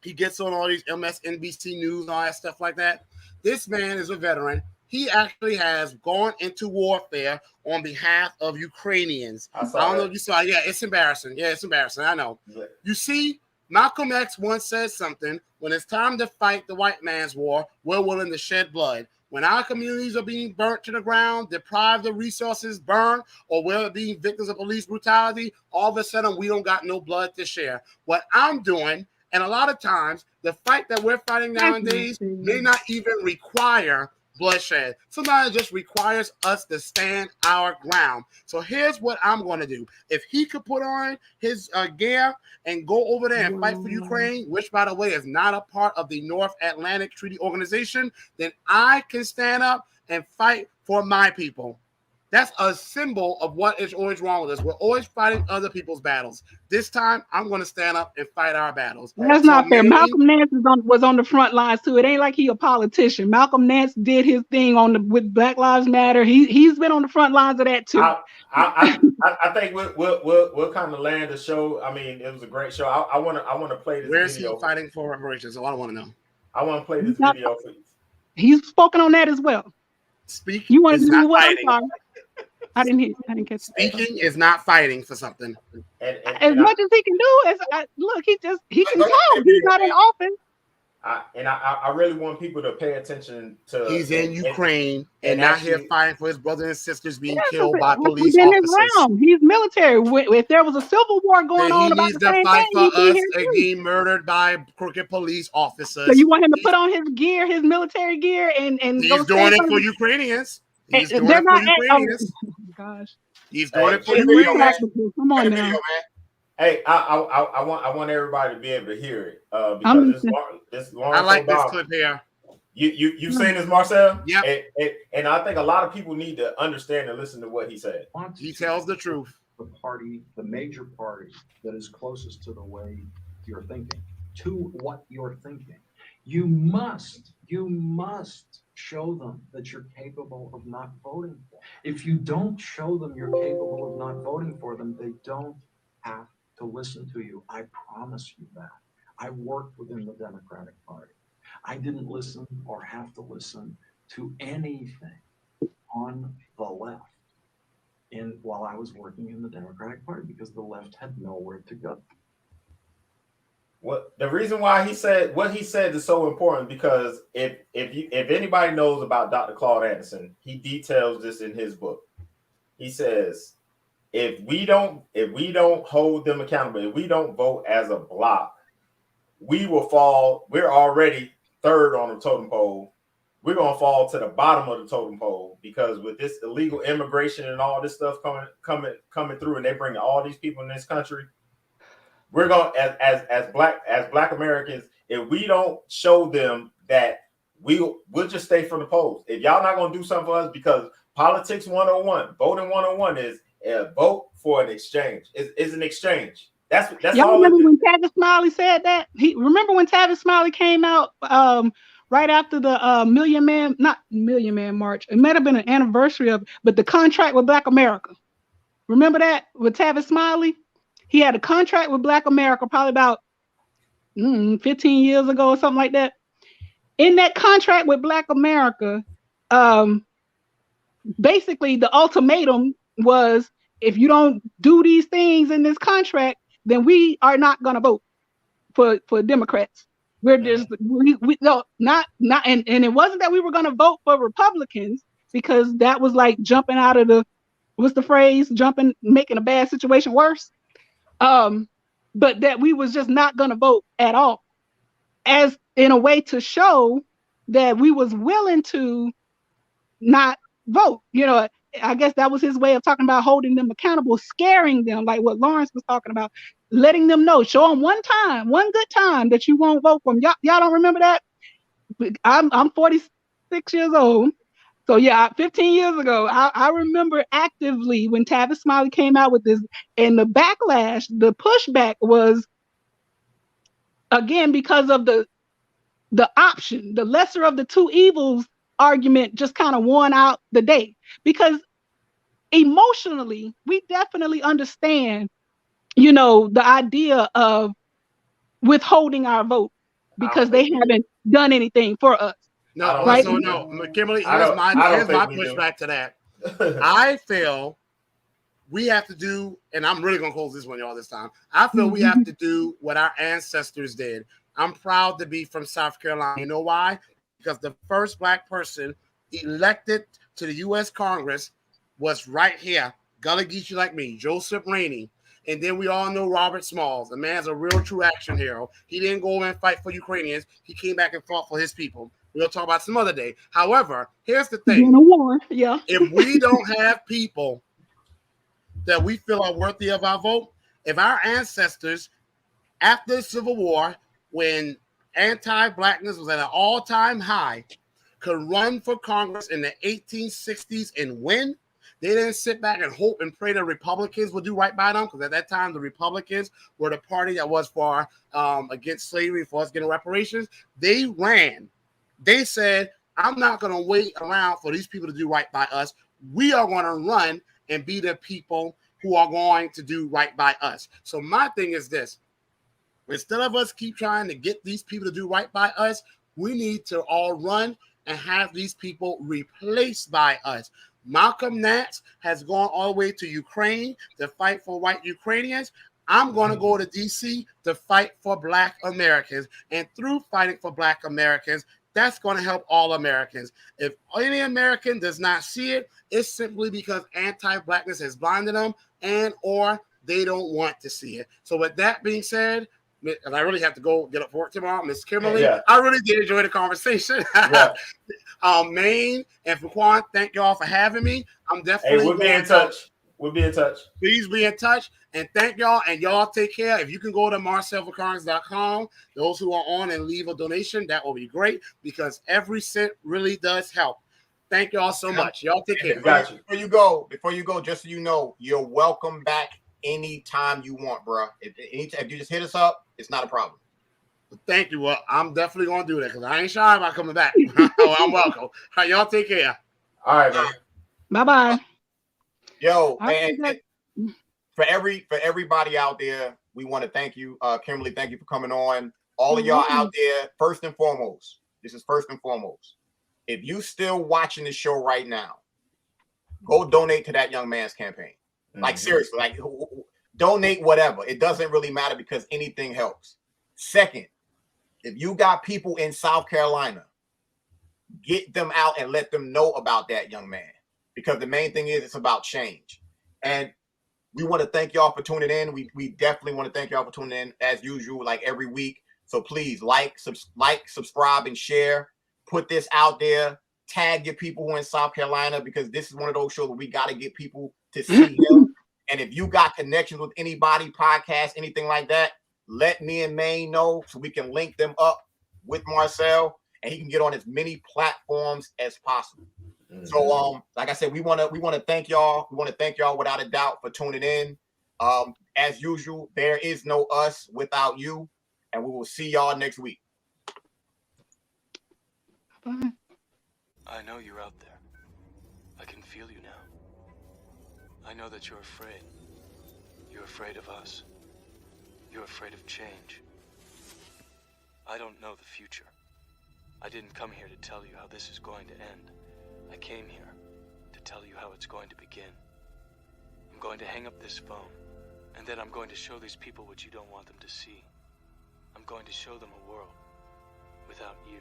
He gets on all these MSNBC news and all that stuff like that. This man is a veteran. He actually has gone into warfare on behalf of Ukrainians. I don't know if you saw it. Yeah, it's embarrassing. Yeah, it's embarrassing. I know. Yeah. You see, Malcolm X once said something, when it's time to fight the white man's war, we're willing to shed blood. When our communities are being burnt to the ground, deprived of resources, burned, or we're being victims of police brutality, all of a sudden we don't got no blood to share. What I'm doing, and a lot of times, the fight that we're fighting nowadays may not even require bloodshed. Sometimes it just requires us to stand our ground. So here's what I'm going to do. If he could put on his gear and go over there and fight for Ukraine, which, by the way, is not a part of the North Atlantic Treaty Organization, then I can stand up and fight for my people. That's a symbol of what is always wrong with us. We're always fighting other people's battles. This time, I'm going to stand up and fight our battles. That's not fair. Malcolm Nance was on the front lines too. It ain't like he a politician. Malcolm Nance did his thing with Black Lives Matter. He's been on the front lines of that too. I think we'll kind of land the show. I mean, it was a great show. I want to play this. Where's video. He fighting for reparations? So I want to know. I want to play this video for you. He's spoken on that as well. Speaking. You want to do what? I'm sorry. I didn't catch Speaking is not fighting for something. As much as he can do, look, he can talk. He's not in office. I really want people to pay attention to. He's in Ukraine and not here fighting for his brothers and sisters being killed by police officers. He's military. If there was a civil war going on, he needs to fight for us and being murdered by crooked police officers. So you want him to put on his gear, his military gear, and he's doing it for Ukrainians. He's doing it for Ukrainians. Gosh, he's doing it for Ukrainians. Come on now. Hey, I want everybody to be able to hear it because this long. I like this clip here. You've seen this, Marcel? Yeah. And I think a lot of people need to understand and listen to what he said. He tells the truth. The major party that is closest to the way you're thinking, to what you're thinking. You must show them that you're capable of not voting for them. If you don't show them you're capable of not voting for them, they don't have to listen to you. I promise you that. I worked within the Democratic Party. I didn't listen or have to listen to anything on the left while I was working in the Democratic Party because the left had nowhere to go. What the reason why he said what he said is so important because if anybody knows about Dr. Claude Anderson, he details this in his book. He says if we don't hold them accountable, if we don't vote as a block, we will fall. We're already third on the totem pole. We're gonna fall to the bottom of the totem pole because with this illegal immigration and all this stuff coming through, and they bring all these people in this country, we're gonna as black Americans, if we don't show them that we'll just stay from the polls. If y'all not gonna do something for us, because politics 101, voting 101 is vote for an exchange. It's an exchange. That's y'all all. Remember when Tavis Smiley said that? Remember when Tavis Smiley came out right after the Million Man March. It might have been an anniversary of, but the contract with Black America. Remember that with Tavis Smiley? He had a contract with Black America probably about 15 years ago or something like that. In that contract with Black America, basically the ultimatum was, if you don't do these things in this contract, then we are not going to vote for Democrats. We're just we no not and it wasn't that we were going to vote for Republicans, because that was like jumping out of the, what's the phrase, making a bad situation worse. But that we was just not going to vote at all, as in a way to show that we was willing to not vote. You know, I guess that was his way of talking about holding them accountable, scaring them, like what Lawrence was talking about, letting them know, show them one good time that you won't vote for them. Y'all don't remember that? I'm 46 years old. So yeah, 15 years ago, I remember actively when Tavis Smiley came out with this, and the backlash, the pushback was, again, because of the option, the lesser of the two evils argument just kind of won out the day. Because emotionally, we definitely understand, the idea of withholding our vote because they haven't done anything for us. No, right? no, Kimberly, here's my pushback to that. I feel we have to do, and I'm really gonna close this one, y'all, this time. I feel we have to do what our ancestors did. I'm proud to be from South Carolina. You know why? Because the first Black person elected to the U.S. Congress was right here, Gullah Geechee like me, Joseph Rainey. And then we all know Robert Smalls. The man's a real true action hero. He didn't go over and fight for Ukrainians. He came back and fought for his people. We'll talk about some other day. However, here's the thing. If we don't have people that we feel are worthy of our vote, if our ancestors, after the Civil War, when anti-Blackness was at an all-time high, could run for Congress in the 1860s and win, they didn't sit back and hope and pray the Republicans would do right by them, because at that time the Republicans were the party that was for against slavery, for us getting reparations. They ran. They said, I'm not going to wait around for these people to do right by us. We are going to run and be the people who are going to do right by us. So my thing is this. Instead of us keep trying to get these people to do right by us, we need to all run and have these people replaced by us. Malcolm Nance has gone all the way to Ukraine to fight for white Ukrainians. I'm going to go to D.C. to fight for Black Americans. And through fighting for Black Americans, that's going to help all Americans. If any American does not see it, it's simply because anti-Blackness has blinded them and or they don't want to see it. So with that being said, and I really have to go get up for work tomorrow, Miss Kimberly, I really did enjoy the conversation. Maine and Faquan, thank y'all for having me. I'm definitely we'll be in touch. We'll be in touch. Please be in touch. And thank y'all. And y'all take care. If you can go to marcelvacarnes.com, those who are on, and leave a donation, that will be great, because every cent really does help. Thank y'all so much. Y'all take care. Before you go, just so you know, you're welcome back anytime you want, bro. If you just hit us up, it's not a problem. Thank you. Well, I'm definitely going to do that, because I ain't shy about coming back. I'm welcome. All right, y'all take care. All right, man. Bye-bye. Yo, and for everybody out there, we want to thank you. Kimberly, thank you for coming on. All of y'all out there, first and foremost, this is first and foremost. If you still watching the show right now, go donate to that young man's campaign. Like, seriously, like, donate whatever. It doesn't really matter, because anything helps. Second, if you got people in South Carolina, get them out and let them know about that young man, because the main thing is it's about change. And we want to thank y'all for tuning in. We definitely want to thank y'all for tuning in as usual, like every week. So please like, subscribe, and share. Put this out there. Tag your people who are in South Carolina, because this is one of those shows where we got to get people to see him. And if you got connections with anybody, podcast, anything like that, let me and Maine know so we can link them up with Marcel and he can get on as many platforms as possible. So like I said, we want to thank y'all. We want to thank y'all without a doubt for tuning in. As usual, there is no us without you, and we will see y'all next week. Bye. I know you're out there. I can feel you now. I know that you're afraid. You're afraid of us. You're afraid of change. I don't know the future. I didn't come here to tell you how this is going to end. I came here to tell you how it's going to begin. I'm going to hang up this phone, and then I'm going to show these people what you don't want them to see. I'm going to show them a world without you.